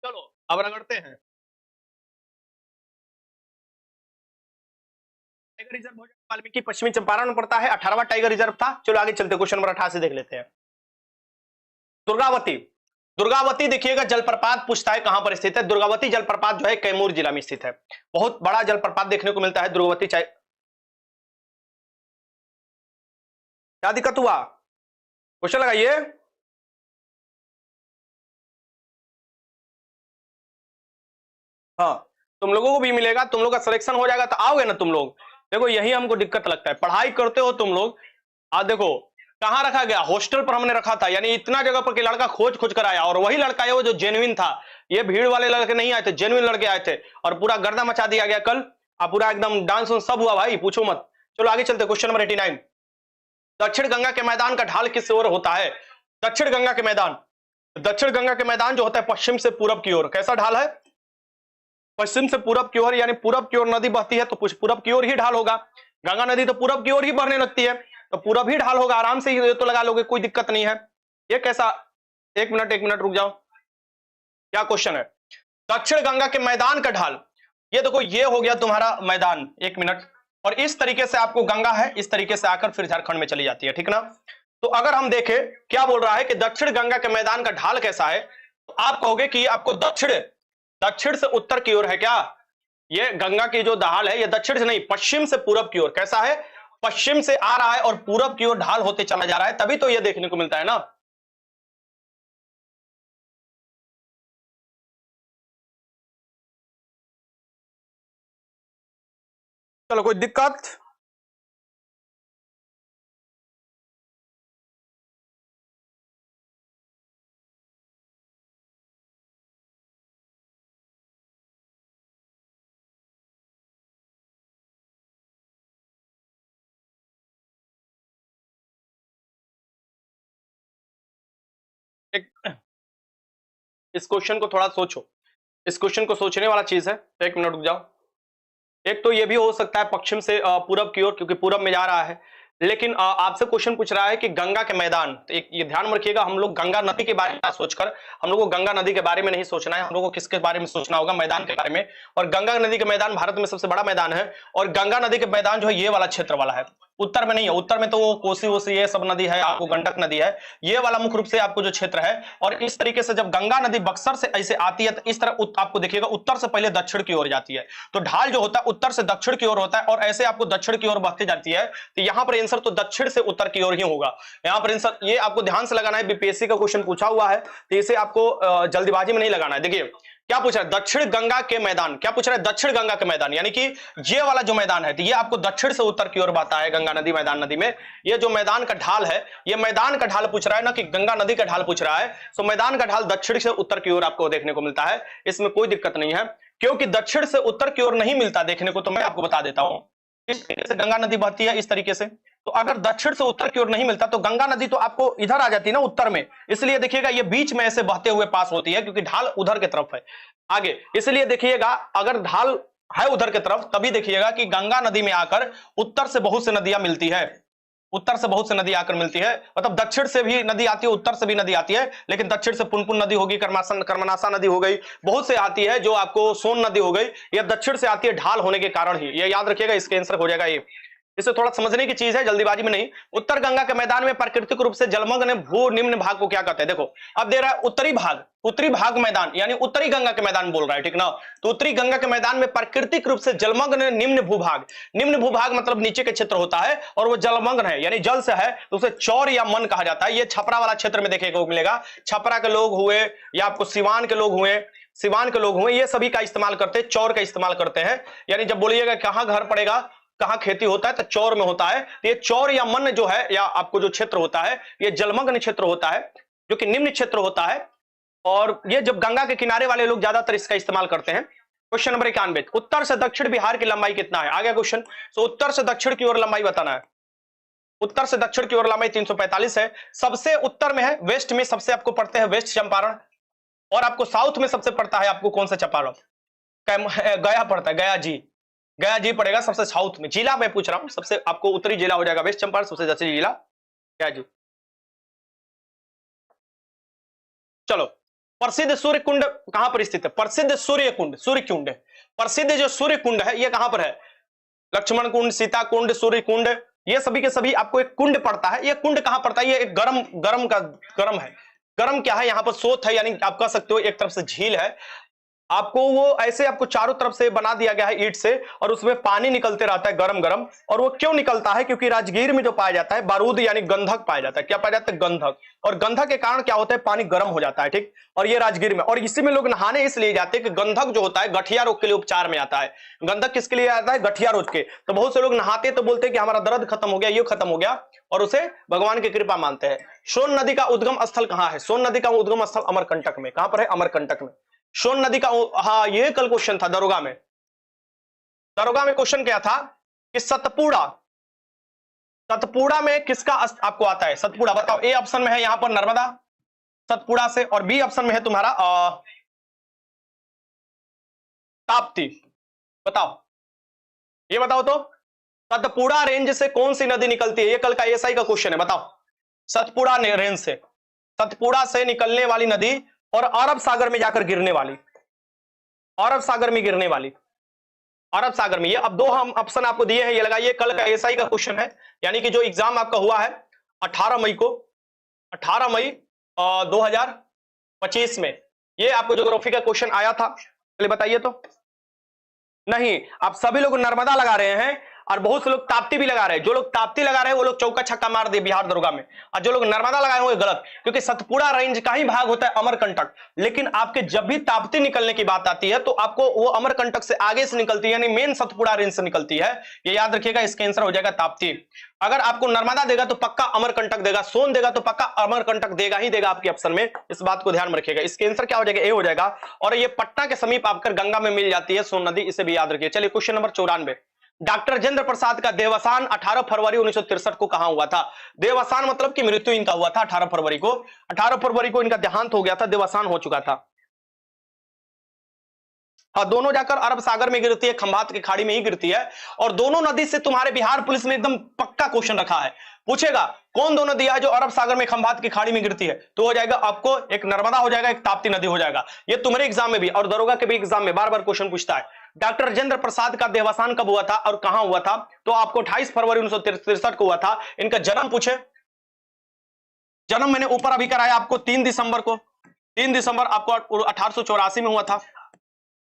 चलो अब रगड़ते हैं। टाइगर रिजर्व वाल्मीकि पश्चिमी चंपारण में पड़ता है, 18वां टाइगर रिजर्व था। चलो आगे चलते, क्वेश्चन नंबर 88 देख लेते हैं। दुर्गावती, दुर्गावती देखिएगा जलप्रपात पूछता है कहां पर स्थित है। दुर्गावती जलप्रपात जो है कैमूर जिला में स्थित है। बहुत बड़ा जलप्रपात देखने को मिलता है दुर्गावती। क्या दिक्कत हुआ? क्वेश्चन लगाइए। हाँ, तुम लोगों को भी मिलेगा, तुम लोग का सिलेक्शन हो जाएगा तो आओगे ना तुम लोग। देखो यही हमको दिक्कत लगता है, पढ़ाई करते हो तुम लोग। देखो कहां रखा गया? हॉस्टल पर हमने रखा था, यानी इतना जगह पर कि लड़का खोज खोज कर आया, और वही लड़का है वो जो जेन्युइन था। ये भीड़ वाले लड़के नहीं आए थे, जेन्युइन लड़के आए थे, और पूरा गर्दा मचा दिया गया कल। अब पूरा एकदम डांस सब हुआ भाई, पूछो मत। चलो आगे चलते, क्वेश्चन नंबर 89। दक्षिण गंगा के मैदान का ढाल किस ओर होता है? दक्षिण गंगा के मैदान, दक्षिण गंगा के मैदान जो होता है पश्चिम से पूरब की ओर। कैसा ढाल है? पश्चिम से पूरब की ओर, यानी पूरब की ओर नदी बहती है तो पूरब की ओर ही ढाल होगा। गंगा नदी तो पूरब की ओर ही बहने लगती है, तो पूरब ही ढाल होगा। आराम से ये तो लगा लोगे, कोई दिक्कत नहीं है। ये कैसा? एक मिनट रुक जाओ, क्या क्वेश्चन है? दक्षिण गंगा के मैदान का ढाल, ये देखो ये हो गया तुम्हारा मैदान। एक मिनट, और इस तरीके से आपको गंगा है, इस तरीके से आकर फिर झारखंड में चली जाती है, ठीक ना? तो अगर हम देखें क्या बोल रहा है कि दक्षिण गंगा के मैदान का ढाल कैसा है, तो आप कहोगे कि आपको दक्षिण से उत्तर की ओर है क्या? ये गंगा की जो ढाल है ये दक्षिण से नहीं, पश्चिम से पूरब की ओर। कैसा है? पश्चिम से आ रहा है और पूरब की ओर ढाल होते चला जा रहा है, तभी तो ये देखने को मिलता है ना। चलो, कोई दिक्कत? एक, इस क्वेश्चन को थोड़ा सोचो, इस क्वेश्चन को सोचने वाला चीज है। एक मिनट रुक जाओ। एक तो ये भी हो सकता है पश्चिम से पूरब की ओर, क्योंकि पूरब में जा रहा है। लेकिन आपसे क्वेश्चन पूछ रहा है कि गंगा के मैदान, तो एक ये ध्यान में रखिएगा, हम लोग गंगा नदी के बारे में सोचकर, हम लोग को गंगा नदी के बारे में नहीं सोचना है, हम लोग को किसके बारे में सोचना होगा? मैदान के बारे में। और गंगा नदी के मैदान भारत में सबसे बड़ा मैदान है, और गंगा नदी के मैदान जो है ये वाला क्षेत्र वाला है, उत्तर में नहीं है। उत्तर में तो वो कोसी वोसी ये सब नदी है, आपको गंडक नदी है, ये वाला मुख्य रूप से आपको जो क्षेत्र है। और इस तरीके से जब गंगा नदी बक्सर से ऐसे आती है तो इस तरह आपको देखिएगा उत्तर से पहले दक्षिण की ओर जाती है, तो ढाल जो होता है उत्तर से दक्षिण की ओर होता है, और ऐसे आपको दक्षिण की ओर बहती जाती है। तो यहां पर आंसर तो दक्षिण से उत्तर की ओर ही होगा। यहां पर आंसर ये आपको ध्यान से लगाना है, बीपीएससी का क्वेश्चन पूछा हुआ है, तो इसे आपको जल्दीबाजी में नहीं लगाना है। देखिए क्या पूछ रहा है? दक्षिण गंगा के मैदान, क्या पूछ रहा है? दक्षिण गंगा के मैदान, यानी कि ये वाला जो मैदान है तो ये आपको दक्षिण से उत्तर की ओर बहता है गंगा नदी, मैदान नदी में। ये जो मैदान का ढाल है, ये मैदान का ढाल पूछ रहा है ना कि गंगा नदी का ढाल पूछ रहा है। तो मैदान का ढाल दक्षिण से उत्तर की ओर आपको देखने को मिलता है, इसमें कोई दिक्कत नहीं है। क्योंकि दक्षिण से उत्तर की ओर नहीं मिलता देखने को, तो मैं आपको बता देता हूं। इस तरीके से गंगा नदी बहती है, इस तरीके से। तो अगर दक्षिण से उत्तर की ओर नहीं मिलता तो गंगा नदी तो आपको इधर आ जाती है ना, उत्तर में। इसलिए देखिएगा ये बीच में ऐसे बहते हुए पास होती है, क्योंकि ढाल उधर की तरफ है आगे। इसलिए देखिएगा अगर ढाल है उधर की तरफ, तभी देखिएगा कि गंगा नदी में आकर उत्तर से बहुत से नदियां मिलती है, उत्तर से बहुत से नदी आकर मिलती है। मतलब दक्षिण से भी नदी आती है, उत्तर से भी नदी आती है, लेकिन दक्षिण से पुनपुन नदी होगी, कर्मनासा नदी हो गई, बहुत से आती है। जो आपको सोन नदी हो गई, ये दक्षिण से आती है ढाल होने के कारण ही। ये याद रखिएगा, इसका आंसर हो जाएगा ये। इसे थोड़ा समझने की चीज है, जल्दीबाजी में नहीं। उत्तर गंगा के मैदान में प्राकृतिक रूप से जलमग्न भू निम्न भाग को क्या कहते हैं? देखो अब दे रहा है उत्तरी भाग, उत्तरी भाग मैदान, यानी उत्तरी गंगा के मैदान बोल रहा है, ठीक ना? तो उत्तरी गंगा के मैदान में प्राकृतिक रूप से जलमग्न निम्न भूभाग, निम्न भूभाग मतलब नीचे के क्षेत्र होता है, और वो जलमग्न है यानी जल से है, तो उसे चौर या मन कहा जाता है। ये छपरा वाला क्षेत्र में देखने को मिलेगा। छपरा के लोग हुए या आपको सिवान के लोग हुए, सिवान के लोग हुए, ये सभी का इस्तेमाल करते हैं, चौर का इस्तेमाल करते हैं। यानी जब बोलिएगा कहां घर पड़ेगा, कहां खेती होता है, तो चौर में होता है। तो ये चौर या मन जो है, या आपको जो क्षेत्र होता है, ये जलमग्न क्षेत्र होता है, जो कि निम्न क्षेत्र होता है। और ये जब गंगा के किनारे वाले लोग ज्यादातर इसका इस्तेमाल करते हैं। क्वेश्चन नंबर 91, उत्तर से दक्षिण बिहार की लंबाई कितना है? आ गया क्वेश्चन। तो उत्तर से दक्षिण की ओर लंबाई बताना है। उत्तर से दक्षिण की ओर लंबाई 345 है। सबसे उत्तर में है, वेस्ट में सबसे आपको पड़ते हैं वेस्ट चंपारण, और आपको साउथ में सबसे पड़ता है आपको कौन सा चंपारण? गया पड़ता है, गया जी, गया जी पड़ेगा सबसे साउथ में। जिला मैं पूछ रहा हूं, सबसे आपको उत्तरी जिला हो जाएगा वेस्ट चंपारण, सबसे दक्षिणी जिला गया जी। चलो, प्रसिद्ध सूर्य कुंड कहां पर स्थित है? प्रसिद्ध सूर्य कुंड, सूर्य कुंड, प्रसिद्ध जो सूर्य कुंड है ये कहां पर है? लक्ष्मण कुंड, सीता कुंड, सूर्य कुंड, ये सभी के सभी आपको एक कुंड पड़ता है। ये कुंड कहां पड़ता है? ये एक गर्म है। गर्म क्या है? यहाँ पर सोत है, यानी आप कह सकते हो एक तरफ से झील है। आपको वो ऐसे आपको चारों तरफ से बना दिया गया है ईंट से, और उसमें पानी निकलते रहता है गरम गरम। और वो क्यों निकलता है? क्योंकि राजगीर में जो पाया जाता है बारूद यानी गंधक पाया जाता है। क्या पाया जाता है? गंधक। और गंधक के कारण क्या होता है? पानी गर्म हो जाता है, ठीक। और ये राजगीर में, और इसी में लोग नहाने इसलिए जाते हैं कि गंधक जो होता है गठिया रोग के लिए उपचार में आता है। गंधक किसके लिए आता है? गठिया रोग के। तो बहुत से लोग नहाते तो बोलते हैं कि हमारा दर्द खत्म हो गया, ये खत्म हो गया, और उसे भगवान की कृपा मानते हैं। सोन नदी का उद्गम स्थल कहां है? सोन नदी का उद्गम स्थल अमरकंटक में। कहां पर है? अमरकंटक में। सोन नदी का, हाँ ये कल क्वेश्चन था दरोगा में। दरोगा में क्वेश्चन क्या था कि सतपुड़ा, सतपुड़ा में किसका आपको आता है? सतपुड़ा बताओ। ए ऑप्शन में है यहां पर नर्मदा सतपुड़ा से, और बी ऑप्शन में है तुम्हारा ताप्ती। बताओ, ये बताओ तो सतपुड़ा रेंज से कौन सी नदी निकलती है? ये कल का एसआई का क्वेश्चन है, बताओ। सतपुड़ा रेंज से, सतपुड़ा से निकलने वाली नदी और अरब सागर में जाकर गिरने वाली, अरब सागर में गिरने वाली, अरब सागर में। ये अब दो हम ऑप्शन आपको दिए हैं, ये लगाइए। कल का एसआई का क्वेश्चन है, यानी कि जो एग्जाम आपका हुआ है 18 मई को, 18 मई 2025 में, ये आपको ज्योग्राफी का क्वेश्चन आया था। चलिए बताइए तो। नहीं, आप सभी लोग नर्मदा लगा रहे हैं और बहुत से लोग ताप्ती भी लगा रहे हैं। जो लोग ताप्ती लगा रहे हैं वो लोग चौका छक्का मार दिए बिहार दरोगा में, और जो लोग नर्मदा लगाए होंगे गलत, क्योंकि सतपुड़ा रेंज का ही भाग होता है अमरकंटक। लेकिन आपके जब भी ताप्ती निकलने की बात आती है तो आपको वो अमरकंटक से आगे से निकलती है, यानी मेन सतपुड़ा रेंज से निकलती है। ये याद रखिएगा, इसका आंसर हो जाएगा ताप्ती। अगर आपको नर्मदा देगा तो पक्का अमरकंटक देगा, सोन देगा तो पक्का अमरकंटक देगा ही देगा आपके ऑप्शन में। इस बात को ध्यान में रखिएगा। इसका आंसर क्या हो जाएगा? ए हो जाएगा। और ये पटना के समीप आकर गंगा में मिल जाती है सोन नदी, इसे भी याद रखिए। चलिए question number 94। Doctor Rajendra Prasad का देवसान 18 फरवरी 1963 को कहां हुआ था? देवसान मतलब कि मृत्यु इनका हुआ था 18 फरवरी को। 18 फरवरी को इनका देहांत हो गया था, देवसान हो चुका था। और दोनों जाकर अरब सागर में गिरती है, खंभात की खाड़ी में ही गिरती है। और दोनों नदी से तुम्हारे बिहार पुलिस ने एकदम पक्का क्वेश्चन रखा है, पूछेगा कौन दो नदी है जो अरब सागर में खंभात की खाड़ी में गिरती है? तो हो जाएगा आपको, एक नर्मदा हो जाएगा, एक ताप्ती नदी हो जाएगा। ये तुम्हारे एग्जाम में भी और दरोगा के भी एग्जाम में बार बार क्वेश्चन पूछता है। डॉक्टर राजेंद्र प्रसाद का देहावसान कब हुआ था और कहां हुआ था? तो आपको 28 फरवरी 1963 को हुआ था। इनका जन्म पूछे, जन्म मैंने ऊपर अभी कराया आपको 3 दिसंबर को। 3 दिसंबर आपको 1884 में हुआ था।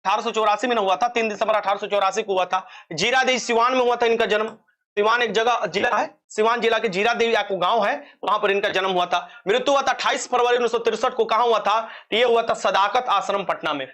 1884 में हुआ था, 3 दिसंबर 1884 को हुआ था। जीरादेवी सिवान में हुआ था इनका जन्म। सिवान एक जगह जिला है, सिवान जिला के जीरादेवी आपको गांव है, वहां पर इनका जन्म हुआ था। मृत्यु हुआ था 28 फरवरी 1963 को। कहां हुआ था? ये हुआ था सदाकत आश्रम पटना में।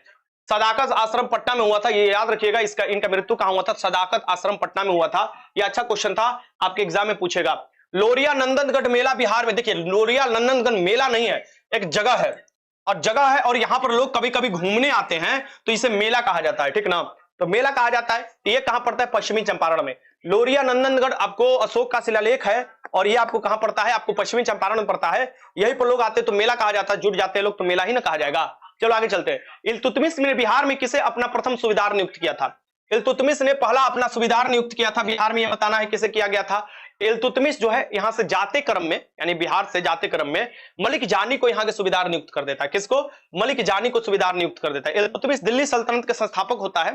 सदाकत आश्रम पटना में हुआ था, ये याद रखिएगा। इसका इनका मृत्यु कहां हुआ था? सदाकत आश्रम पटना में हुआ था। ये अच्छा क्वेश्चन था, आपके एग्जाम में पूछेगा। लोरिया नंदनगढ़ मेला बिहार में, देखिए लोरिया नंदनगढ़ मेला नहीं है, एक जगह है, और जगह है, और यहां पर लोग कभी कभी घूमने आते हैं तो इसे मेला कहा जाता है, ठीक ना। तो मेला कहा जाता है। ये कहां पड़ता है? पश्चिमी चंपारण में। लोरिया नंदनगढ़ आपको अशोक का शिलालेख है, और ये आपको कहां पड़ता है? आपको पश्चिमी चंपारण में पड़ता है। यहीं पर लोग आते तो मेला कहा जाता है, जुट जाते हैं लोग तो मेला ही ना कहा जाएगा। चलो आगे चलते हैं। इल्तुतमिश ने बिहार में किसे अपना प्रथम सूबेदार नियुक्त किया था? इल्तुतमिश ने पहला अपना सूबेदार नियुक्त किया था बिहार में, यह बताना है किसे किया गया था। इल्तुतमिश जो है यहां से जाते क्रम में, यानी बिहार से जाते क्रम में मलिक जानी को यहां के सूबेदार नियुक्त कर देता है। किसको? मलिक जानी को सूबेदार नियुक्त कर देता है। इल्तुतमिश दिल्ली सल्तनत के संस्थापक होता है,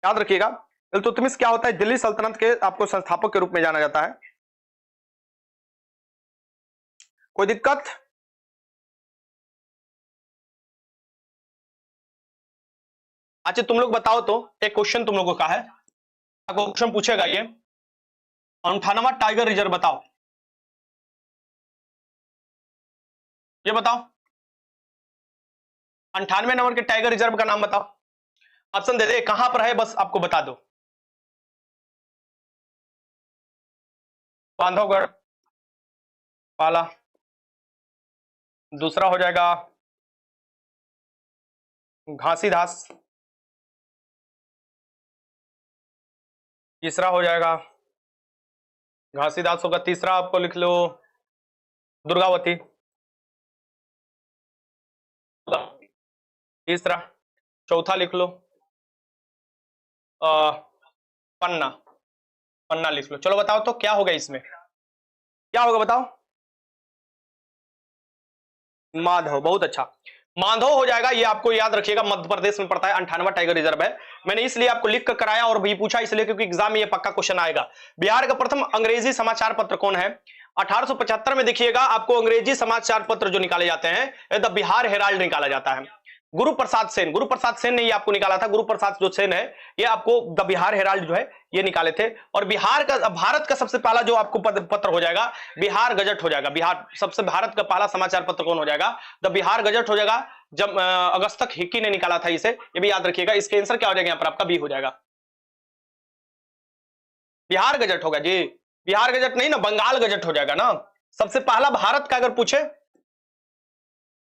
याद रखिएगा। इल्तुतमिश क्या होता है? दिल्ली सल्तनत के आपको संस्थापक के रूप में जाना जाता है। कोई दिक्कत? अच्छा तुम लोग बताओ तो, एक क्वेश्चन तुम लोगों का है, क्वेश्चन पूछेगा ये, 98वां टाइगर रिजर्व बताओ। ये बताओ 98 नंबर के टाइगर रिजर्व का नाम बताओ। ऑप्शन दे दे, कहां पर है बस आपको बता दो। बांधवगढ़, पाला, दूसरा हो जाएगा घासीदास, तीसरा हो जाएगा घासीदास होगा, तीसरा आपको लिख लो दुर्गावती, तीसरा, चौथा लिख लो पन्ना, पन्ना लिख लो। चलो बताओ तो क्या होगा इसमें, क्या होगा बताओ? माधव, बहुत अच्छा, माधव हो जाएगा। ये आपको याद रखिएगा, मध्य प्रदेश में पड़ता है, 98वां टाइगर रिजर्व है। मैंने इसलिए आपको लिख कर कराया और भी पूछा इसलिए क्योंकि एग्जाम में ये पक्का क्वेश्चन आएगा। बिहार का प्रथम अंग्रेजी समाचार पत्र कौन है? 1875 में देखिएगा आपको अंग्रेजी समाचार पत्र जो निकाले जाते हैं द बिहार हेराल्ड निकाला जाता है। गुरु प्रसाद सेन, गुरु प्रसाद सेन ने ये आपको निकाला था। गुरु प्रसाद जो सेन है ये आपको द बिहार हेराल्ड जो है ये निकाले थे। और बिहार का, भारत का सबसे पहला जो आपको पत्र हो जाएगा बिहार गजट हो जाएगा। बिहार सबसे भारत का पहला समाचार पत्र कौन हो जाएगा? द बिहार गजट हो जाएगा। जब अगस्त तक हिक्की ने निकाला था इसे, ये भी याद रखिएगा। इसके आंसर क्या हो जाएगा यहाँ पर आपका? बी हो जाएगा। बिहार गजट होगा जी, बिहार गजट नहीं ना, बंगाल गजट हो जाएगा ना। सबसे पहला भारत का अगर पूछे,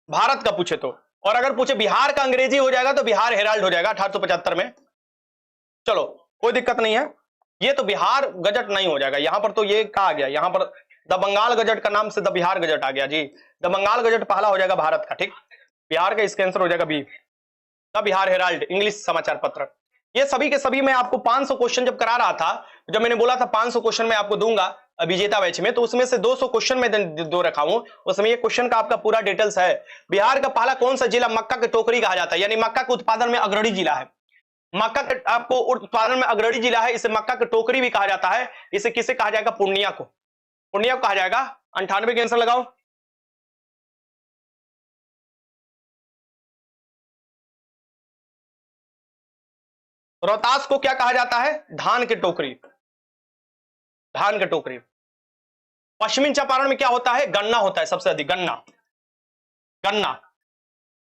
भारत का पूछे तो, और अगर पूछे बिहार का अंग्रेजी हो जाएगा तो बिहार हेराल्ड हो जाएगा 1875 में। चलो कोई दिक्कत नहीं है। ये तो बिहार गजट नहीं हो जाएगा यहां पर, तो ये कहा गया यहां पर द बंगाल गजट का नाम से द बिहार गजट आ गया जी। द बंगाल गजट पहला हो जाएगा भारत का, ठीक। बिहार का इसका आंसर हो जाएगा B, the Bihar Herald English समाचार पत्र। ये सभी के सभी मैं आपको 500 क्वेश्चन जब करा रहा था, जब मैंने बोला था 500 क्वेश्चन मैं आपको दूंगा विजेता बैच में, तो उसमें से 200 क्वेश्चन में दो रखा हूं। उसमें ये क्वेश्चन का आपका पूरा डिटेल्स है। बिहार का पहला कौन सा जिला मक्का के टोकरी कहा जाता है, यानी मक्का के उत्पादन में अग्रणी जिला है। मक्का के आपको उत्पादन में अग्रणी जिला है, इसे मक्का के टोकरी भी कहा जाता है। इसे किसे कहा जाएगा? पूर्णिया को, पूर्णिया को कहा जाएगा। 98 के आंसर लगाओ। रोहतास को क्या कहा जाता है? धान के टोकरी, धान के टोकरी। पश्चिमी चंपारण में क्या होता है? गन्ना होता है सबसे अधिक, गन्ना, गन्ना,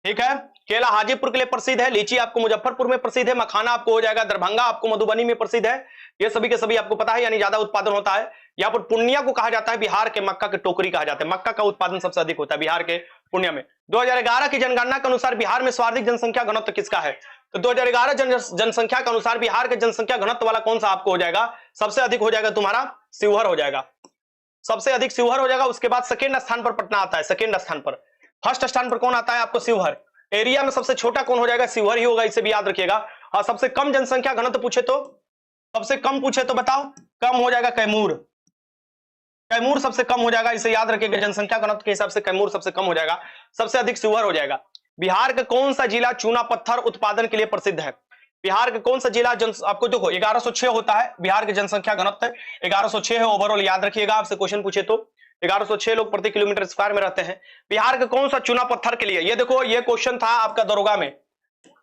ठीक है। केला हाजीपुर के लिए प्रसिद्ध है, लीची आपको मुजफ्फरपुर में प्रसिद्ध है, मखाना आपको हो जाएगा दरभंगा, आपको मधुबनी में प्रसिद्ध है। ये सभी के सभी आपको पता है, यानी ज्यादा उत्पादन होता है। यहाँ पर पूर्णिया को कहा जाता है बिहार के मक्का के टोकरी कहा जाता है। मक्का का उत्पादन सबसे अधिक होता है बिहार के पूर्णिया में। 2011 की जनगणना के अनुसार बिहार में सर्वाधिक जनसंख्या घनत्व किसका है? तो 2011 जनसंख्या के अनुसार बिहार के जनसंख्या घनत्व वाला कौन सा आपको हो जाएगा? सबसे अधिक हो जाएगा तुम्हारा शिवहर हो जाएगा, सबसे अधिक शिवहर हो जाएगा। उसके बाद सेकेंड स्थान पर पटना आता है, सेकेंड स्थान पर। फर्स्ट स्थान पर कौन आता है आपको? शिवहर। एरिया में सबसे छोटा कौन हो जाएगा? शिवहर ही होगा, इसे भी याद रखिएगा। और सबसे कम जनसंख्या घनत्व पूछे तो, सबसे कम पूछे तो बताओ, कम हो जाएगा कैमूर, कैमूर सबसे कम हो जाएगा, इसे याद रखिएगा। जनसंख्या घनत्व के हिसाब से कैमूर सबसे कम हो जाएगा, सबसे अधिक शिवहर हो जाएगा। बिहार का कौन सा जिला चूना पत्थर उत्पादन के लिए प्रसिद्ध है? बिहार का कौन सा जिला आपको देखो 1106 होता है बिहार की जनसंख्या घनत्व, 1106 है ओवरऑल, याद रखिएगा। आपसे क्वेश्चन पूछे तो 1106 लोग प्रति किलोमीटर स्क्वायर में रहते हैं। बिहार का कौन सा चूना पत्थर के लिए, ये देखो ये क्वेश्चन था आपका दरोगा में,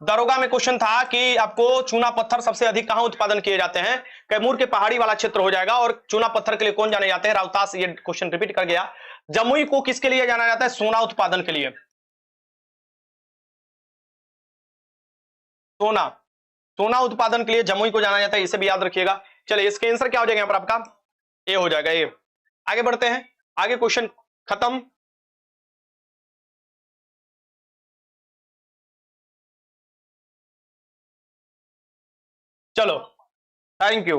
दरोगा में क्वेश्चन था कि आपको चूना पत्थर सबसे अधिक कहां उत्पादन किए जाते हैं? कैमूर के पहाड़ी वाला क्षेत्र हो जाएगा। और चूना पत्थर के लिए कौन जाने जाते हैं? रोहतास। ये क्वेश्चन रिपीट कर गया। जमुई को किसके लिए जाना जाता है? सोना उत्पादन के लिए, सोना, सोना उत्पादन के लिए जमुई को जाना जाता है, इसे भी याद रखिएगा। चलिए इसके आंसर क्या हो जाएगा यहाँ पर आपका? ए हो जाएगा, ए। आगे बढ़ते हैं, आगे क्वेश्चन खत्म। चलो थैंक यू।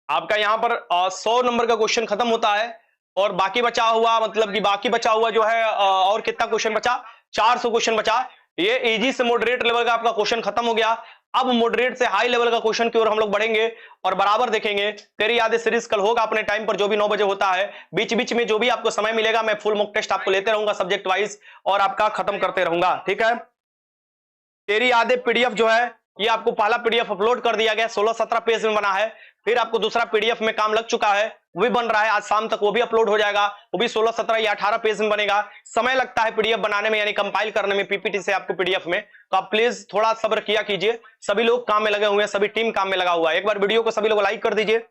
आपका यहां पर 100 नंबर का क्वेश्चन खत्म होता है। और बाकी बचा हुआ, मतलब कि बाकी बचा हुआ जो है और कितना क्वेश्चन बचा? 400 क्वेश्चन बचा। ये इजी से मॉडरेट लेवल का आपका क्वेश्चन खत्म हो गया। अब मॉडरेट से हाई लेवल का क्वेश्चन की ओर हम लोग बढ़ेंगे और बराबर देखेंगे। तेरी यादें सीरीज कल होगा अपने टाइम पर, जो भी 9 बजे होता है। बीच बीच में जो भी आपको समय मिलेगा मैं फुल मॉक टेस्ट आपको लेते रहूंगा सब्जेक्ट वाइज, और आपका खत्म करते रहूंगा, ठीक है। तेरी यादें पीडीएफ जो है ये आपको पहला पीडीएफ अपलोड कर दिया गया, 16-17 पेज में बना है। फिर आपको दूसरा पीडीएफ में काम लग चुका है, वो भी बन रहा है, आज शाम तक वो भी अपलोड हो जाएगा। वो भी 16-17 या 18 पेज में बनेगा। समय लगता है पीडीएफ बनाने में, यानी कंपाइल करने में पीपीटी से आपको पीडीएफ में। तो आप प्लीज थोड़ा सब्र किया कीजिए। सभी लोग काम में लगे हुए हैं, सभी टीम काम में लगा हुआ है। एक बार वीडियो को सभी लोग लाइक कर दीजिए।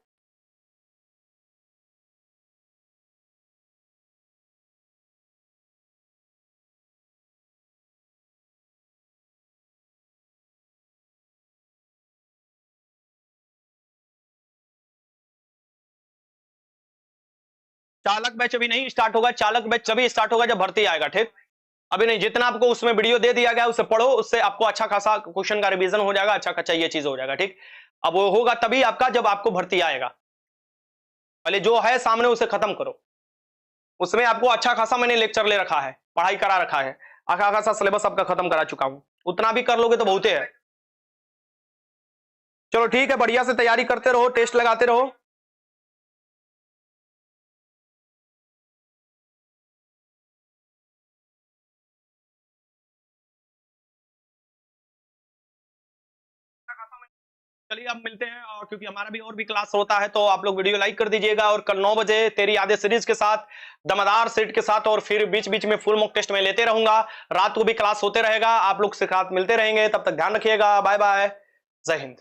चालक बैच अभी नहीं स्टार्ट होगा, चालक बैच तभी स्टार्ट होगा जब भर्ती आएगा, ठीक। अभी नहीं, जितना आपको उसमें वीडियो दे दिया गया उसे पढ़ो, उससे आपको अच्छा खासा क्वेश्चन का रिवीजन हो जाएगा, अच्छा खासा ये चीज हो जाएगा, ठीक। अब वो होगा तभी आपका जब आपको भर्ती आएगा। पहले जो है सामने उसे खत्म करो। उसमें आपको अच्छा खासा मैंने लेक्चर ले रखा है, पढ़ाई करा रखा है, अच्छा खासा सिलेबस आपका खत्म करा चुका हूं। उतना भी कर लोगे तो बहुत है। चलो ठीक है, बढ़िया से तैयारी करते रहो, टेस्ट लगाते रहो। चलिए अब मिलते हैं, और क्योंकि हमारा भी और भी क्लास होता है तो आप लोग वीडियो लाइक कर दीजिएगा, और कल 9 बजे तेरी यादें सीरीज के साथ, दमदार सेट के साथ, और फिर बीच बीच में फुल मॉक टेस्ट में लेते रहूंगा। रात को भी क्लास होते रहेगा, आप लोग से साथ मिलते रहेंगे। तब तक ध्यान रखिएगा, बाय बाय, जय हिंद।